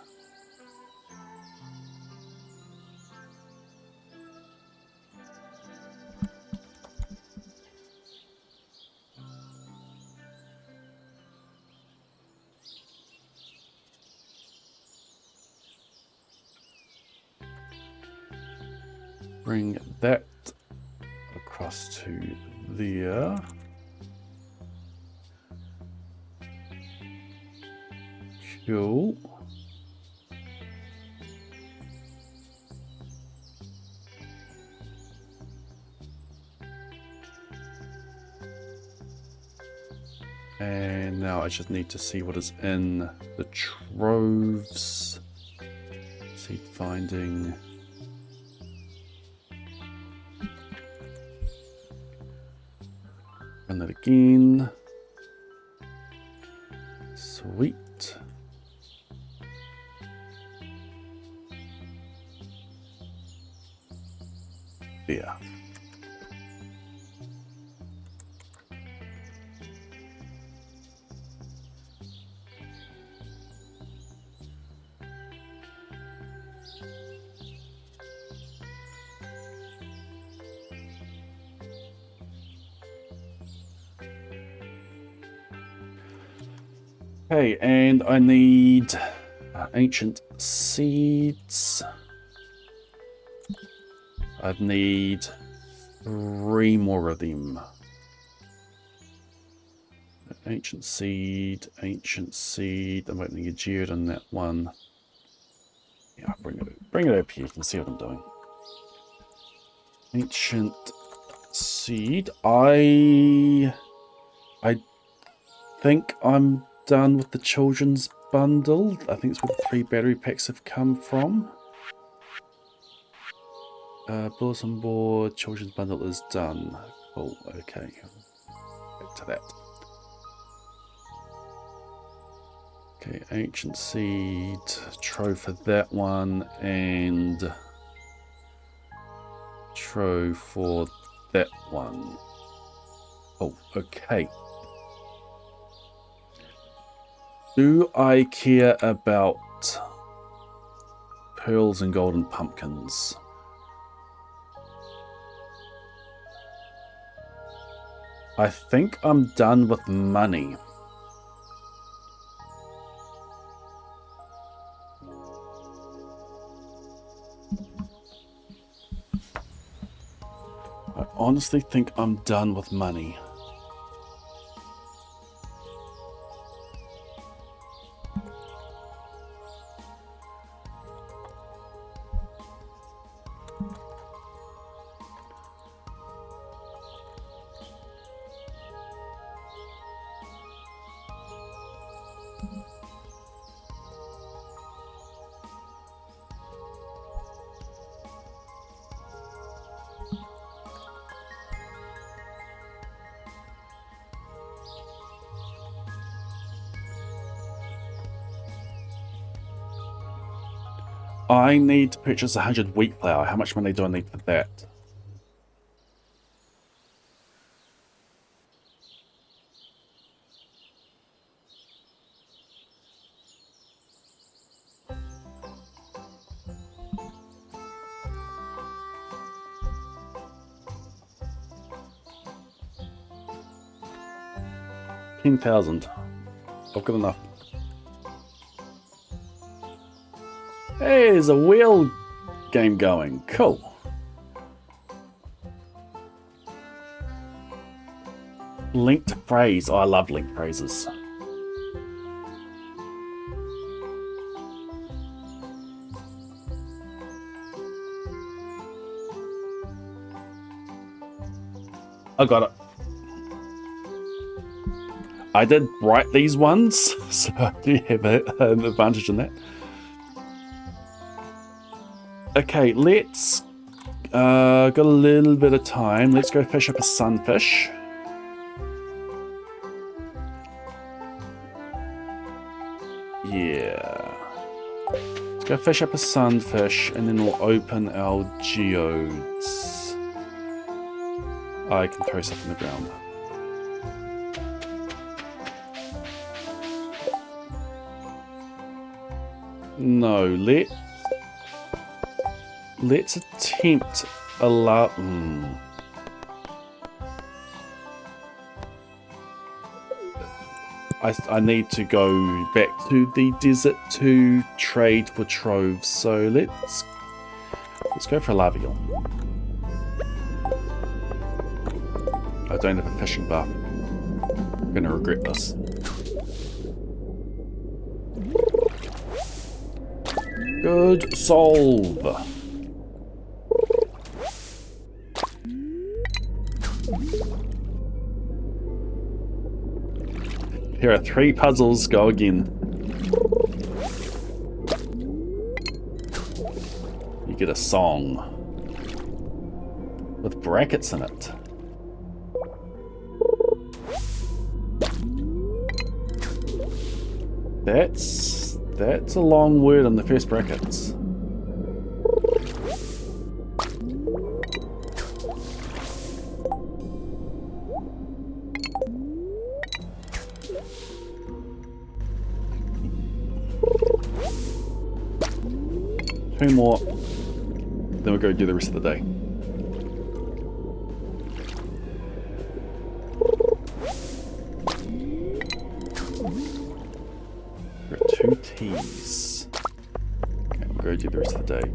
Bring that across to there. Cool. And now I just need to see what is in the troves. Seed finding. Run that again. Sweet. There. Okay, and I need ancient seeds. I'd need 3 more of them. Ancient seed, ancient seed. I'm opening a geode on that one. Yeah, bring it up here. You can see what I'm doing. Ancient seed. I think I'm done with the children's bundle. I think it's where the 3 battery packs have come from. Bulletin board, children's bundle is done. Cool, okay. Back to that. Okay, ancient seed, trove for that one, and trove for that one. Oh, okay. Do I care about pearls and golden pumpkins? I think I'm done with money. I honestly think I'm done with money. I need to purchase 100 wheat flour. How much money do I need for that? 10,000. I've got enough. Hey, there's a wheel game going. Cool. Linked phrase. Oh, I love linked phrases. I got it. I did write these ones, so I do have an advantage in that. Okay, let's... got a little bit of time. Let's go fish up a sunfish. Yeah. Let's go fish up a sunfish, and then we'll open our geodes. I can throw stuff in the ground. No, let's attempt a I need to go back to the desert to trade for troves, so let's go for a lava eel. I don't have a fishing buff. I'm gonna regret this. Good solve. Here are 3 puzzles. Go again. You get a song with brackets in it. That's a long word on the first brackets. Two more, then we'll go do the rest of the day. There are 2 T's. Okay, we'll go do the rest of the day.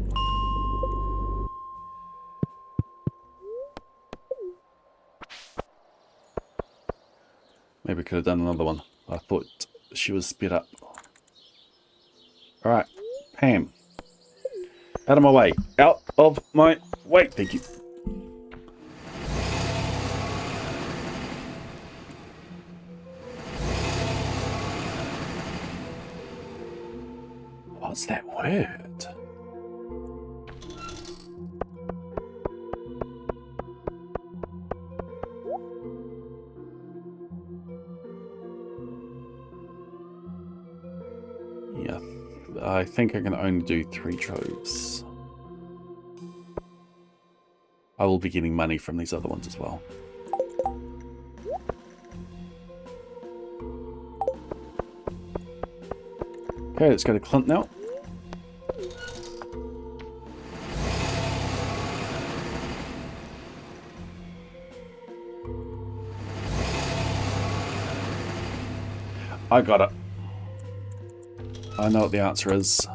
Maybe we could have done another one. I thought she was sped up. Alright, Pam. Out of my way. Out of my way. Thank you. What's that word? Yeah, I think I can only do 3 troves. I will be getting money from these other ones as well. Okay, let's go to Clint now. I got it. I know what the answer is.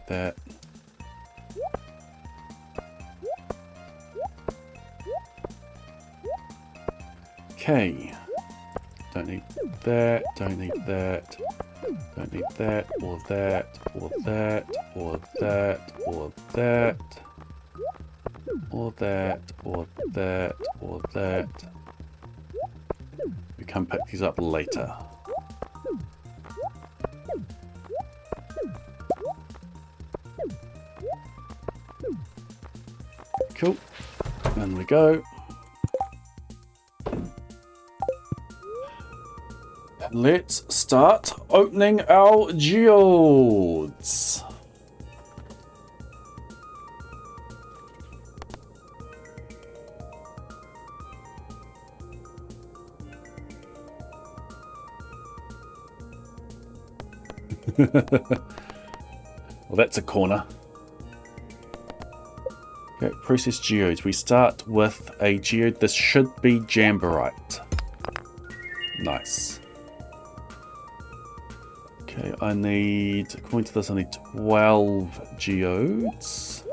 That. Okay. Don't need that, don't need that, don't need that, or that, or that, or that, or that, or that, or that, or that. We can pick these up later. Cool. In we go. Let's start opening our geodes. Well, that's a corner. Okay, process geodes. We start with a geode. This should be Jamborite. Nice. Okay, I need, according to this, I need 12 geodes.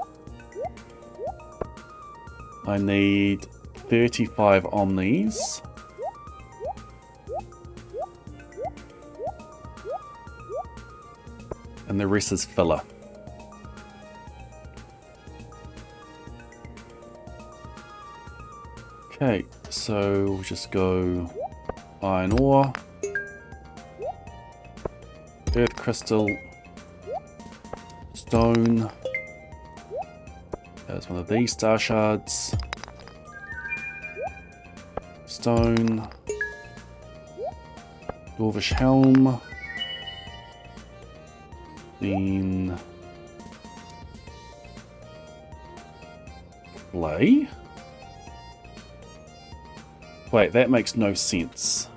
I need 35 omnis. And the rest is filler. Okay, so we'll just go iron ore, earth crystal, stone. There's one of these star shards. Stone. Dwarvish helm. Then clay. Wait, that makes no sense.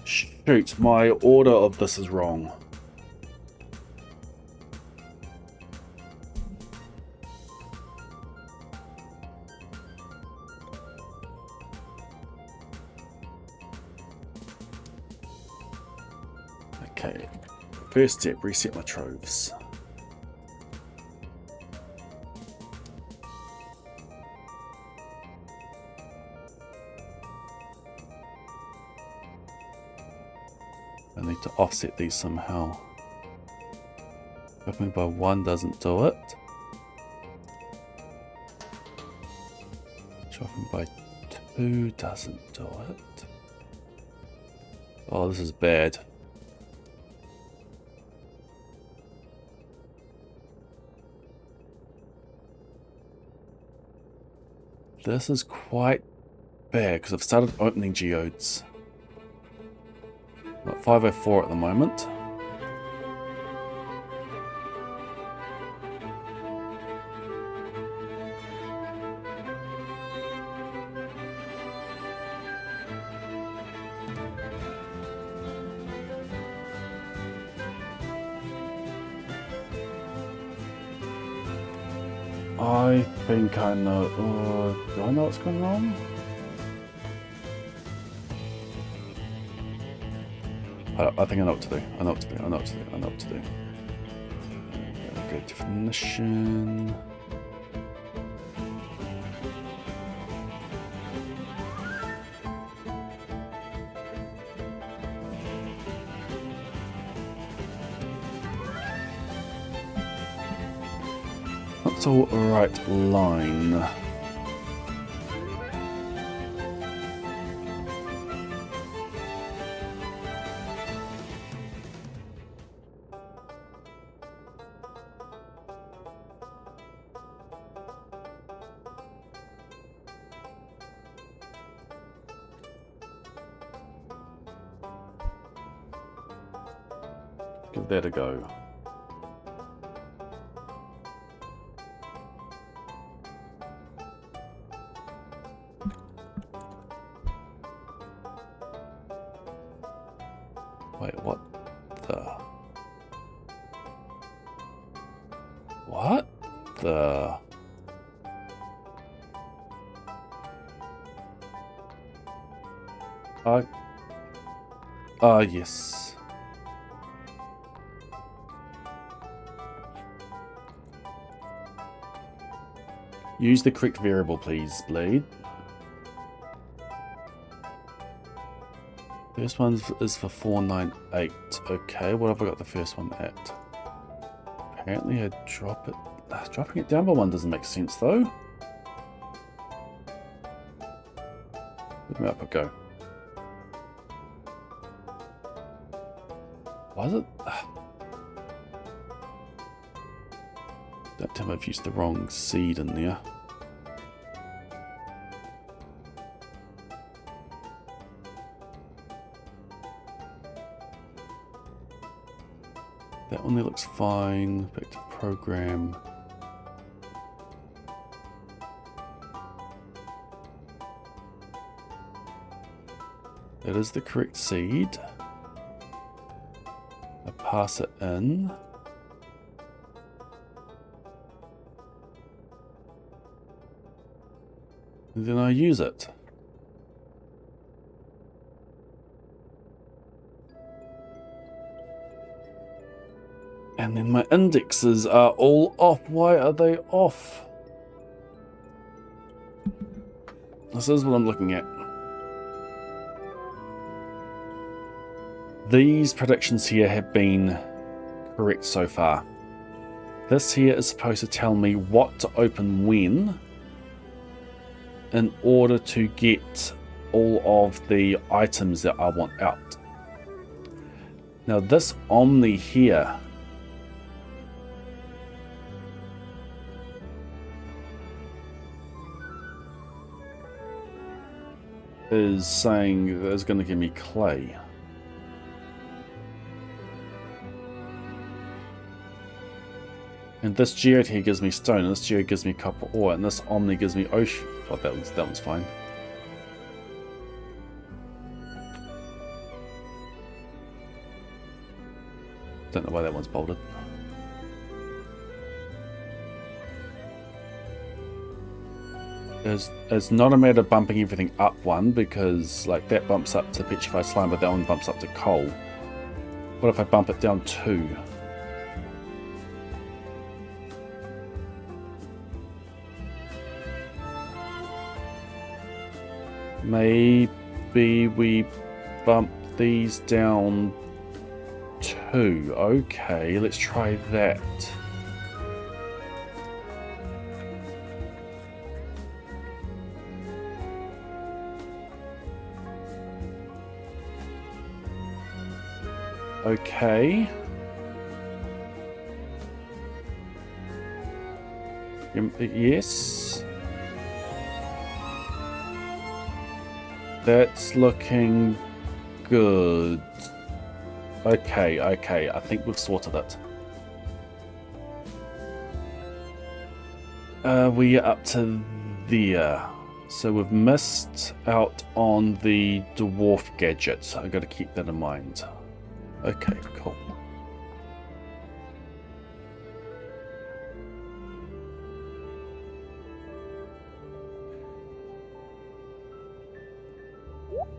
Shoot, my order of this is wrong. Okay, first step, reset my troves. I need to offset these somehow. Dropping by 1 doesn't do it. Dropping by 2 doesn't do it. Oh, this is bad. This is quite bad because I've started opening geodes. I'm at 504 at the moment. I think I know. Do I know what's going on? I think I know what to do. I know what to do. I know what to do. I know what to do. Go definition. That's all right line. Give that a go. Wait, what the? What the? Yes. Use the correct variable, please, Blade. First one is for 498. Okay, what have I got the first one at? Apparently I drop it. Dropping it down by 1 doesn't make sense though. Let me up it go. Why is it? That time I've used the wrong seed in there. That one there looks fine. Back to program. That is the correct seed. I pass it in. And then I use it. And then my indexes are all off. Why are they off? This is what I'm looking at. These predictions here have been correct so far. This here is supposed to tell me what to open when in order to get all of the items that I want out. Now this Omni here is saying that it's going to give me clay. And this geode here gives me stone, and this geode gives me copper ore, and this Omni gives me ocean. Oh, that one's fine. Don't know why that one's bolded. It's not a matter of bumping everything up one, because like that bumps up to petrified slime, but that one bumps up to coal. What if I bump it down 2? Maybe we bump these down 2. Okay, let's try that. Okay. Yes. That's looking good. Okay, I think we've sorted it. We are up to there. So we've missed out on the dwarf gadgets. I've got to keep that in mind. Okay, cool.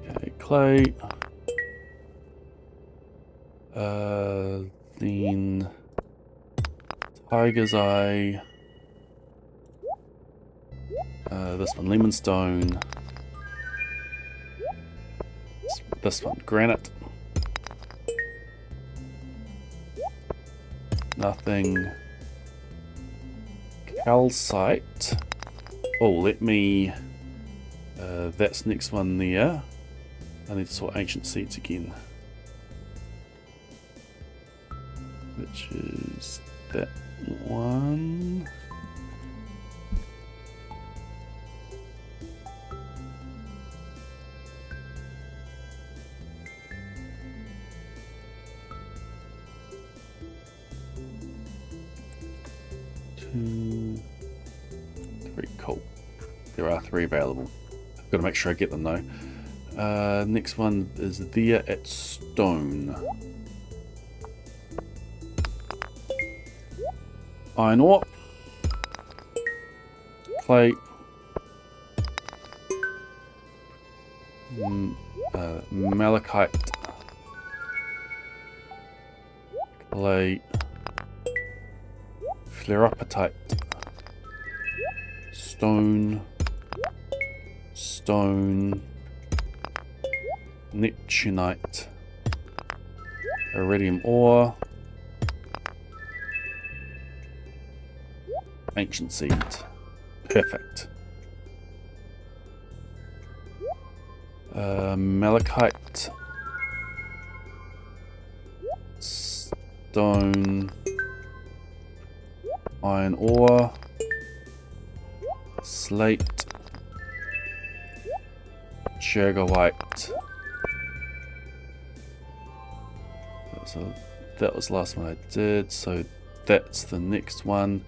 Okay, clay. Then tiger's eye. This one lemon stone. This one granite. Nothing. Calcite. Oh, let me. That's next one there. I need to sort ancient seeds again. Which is that one. Two, three, cool. There are 3 available. I've got to make sure I get them though. Next one is there at stone. Iron ore. Clay. Malachite. Clay. Fluorapatite. Stone. Stone. Neptunite. Iridium ore. Ancient seed. Perfect. Malachite. Stone. Iron ore. Slate. Jaguarite. So that was the last one I did, so that's the next one.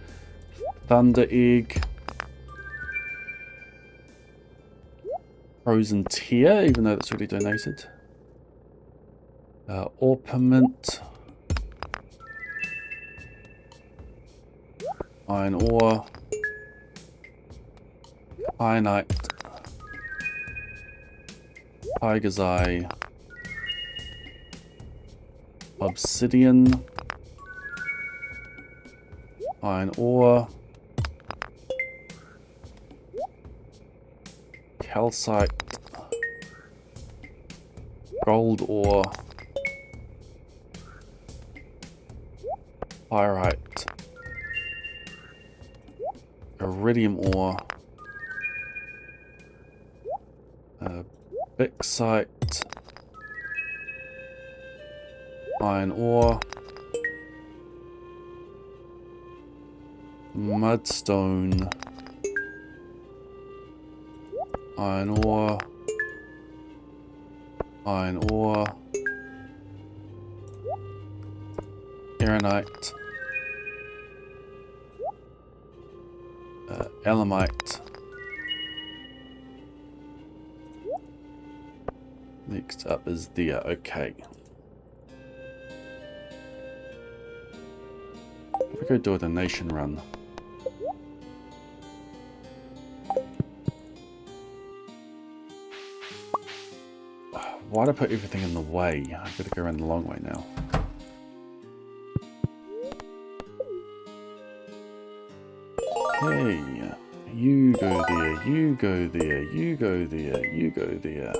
Thunder egg. frozen tear, even though that's already donated. Orpiment. Iron ore. Kyanite. Tiger's eye. Obsidian. Iron ore. Calcite. Gold ore. Pyrite. Iridium ore. Bixite. Iron ore. Mudstone. Iron ore. Iron ore. Ironite. Elamite. Next up is the okay. If we go do a donation run. Why'd I put everything in the way? I gotta go around the long way now. Hey, you go there, you go there, you go there, you go there.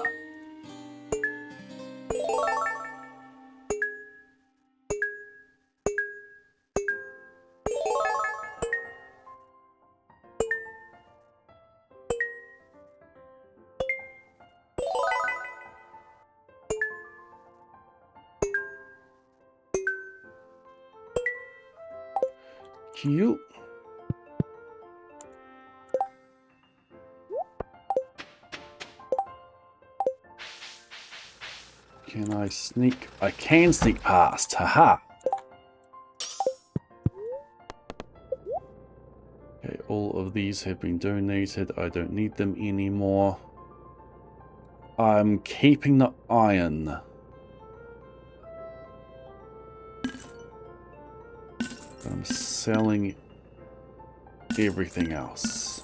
Cute. Can I sneak? I can sneak past. Haha. Okay, all of these have been donated. I don't need them anymore. I'm keeping the iron. I'm selling everything else.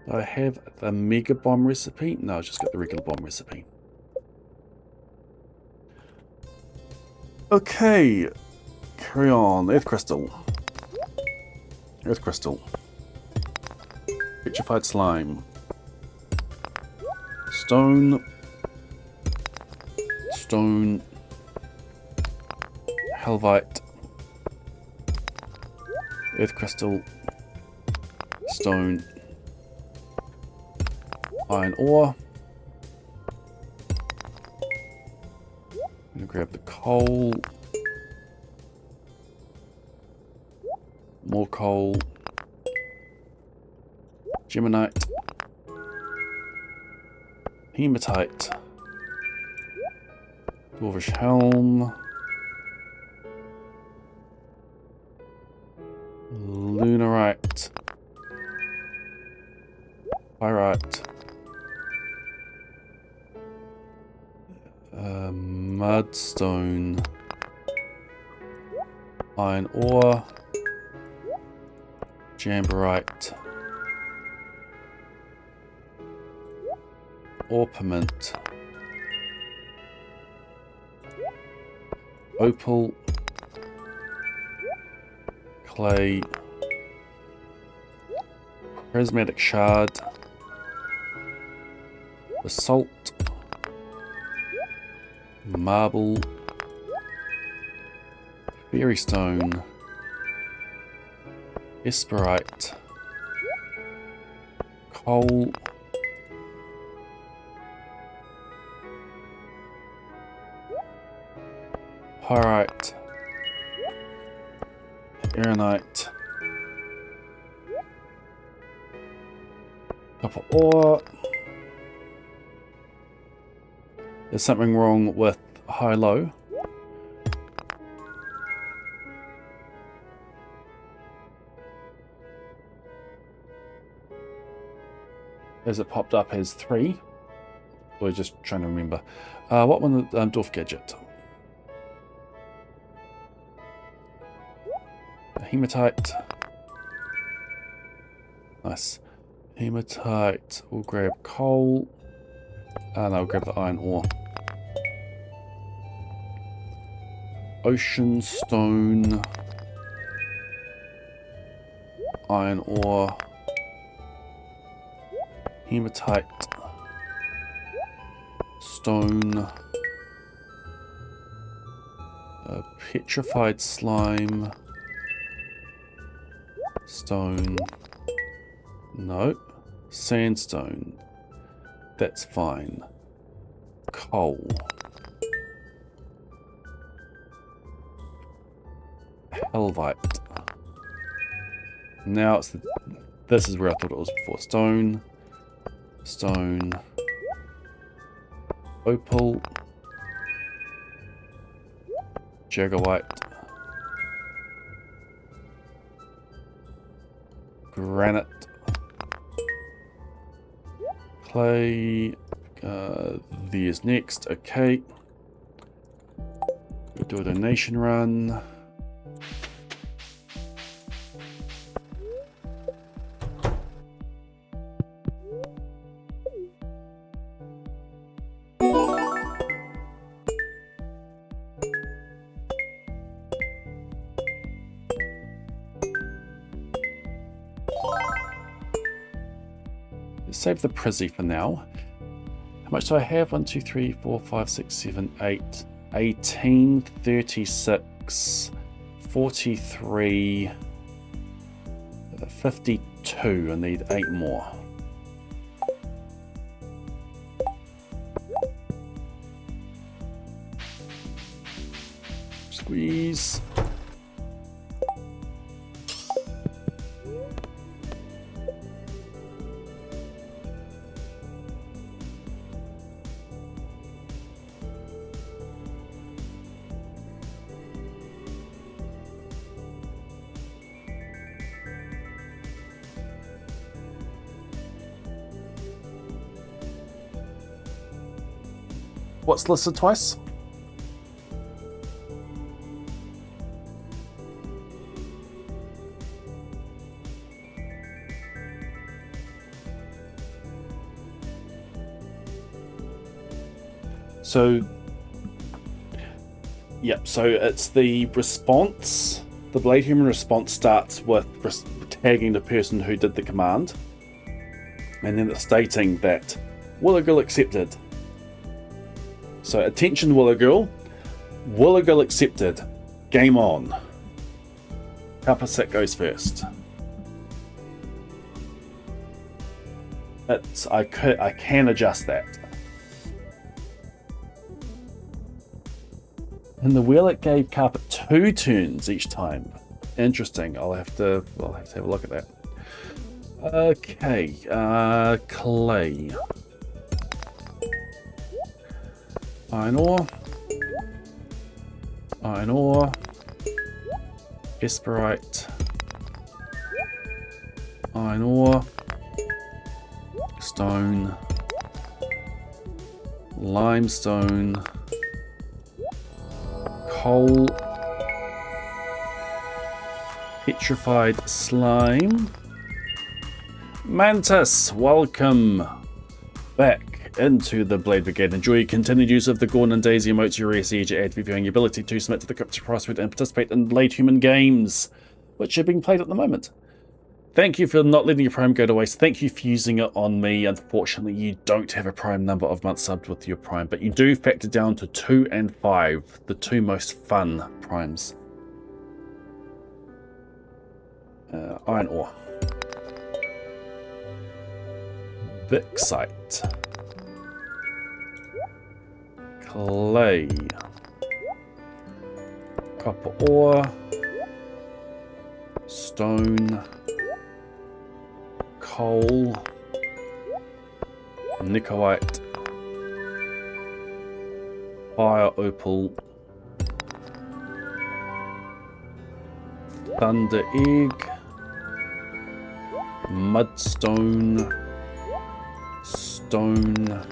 Do I have the mega bomb recipe? No, I just got the regular bomb recipe. Okay, carry on. Earth crystal. Earth crystal. Petrified slime. Stone. Stone. Helvite. Earth crystal. Stone. Iron ore. I'm gonna grab the coal. More coal. Geminite. Hematite. Dwarvish helm. Lunarite. Pyrite. Mudstone. Iron ore. Jamborite. Orpiment. Opal. Clay. Prismatic shard. Basalt. Marble. Fairy stone. Esperite. Coal. Pyrite. Ironite. Copper ore. There's something wrong with high-low. As it popped up as 3. We're just trying to remember. What one? Dwarf Gadget. Hematite. Nice. Hematite. We'll grab coal. And I'll grab the iron ore. Ocean stone. Iron ore. Hematite. Stone. Petrified slime. Stone. No. Sandstone. That's fine. Coal. Helvite. Now it's this is where I thought it was before. Stone. Stone. Opal. Jaggawhite. Granite. Clay. There's next. Okay. We'll do a donation run. Save the Prizzy for now. How much do I have? 1, 2, 3, 4, 5, 6, 7, 8, 18, 36, 43, 52. I need 8 more. Squeeze. What's listed twice? So, yep, so it's the response. The Blade Human response starts with tagging the person who did the command. And then it's stating that Willowgirl accepted. So, attention Willowgirl. Willowgirl accepted. Game on. Kappasit goes first. I can adjust that. In the wheel it gave Carpet 2 turns each time. Interesting. I'll have to have a look at that. Okay, clay. Iron ore. Iron ore. Esperite. Iron ore. Stone. Limestone. Coal. Petrified slime. Mantis, welcome back into the Blade Brigade. Enjoy your continued use of the Gorn and Daisy emotes, your siege ad reviewing your ability to submit to the cryptic crossword and participate in Blade Human games, which are being played at the moment. Thank you for not letting your Prime go to waste. Thank you for using it on me. Unfortunately, you don't have a Prime number of months subbed with your Prime, but you do factor down to 2 and 5, the 2 most fun Primes. Iron ore. Bixite. Clay. Copper ore. Stone. Coal. Nickelite. Fire opal. Thunder egg. Mudstone. stone,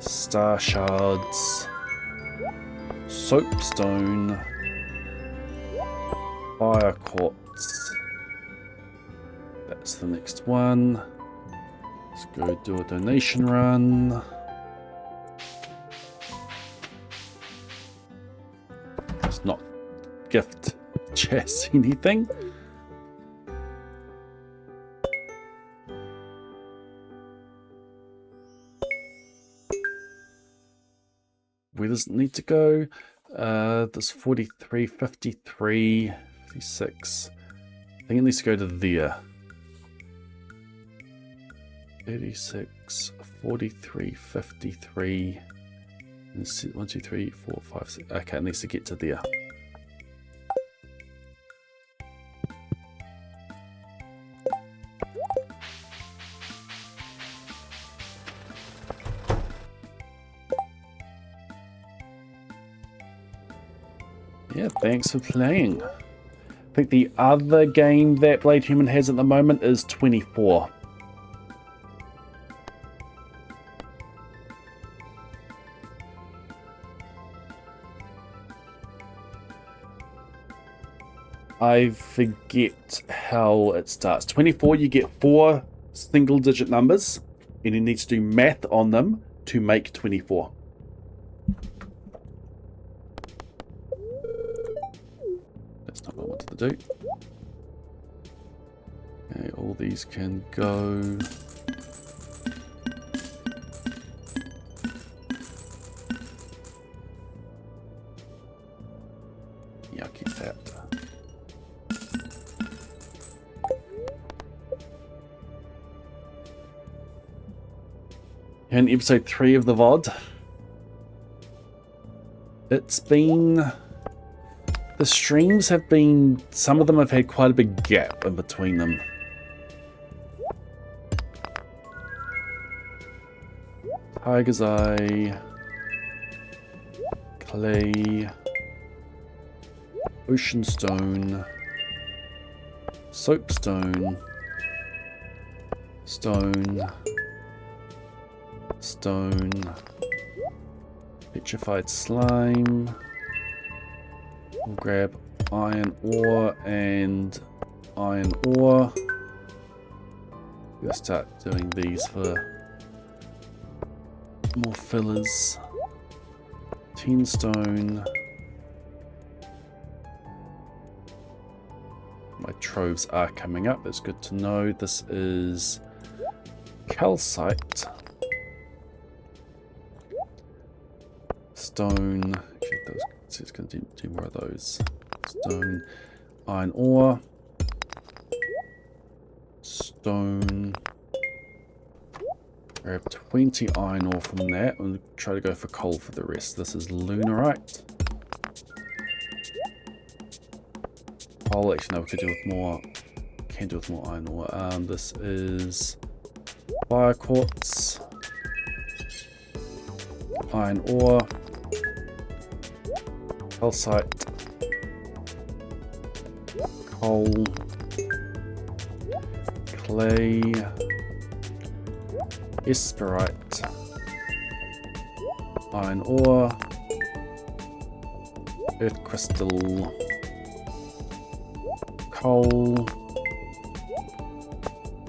star shards, soapstone, fire quartz. That's the next one. Let's go do a donation run. Let's not gift Chess anything. Where does it need to go? There's 43, 53, 56. I think it needs to go to there. 36, 43, 53. 1, 2, 3, 4, 5, 6. Okay, it needs to get to there. Yeah, thanks for playing. I think the other game that Blade Human has at the moment is 24. I forget how it starts. 24, you get 4 single-digit numbers, and you need to do math on them to make 24. That's not what I wanted to do. Okay, all these can go. Yeah, I'll keep that. In episode 3 of the VOD, it's been... the streams have been... some of them have had quite a big gap in between them. Tiger's Eye, Clay, Ocean Stone, Soapstone, Stone, Stone, Petrified Slime. We'll grab iron ore and iron ore. We'll start doing these for more fillers. 10 stone. My troves are coming up, that's good to know. This is calcite. Stone. Actually, those, so it's going to do more of those. Stone. Iron ore. Stone. Grab 20 iron ore from that and try to go for coal for the rest. This is lunarite. Oh, actually, no, we could do with more. Can do with more iron ore. This is fire quartz. Iron ore. Calcite. Coal. Clay. Esperite. Iron ore. Earth crystal. Coal.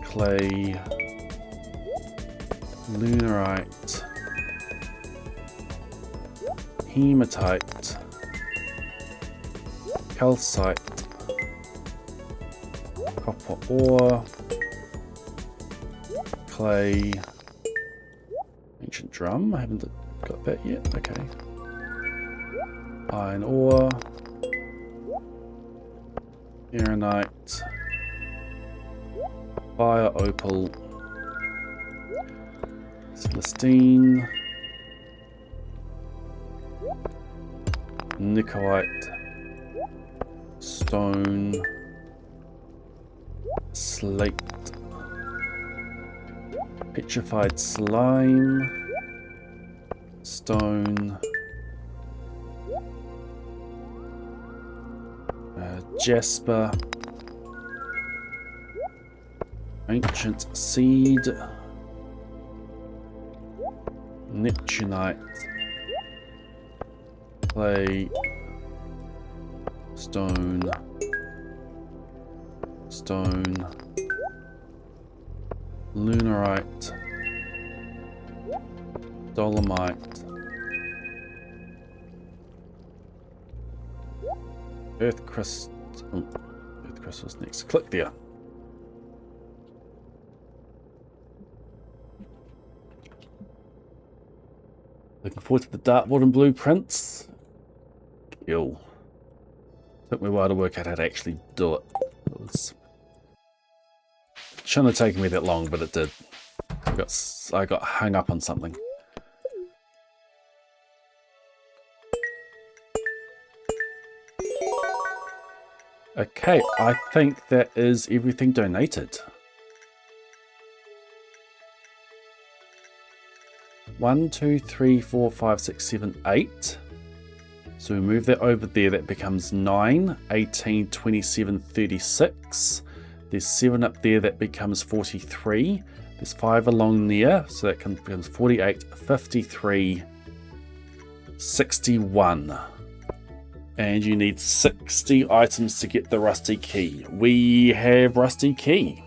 Clay. Lunarite. Hematite. Calcite. Copper ore. Clay. Ancient drum. I haven't got that yet. Okay. Iron ore. Ironite. Fire opal. Celestine. Nicoite. Stone. Slate. Petrified slime. Stone. Jasper. Ancient seed. Neptunite. Clay. Stone. Stone. Lunarite. Dolomite. Earth crystal. Oh, earth crystal's next. Click there. Looking forward to the dartboard and blueprints. Kill. Took me a while to work out how to actually do it. Shouldn't have taken me that long, but it did. I got hung up on something. Okay, I think that is everything donated. 1, 2, 3, 4, 5, 6, 7, 8. So we move that over there, that becomes 9, 18, 27, 36. There's 7 up there, that becomes 43. There's 5 along there, so that becomes 48, 53, 61. And you need 60 items to get the rusty key. We have rusty key.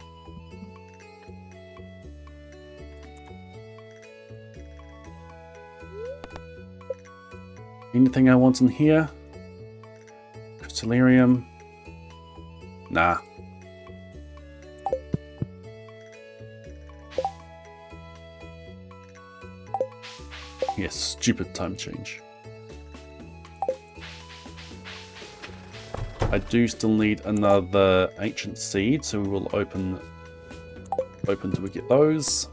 Anything I want in here? Crystallarium? Nah. Yes, stupid time change. I do still need another ancient seed, so we will open till we get those.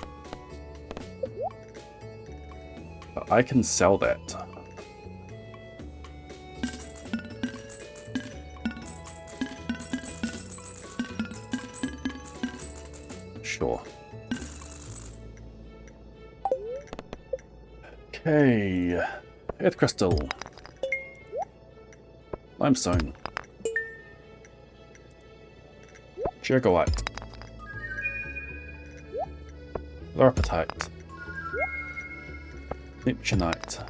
But I can sell that. Sure. Okay. Earth crystal. Limestone. Jaguite. Lorpatite. Neptunite.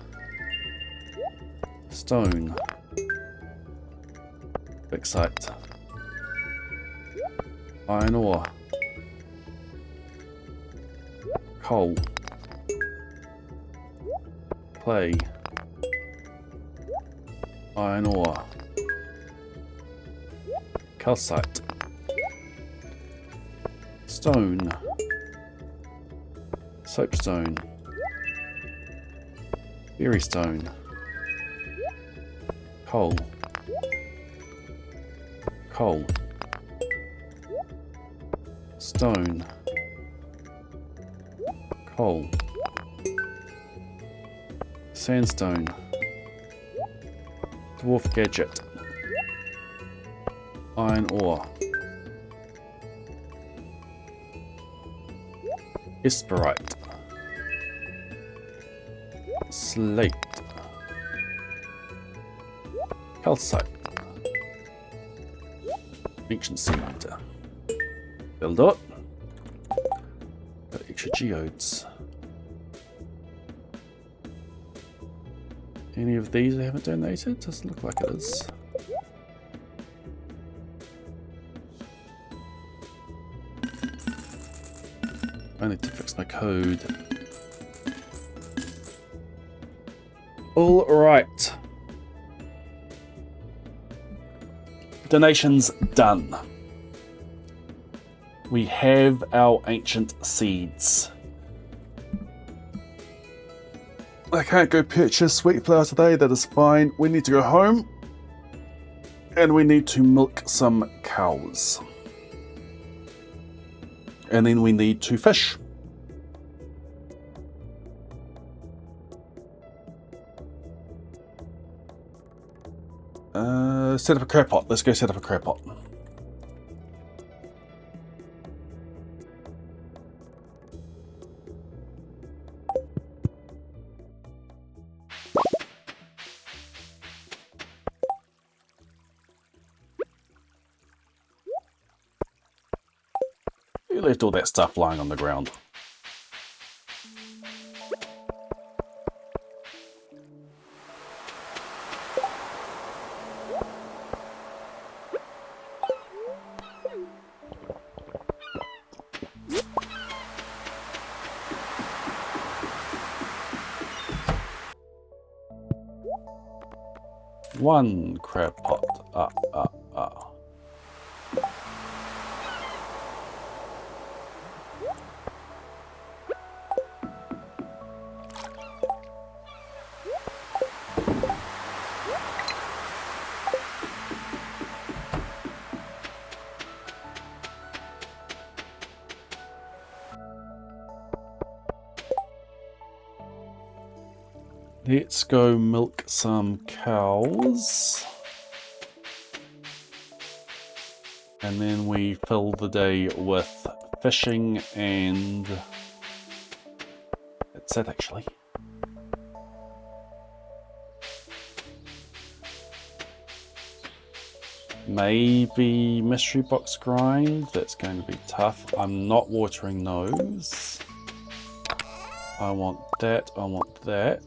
Stone. Bixite. Iron ore. Coal. Clay. Iron ore. Calcite. Stone. Soapstone. Berrystone. Coal. Coal. Stone. Coal. Sandstone. Dwarf gadget. Iron ore. Esperite. Slate. Calcite. Ancient seed. Build up. Got extra geodes. Any of these I haven't donated? Doesn't look like it is. I need to fix my code. All right. Donations done. We have our ancient seeds. I can't go purchase sweet flour today, that is fine. We need to go home and we need to milk some cows. And then we need to fish. Set up a crab pot. Let's go set up a crab pot. You left all that stuff lying on the ground. 1 crab pot. Let's go milk some cows. And then we fill the day with fishing, and that's it actually. Maybe mystery box grind, that's going to be tough. I'm not watering those. I want that, I want that.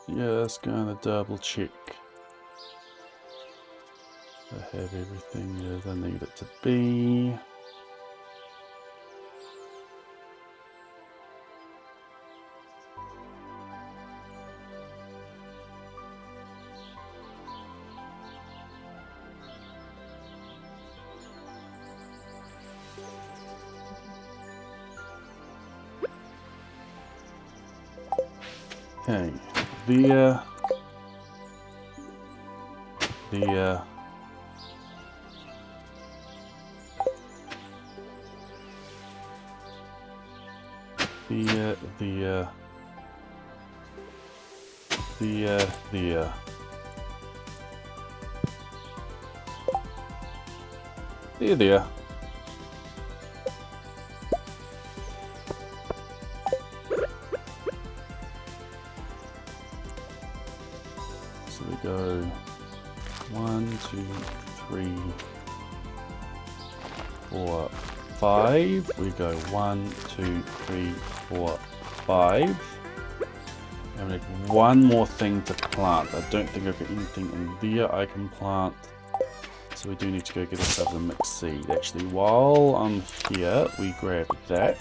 Just gonna double check. I have everything as I need it to be. Okay, there. There. There. There. There. There. There. There. So we go 1, 2, 3, 4, 5. We go 1, 2, 3, 4, 5. And we need one more thing to plant. I don't think I've got anything in there I can plant. So we do need to go get ourselves a mixed seed. Actually, while I'm here, we grab that.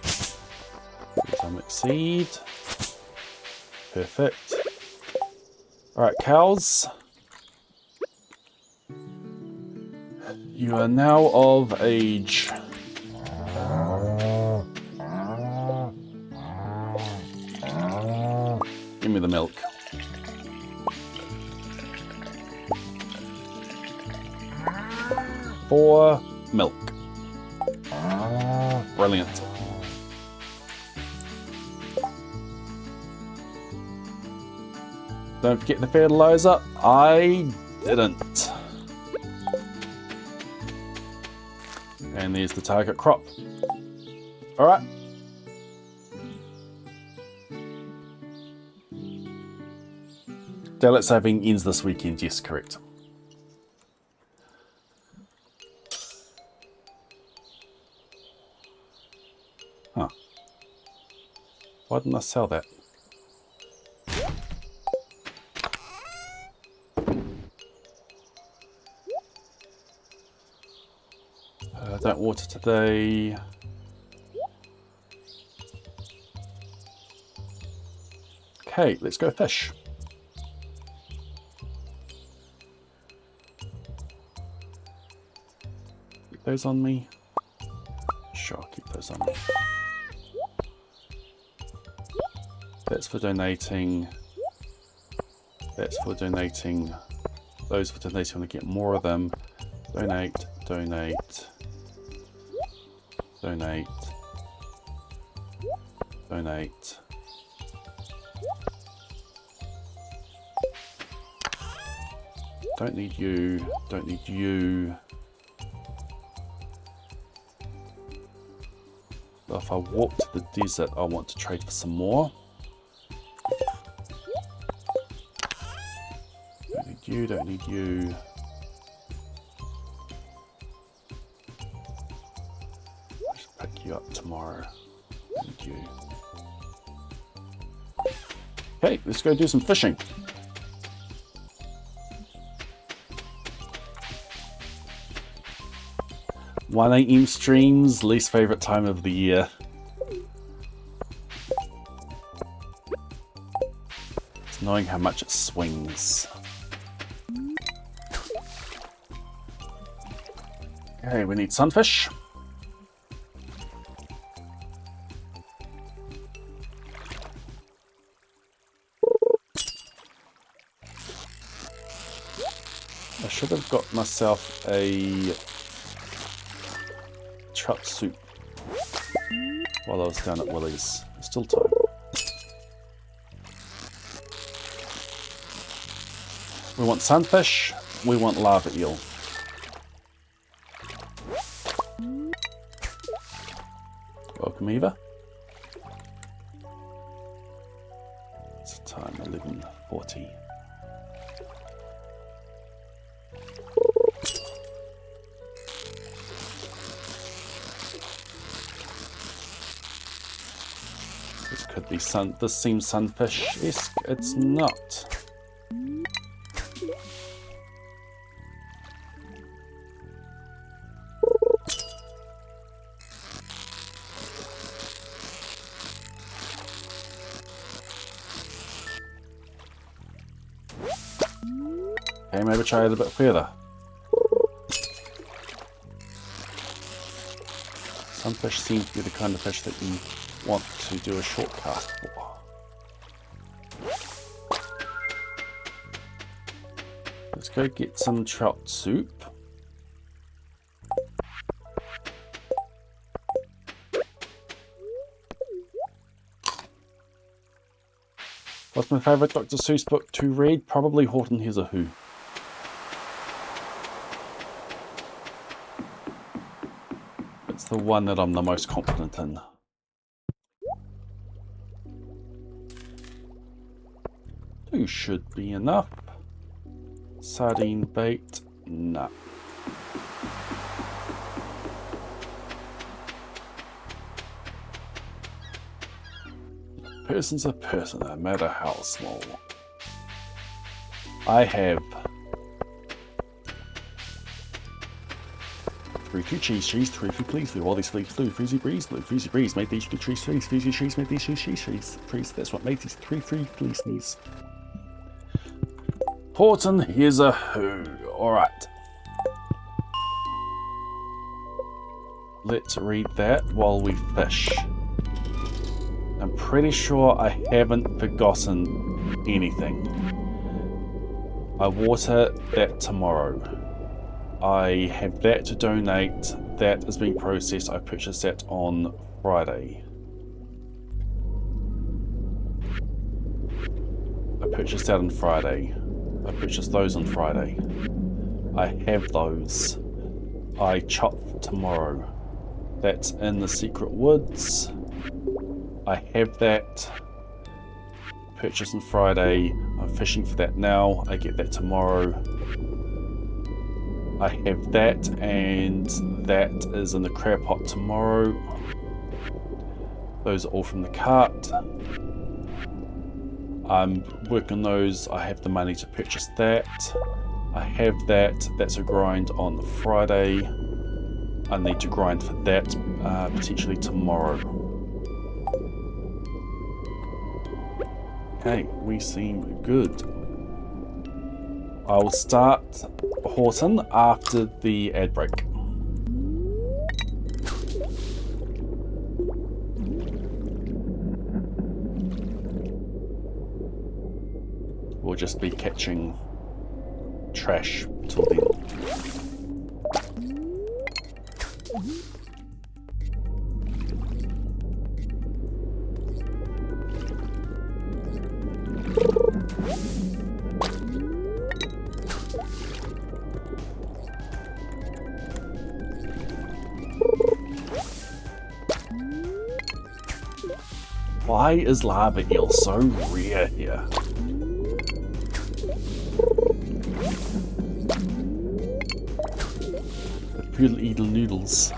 There's our mixed seed. Perfect. Alright, cows. You are now of age. Give me the milk. For milk. Brilliant. Don't forget the fertilizer. I didn't. And there's the target crop. Alright. Daylight saving ends this weekend. Yes, correct. Huh. Why didn't I sell that? Don't water today. Okay, let's go fish. Keep those on me. Sure, I'll keep those on me. That's for donating. That's for donating. Those for donating, I want to get more of them. Donate, donate. Donate. Donate. Don't need you. Don't need you. So if I walk to the desert, I want to trade for some more. Don't need you, don't need you. Just pick you up tomorrow. Don't need you. Okay, let's go do some fishing. 1 AM streams, least favorite time of the year. It's knowing how much it swings. Okay, we need sunfish. I should have got myself a trout soup while I was down at Willie's. There's still time. We want sunfish, we want lava eel. Welcome, Eva. It's time 11:40. Could be this seems sunfish-esque. It's not. Okay, maybe try it a bit further. Sunfish seems to be the kind of fish that you want to do a shortcut for. Let's go get some trout soup. What's my favourite Dr. Seuss book to read? Probably Horton Hears a Who. It's the one that I'm the most confident in. Two should be enough. Sardine bait, nah. A person's a person, no matter how small. I have 3 cheese, 3 please, blue, all these fleas, blue, freezy breeze, made these 3 trees, freezy trees, made these trees, that's what made these 3 fleas sneeze. Horton Hears a Who. Alright. Let's read that while we fish. I'm pretty sure I haven't forgotten anything. I water that tomorrow. I have that to donate. That is being processed. I purchased that on Friday. I purchased that on Friday. I purchased those on Friday. I have those. I chop tomorrow. That's in the secret woods. I have that. Purchased on Friday. I'm fishing for that now. I get that tomorrow. I have that, and that is in the crab pot tomorrow. Those are all from the cart. I'm working on those. I have the money to purchase that. I have that. That's a grind on Friday. I need to grind for that potentially tomorrow. Okay, we seem good. I will start Horton after the ad break. We'll just be catching trash till then. Why is lava eel so rare here? The poodle eagle noodles.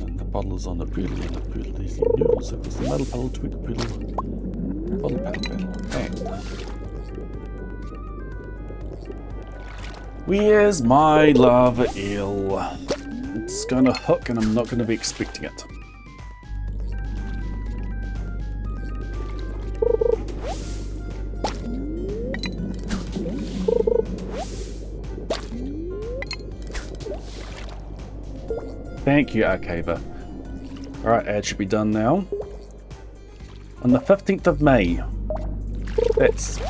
And the bottle is on the poodle and the poodle is eating noodles. So it's the metal bottle, tweak poodle, bottle paddle. Bang. Where's my lava eel? It's gonna hook and I'm not gonna be expecting it. Thank you, Arcava. Alright, ad should be done now. On the 15th of May, that's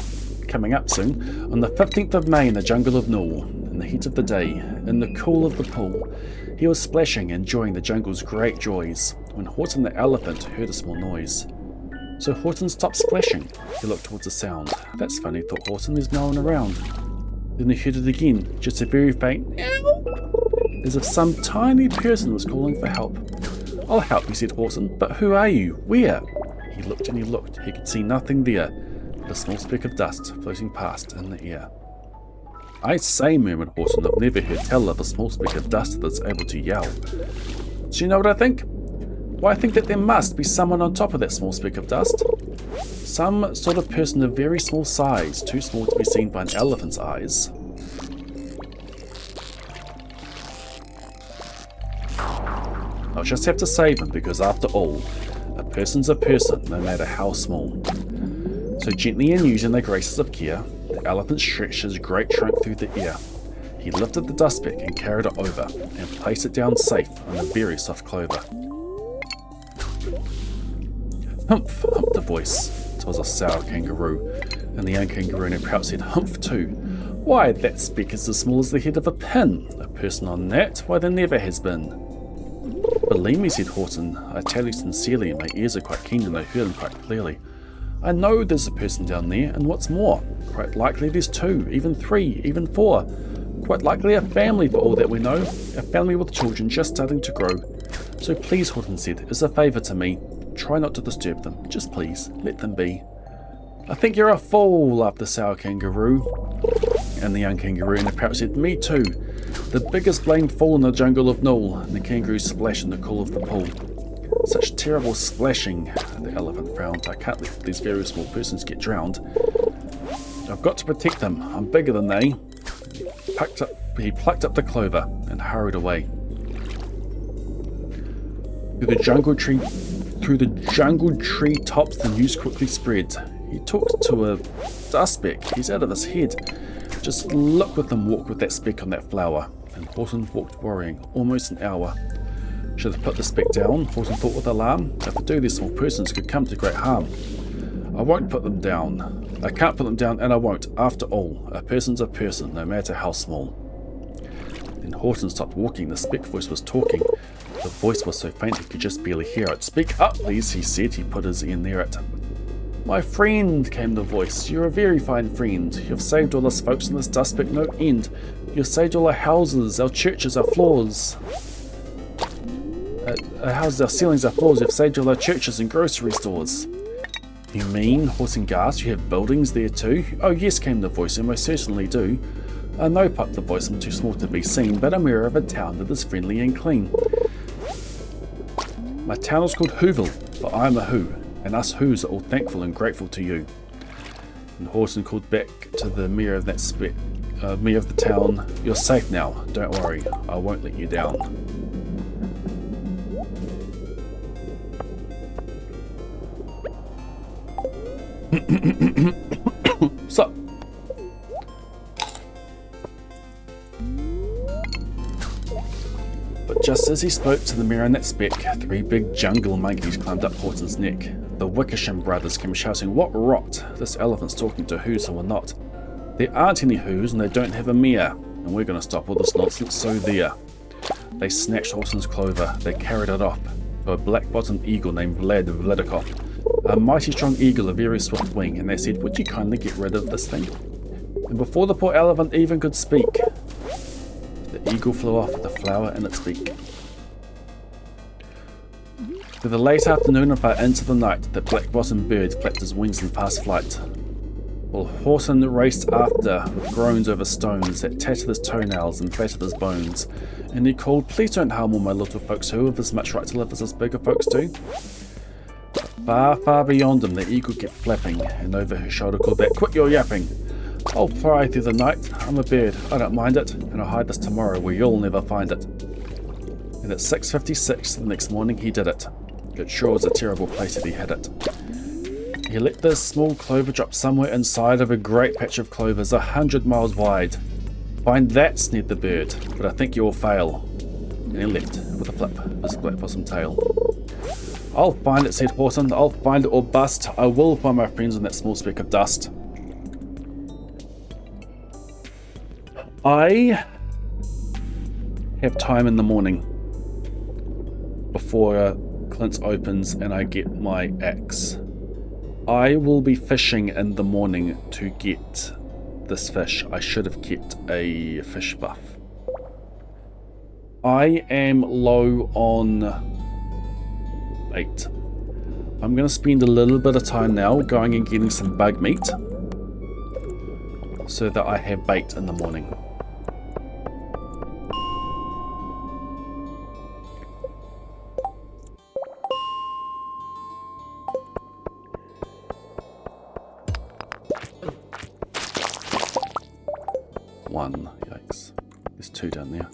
coming up soon, on the 15th of May in the jungle of Null, in the heat of the day, in the cool of the pool, he was splashing, enjoying the jungle's great joys, when Horton the elephant heard a small noise. So Horton stopped splashing. He looked towards the sound. That's funny, thought Horton, there's no one around. Then he heard it again, just a very faint meow, as if some tiny person was calling for help. I'll help you, said Horton, but who are you? Where? He looked and he looked. He could see nothing there. A small speck of dust floating past in the air. I say, murmured Horton, I've never heard tell of a small speck of dust that's able to yell. Do you know what I think? Well, I think that there must be someone on top of that small speck of dust. Some sort of person of very small size, too small to be seen by an elephant's eyes. I'll just have to save him because after all, a person's a person, no matter how small. So gently and using the graces of care, the elephant stretched his great trunk through the air. He lifted the dust speck and carried it over, and placed it down safe on the very soft clover. Humph, humphed a voice. It was a sour kangaroo, and the young kangaroo in her pouch said humph too. Why, that speck is as small as the head of a pin. A person on that? Why, there never has been. Believe me, said Horton, I tell you sincerely, my ears are quite keen and I heard them quite clearly. I know there's a person down there, and what's more, quite likely there's 2, even 3, even 4. Quite likely a family for all that we know, a family with children just starting to grow. So please, Horton said, as a favour to me, try not to disturb them, just please, let them be. I think you're a fool, laughed the sour kangaroo. And the young kangaroo in the pouch said, me too, the biggest blamed fool in the jungle of Null, and the kangaroo splashed in the cool of the pool. Such terrible splashing, the elephant frowned. I can't let these very small persons get drowned. I've got to protect them, I'm bigger than they. He plucked up the clover and hurried away. Through the jungle tree tops the news quickly spread. He talked to a dust speck, he's out of his head. Just look with him walk with that speck on that flower. And Horton walked worrying, almost an hour. Should have put the speck down, Horton thought with alarm. If I do, these small persons could come to great harm. I won't put them down. I can't put them down, and I won't. After all, a person's a person, no matter how small. Then Horton stopped walking. The speck voice was talking. The voice was so faint he could just barely hear it. Speak up, please, he said. He put his ear near it. My friend, came the voice. You're a very fine friend. You've saved all us folks in this dust speck no end. You've saved all our houses, our churches, our floors. Our houses, our ceilings, our floors. You've saved all our churches and grocery stores. You mean, Horton gasped, you have buildings there too? Oh yes, came the voice, and most certainly do. No, piped the voice, I'm too small to be seen, but I'm aware of a town that is friendly and clean. My town is called Whoville, for I am a Who, and us Whos are all thankful and grateful to you. And Horton called back to the mayor of that mayor of the town, you're safe now, don't worry, I won't let you down. So, but just as he spoke to the mirror in that speck, 3 big jungle monkeys climbed up Horton's neck. The Wickersham brothers came shouting, what rot! This elephant's talking to Whos or not. There aren't any Whos and they don't have a mayor, and we're going to stop all this nonsense, so there. They snatched Horton's clover, they carried it off to a black-bottomed eagle named Vladikov. A mighty strong eagle, a very swift wing, and they said, would you kindly get rid of this thing? And before the poor elephant even could speak, the eagle flew off with a flower in its beak. Through the late afternoon and far into the night, the black-bottomed bird flapped his wings in fast flight, while Horton raced after with groans over stones that tattered his toenails and flattered his bones, and he called, "Please don't harm all my little folks who have as much right to live as us bigger folks do." Far, far beyond him, the eagle kept flapping, and over her shoulder called back, "Quit your yapping! I'll fly through the night. I'm a bird. I don't mind it, and I'll hide this tomorrow where you'll never find it." And at 6:56 the next morning he did it. It sure was a terrible place that he had it. He let this small clover drop somewhere inside of a great patch of clovers 100 miles wide. "Find that," sneered the bird, "but I think you'll fail." And he left with a flip of his black-bottomed tail. "I'll find it," said Horton. "I'll find it or bust. I will find my friends in that small speck of dust." I have time in the morning before Clint's opens and I get my axe. I will be fishing in the morning to get this fish. I should have kept a fish buff. I am low on bait. I'm going to spend a little bit of time now going and getting some bug meat so that I have bait in the morning. One, yikes. There's two down there.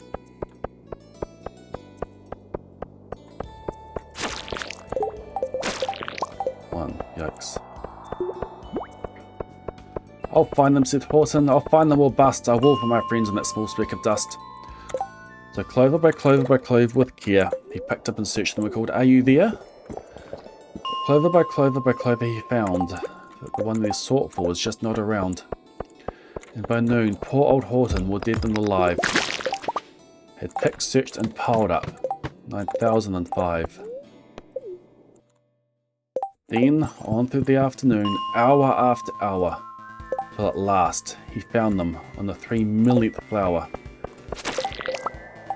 One, yikes. "I'll find them," said Horton. "I'll find them or bust. I will for my friends in that small speck of dust." So clover by clover by clover with care, he picked up and searched them and called, "Are you there?" Clover by clover by clover he found that the one they sought for was just not around. And by noon, poor old Horton, more dead than alive, had picked, searched, and piled up 9,005. Then, on through the afternoon, hour after hour, till at last he found them on the 3 millionth flower.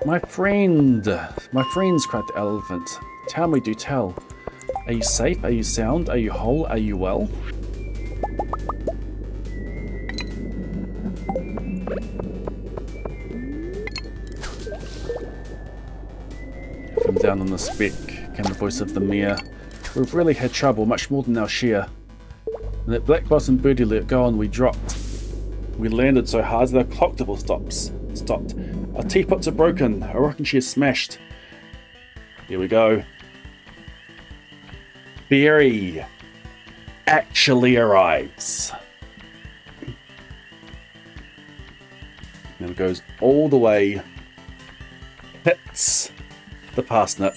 My friends," cried the elephant. "Tell me, do tell. Are you safe? Are you sound? Are you whole? Are you well?" From down on the speck came the voice of the mare. "We've really had trouble, much more than our share. And that black-bottomed birdie let go and we dropped. We landed so hard that our clock double stopped. Our teapots are broken, our rocking chair's smashed. Here we go. Berry actually arrives." And it goes all the way, hits the parsnip.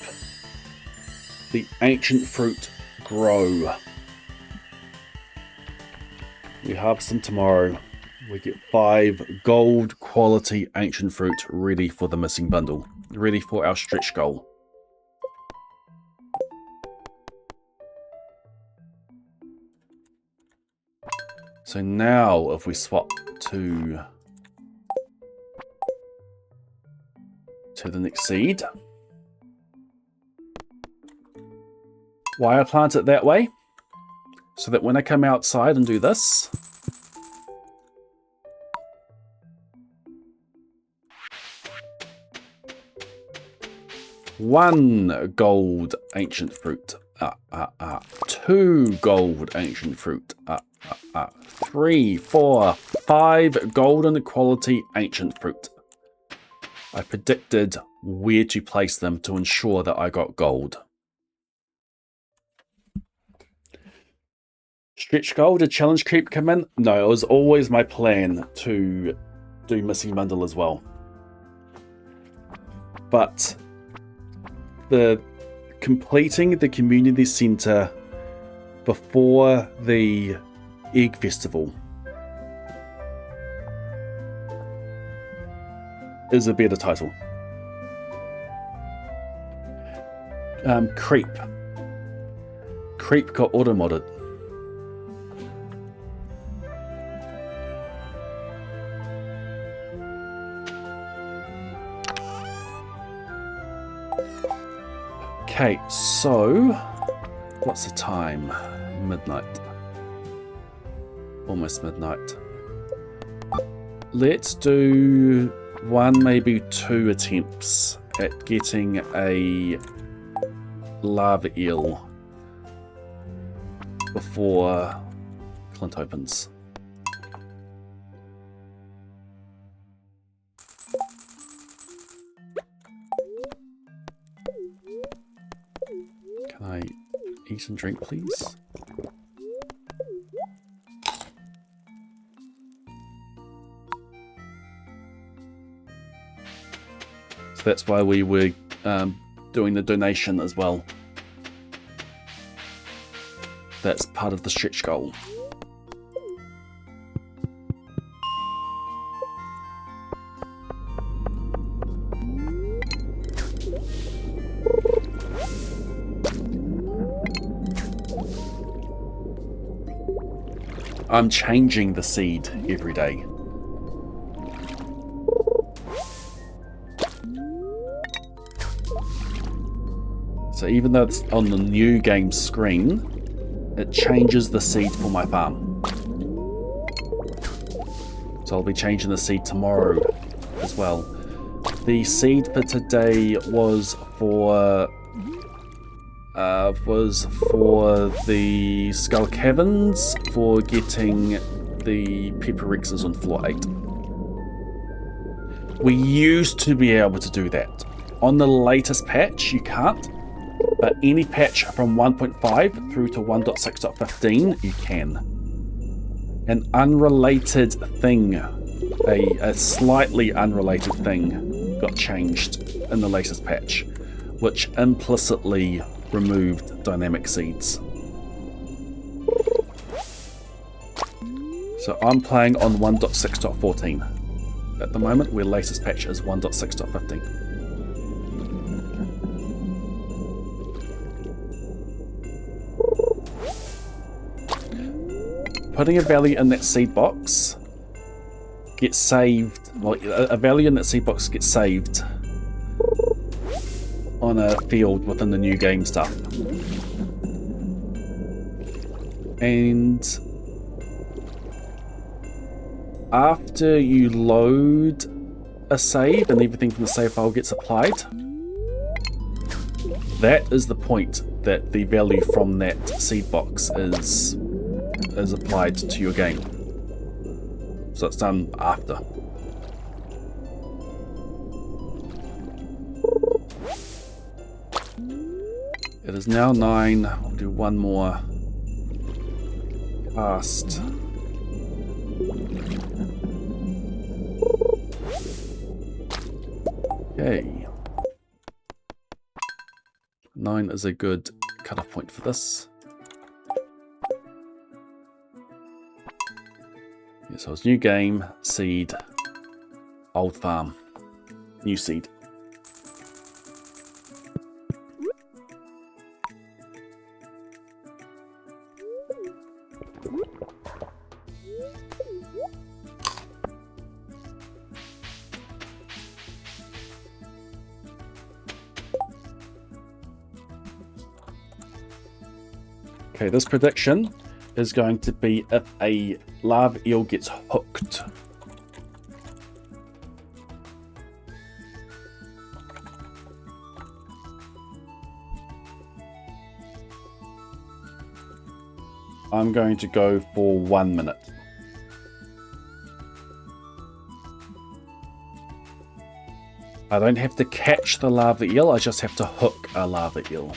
The ancient fruit grow. We harvest them tomorrow. We get 5 gold quality ancient fruit ready for the missing bundle. Ready for our stretch goal. So now if we swap to the next seed. Why I plant it that way? So that when I come outside and do this, one gold ancient fruit, 2 gold ancient fruit, 3, 4, 5 golden quality ancient fruit. I predicted where to place them to ensure that I got gold. Stretch goal, did challenge creep come in? No, it was always my plan to do missing bundle as well. But the completing the community centre before the egg festival is a better title. Creep got auto-modded. Okay, so what's the time? Midnight. Almost midnight. Let's do 1, maybe 2 attempts at getting a lava eel before Clint opens. Can I eat and drink, please? So that's why we were doing the donation as well. That's part of the stretch goal. I'm changing the seed every day. So even though it's on the new game screen, it changes the seed for my farm. So I'll be changing the seed tomorrow as well. The seed for today was for the Skull Caverns for getting the Pepper Rexes on floor 8. We used to be able to do that. On the latest patch, you can't. But any patch from 1.5 through to 1.6.15, you can. An unrelated thing, a slightly unrelated thing, got changed in the latest patch, which implicitly removed dynamic seeds. So I'm playing on 1.6.14. At the moment, where latest patch is 1.6.15. Putting a value in that seed box gets saved. Well, a value in that seed box gets saved on a field within the new game stuff. And after you load a save and everything from the save file gets applied, that is the point that the value from that seed box is applied to your game. So it's done after. It is now 9. We'll do one more cast. Okay. 9 is a good cutoff point for this. Yeah, so it's new game, seed, old farm, new seed. Okay, this prediction is going to be if a lava eel gets hooked. I'm going to go for 1 minute. I don't have to catch the lava eel, I just have to hook a lava eel.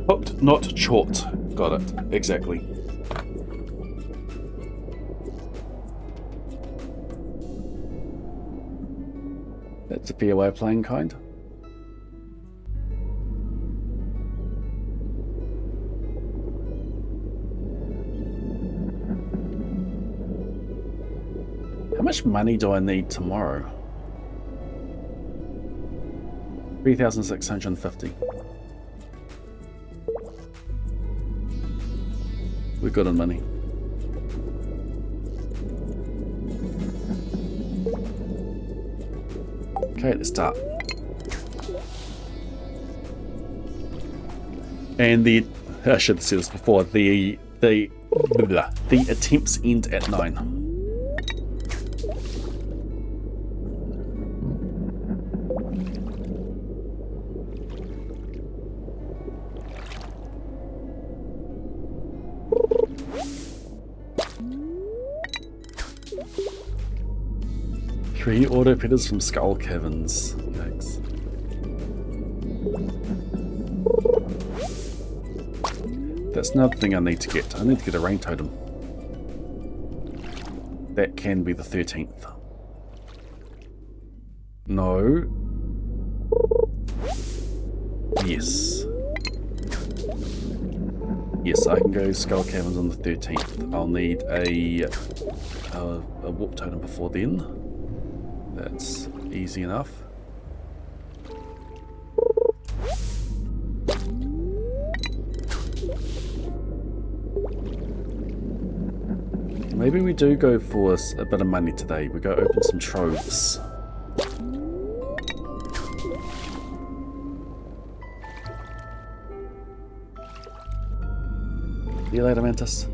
Hooked, not short. Got it. Exactly. That's a fair way of playing, kind. How much money do I need tomorrow? 3,650. We're good on money. Okay, let's start. And I should have said this before, the attempts end at 9. Three auto petters from Skull Caverns. Yikes. That's another thing I need to get. I need to get a rain totem. That can be the 13th. No. Yes. Yes, I can go Skull Caverns on the 13th. I'll need a warp totem before then. That's easy enough. Maybe we do go for a bit of money today. We go open some troves. See you later, Mantis.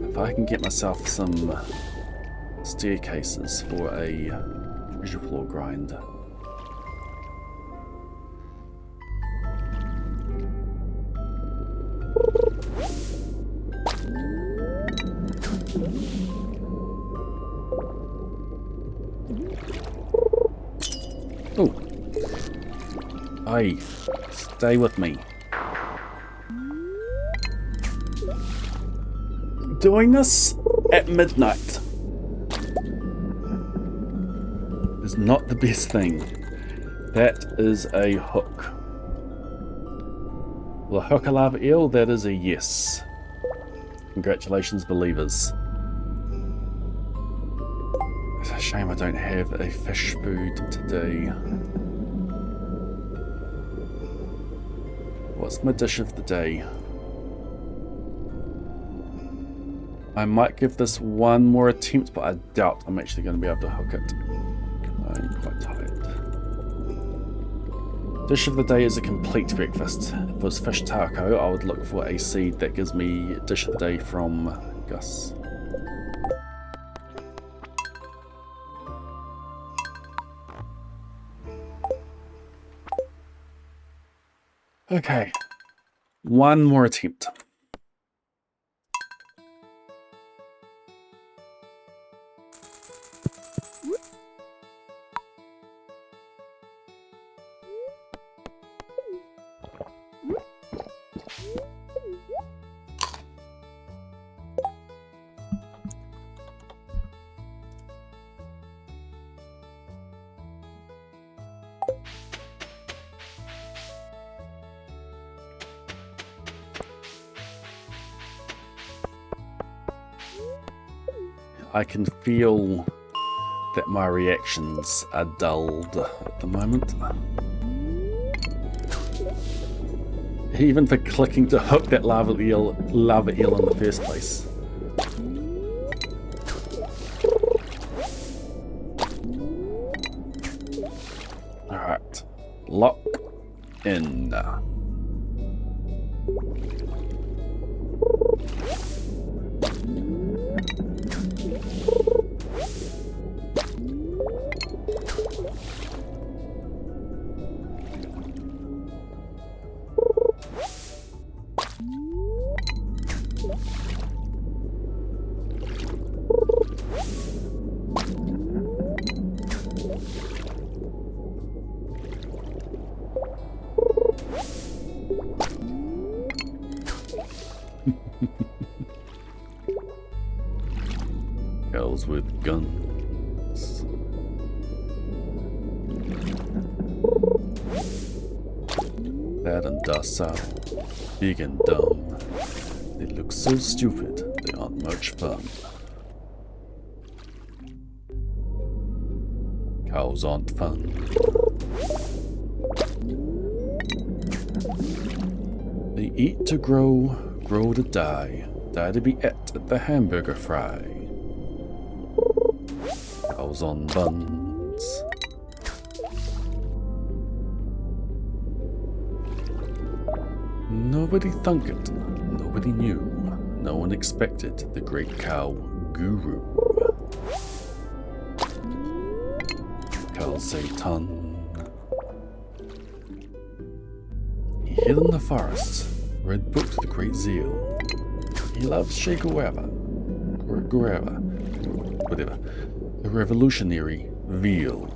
If I can get myself some staircases for a treasure floor grind. Oh. Aye. Stay with me. Doing this at midnight is not the best thing. That is a hook. Will a hook a lava eel? That is a yes. Congratulations, believers. It's a shame I don't have a fish food today. What's my dish of the day? I might give this one more attempt, but I doubt I'm actually going to be able to hook it. I'm quite tired. Dish of the day is a complete breakfast. If it was fish taco, I would look for a seed that gives me dish of the day from Gus. Okay, one more attempt. I can feel that my reactions are dulled at the moment. Even for clicking to hook that lava eel in the first place. Alright, lock in. Girls with guns. Bad and docile, big and dumb. They look so stupid, they aren't much fun. Cows aren't fun. They eat to grow, grow to die, die to be at the hamburger fry. Cows on buns. Nobody thunk it, nobody knew, no one expected the great cow guru. Cows say ton. He hid in the forest, read books with great zeal. He loves Che Guevara, whatever, the revolutionary veal.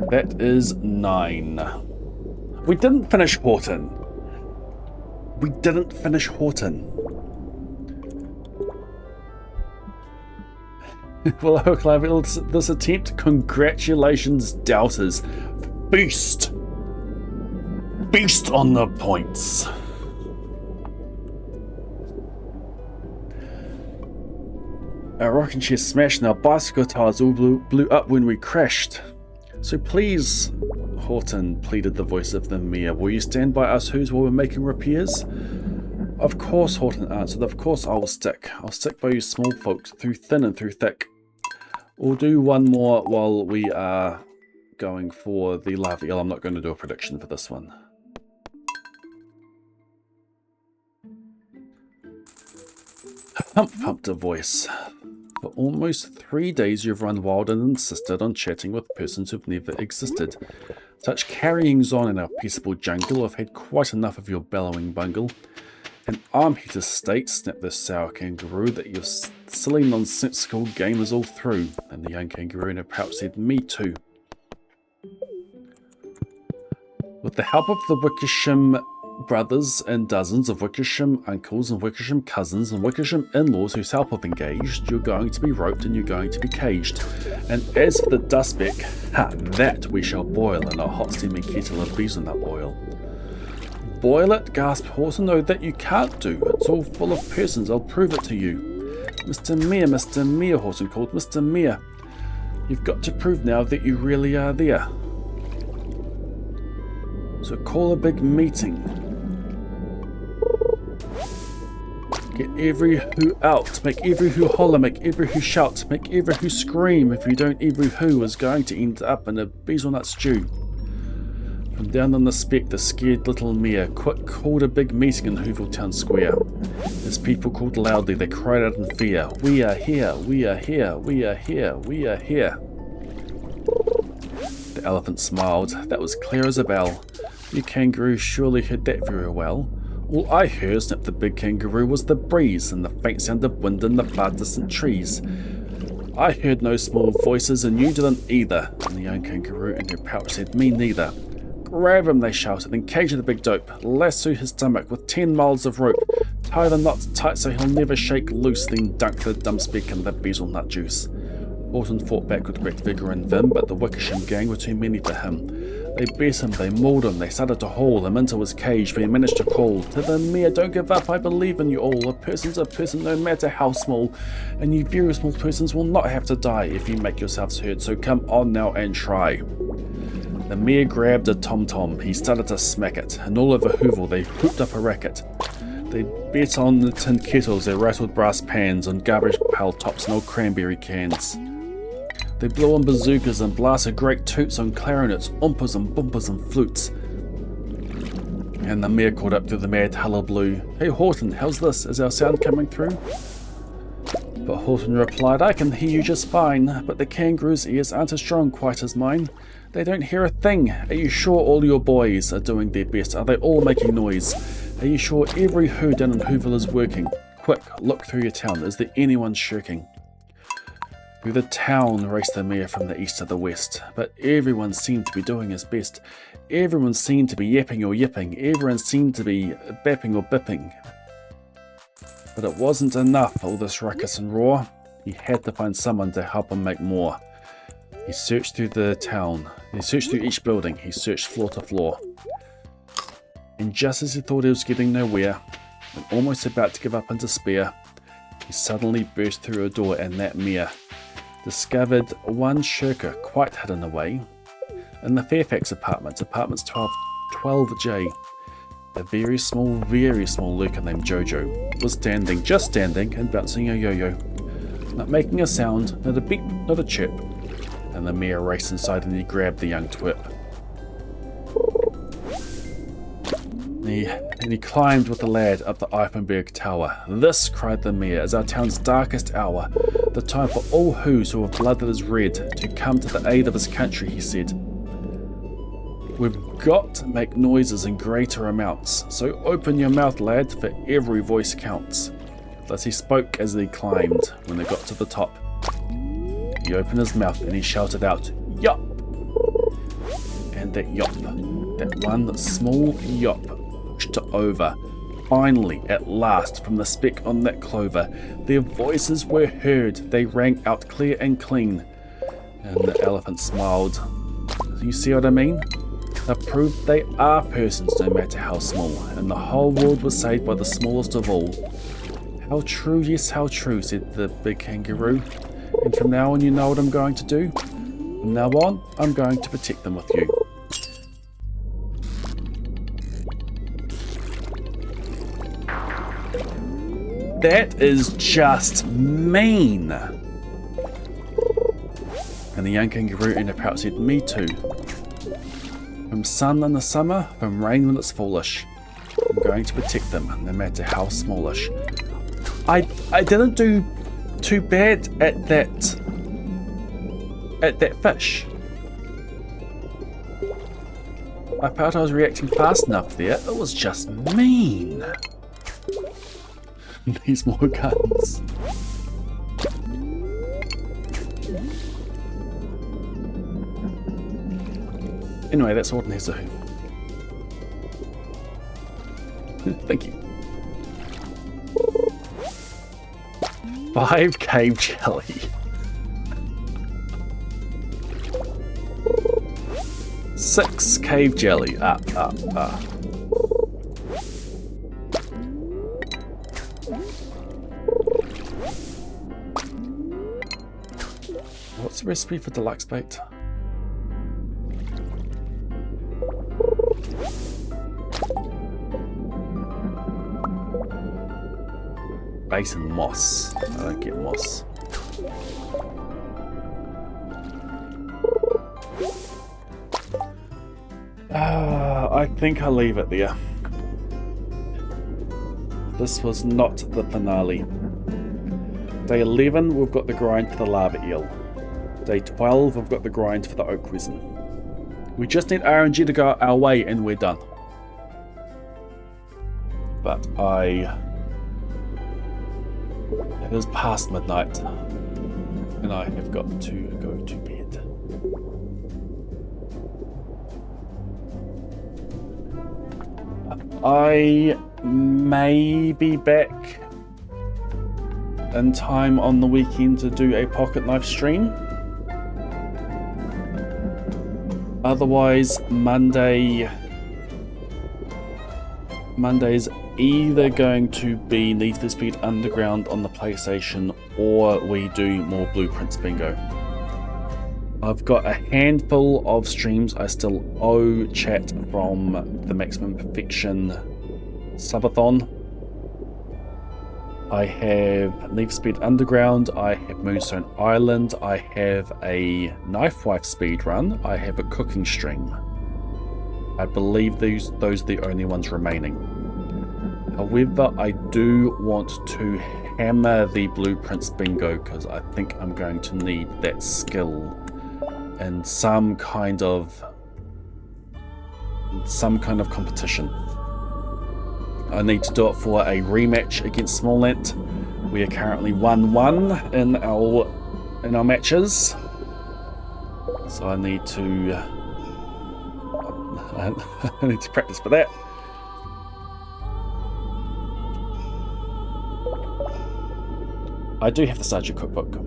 That is 9. We didn't finish Horton. We didn't finish Horton. Well, Clive, this attempt, congratulations, doubters. Beast! Beast on the points. Our rocking chair smashed and our bicycle tires all blew up when we crashed. So please, Horton, pleaded the voice of the mayor, will you stand by us Who's while we're making repairs? Of course, Horton answered, of course I will stick. I'll stick by you small folks, through thin and through thick. We'll do one more while we are going for the lava eel. I'm not going to do a prediction for this one. Humped a voice. For almost 3 days you've run wild and insisted on chatting with persons who've never existed. Such carryings on in our peaceable jungle, I've had quite enough of your bellowing bungle. And I'm here to state, snapped the sour kangaroo, that your silly nonsensical game is all through. And the young kangaroo in her pouch said, me too. With the help of the Wickersham brothers and dozens of Wickersham uncles and Wickersham cousins and Wickersham in-laws whose help have engaged, you're going to be roped and you're going to be caged. And as for the dustbeck, that we shall boil in a hot steaming kettle of beesnut oil. Boil it, gasped Horton. No, that you can't do. It's all full of persons. I'll prove it to you. Mr. Mayor, Horton called. Mr. Mayor, you've got to prove now that you really are there. So call a big meeting. Get every who out, make every who holler, make every who shout, make every who scream. If you don't, every who is going to end up in a beezelnut stew. From down on the speck, the scared little mayor quick called a big meeting in Hoovel Town Square. As people called loudly, they cried out in fear, we are here, we are here, we are here, we are here. The elephant smiled. That was clear as a bell. You kangaroo surely heard that very well. All I heard, snapped the big kangaroo, was the breeze and the faint sound of wind in the far distant trees. I heard no small voices and you didn't either. And the young kangaroo in her pouch said, me neither. Grab him, they shouted, and cage the big dope. Lasso his stomach with 10 miles of rope. Tie the knots tight so he'll never shake loose, then dunk the dumb speck in the beezelnut juice. Horton fought back with great vigour and vim, but the Wickersham gang were too many for him. They beat him, they mauled him, they started to haul him into his cage, but he managed to call to the mayor, don't give up, I believe in you all. A person's a person no matter how small, and you very small persons will not have to die if you make yourselves heard, so come on now and try. The mayor grabbed a tom-tom, he started to smack it, and all over Hoovel they whooped up a racket. They bet on the tin kettles, they rattled brass pans, on garbage pail tops and old cranberry cans. They blew on bazookas and blasted great toots on clarinets, oompers and bumpers and flutes. And the mayor called up through the mad hullabaloo, hey Horton, how's this? Is our sound coming through? But Horton replied, I can hear you just fine, but the kangaroo's ears aren't as strong quite as mine. They don't hear a thing. Are you sure all your boys are doing their best? Are they all making noise? Are you sure every who down in Hoovel is working? Quick, look through your town. Is there anyone shirking? Through the town raced the mayor from the east to the west, but everyone seemed to be doing his best. Everyone seemed to be yapping or yipping. Everyone seemed to be bapping or bipping. But it wasn't enough, all this ruckus and roar. He had to find someone to help him make more. He searched through the town. He searched through each building. He searched floor to floor. And just as he thought he was getting nowhere, and almost about to give up in despair, he suddenly burst through a door and that mare discovered one shirker quite hidden away in the Fairfax apartments 12J. A very small lurker named Jojo was just standing and bouncing a yo-yo, not making a sound, not a beep, not a chirp, and the mare raced inside and he grabbed the young twerp. And he climbed with the lad up the Eifenberg Tower. "This," cried the mayor, "is our town's darkest hour, the time for all who have blood that is red to come to the aid of his country," he said. "We've got to make noises in greater amounts, so open your mouth, lad, for every voice counts." Thus he spoke as they climbed. When they got to the top, he opened his mouth and he shouted out, "Yop!" And that yop, that one small yop, pushed over. Finally, at last, from the speck on that clover, their voices were heard. They rang out clear and clean. And the elephant smiled. "You see what I mean? They've proved they are persons, no matter how small, and the whole world was saved by the smallest of all." "How true, yes, how true," said the big kangaroo. "And from now on, you know what I'm going to do? From now on, I'm going to protect them with you." That is just mean. And the young kangaroo in the pouch said, "Me too. From sun in the summer, from rain when it's foolish, I'm going to protect them, no matter how smallish." I didn't do too bad at that fish. I felt I was reacting fast enough there. It was just mean. These more guns. Anyway, that's all in here, so thank you. 5 cave jelly. 6 cave jelly. What's the recipe for deluxe bait? Base and moss. I don't get moss. I think I'll leave it there. This was not the finale. Day 11, we've got the grind for the lava eel. Day 12, we've got the grind for the oak resin. We just need RNG to go our way and we're done. But it is past midnight and I have got to go to bed. I may be back in time on the weekend to do a pocket knife stream. Otherwise, Monday's either going to be Need for Speed Underground on the PlayStation, or we do more Blueprints Bingo. I've got a handful of streams I still owe chat from the Maximum Perfection subathon. I have Need for Speed Underground, I have Moonstone Island, I have a Knife Wife speedrun, I have a cooking stream. I believe those are the only ones remaining. However, I do want to hammer the Blueprints Bingo because I think I'm going to need that skill in some kind of competition. I need to do it for a rematch against Smallent. We are currently 1-1 in our matches, so I need to practice for that. I do have to start your cookbook.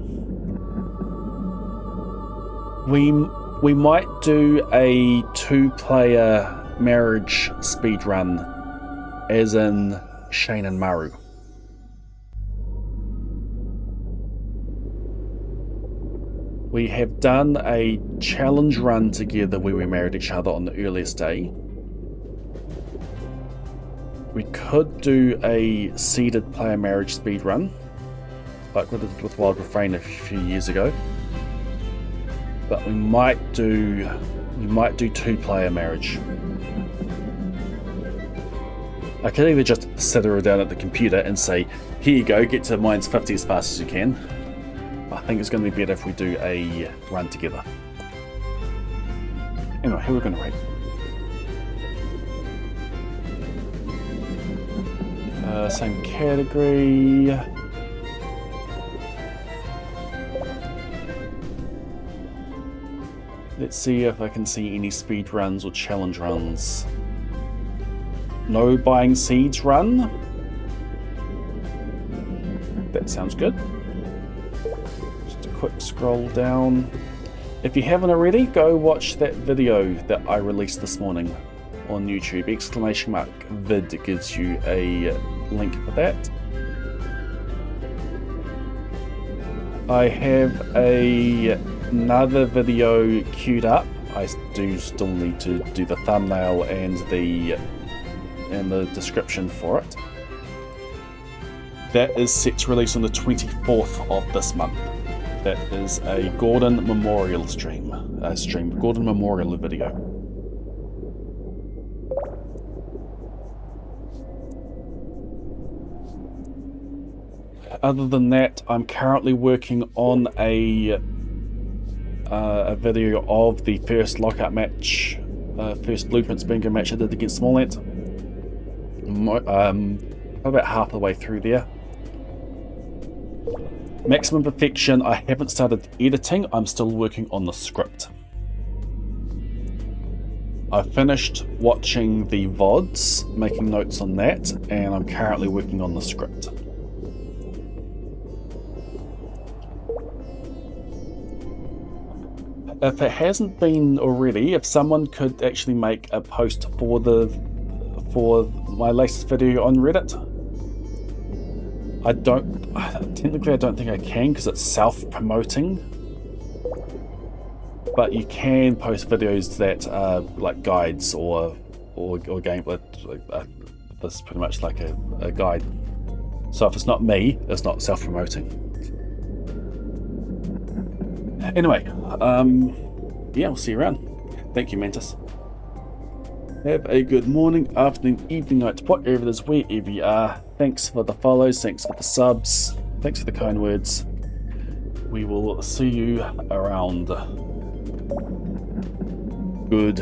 We might do a 2-player marriage speedrun, as in Shane and Maru. We have done a challenge run together where we married each other on the earliest day. We could do a seeded player marriage speed run, like we did with Wild Refrain a few years ago. But we might do 2-player marriage. I could either just sit her down at the computer and say, here you go, get to mines 50 as fast as you can. I think it's going to be better if we do a run together. Anyway, who are we going to rate? Same category. Let's see if I can see any speed runs or challenge runs. No buying seeds run. That sounds good. Just a quick scroll down. If you haven't already, go watch that video that I released this morning on YouTube. !vid gives you a link for that. I have another video queued up. I do still need to do the thumbnail and the description for it. That is set to release on the 24th of this month. That is a Gordon Memorial Gordon Memorial video. Other than that, I'm currently working on a video of the first lockout match, first Blueprints bingo match I did against Smollett. About half the way through there. Maximum Perfection, I haven't started editing, I'm still working on the script. I finished watching the VODs, making notes on that, and I'm currently working on the script. If it hasn't been already, if someone could actually make a post for my latest video on Reddit. Technically I don't think I can because it's self-promoting, but you can post videos that are like guides or gameplay. This is pretty much like a guide. So if it's not me, it's not self-promoting. Anyway, yeah, I'll see you around. Thank you, Mantis. Have a good morning, afternoon, evening, night, whatever it is, wherever you are. Thanks for the follows, thanks for the subs, thanks for the kind words. We will see you around. Good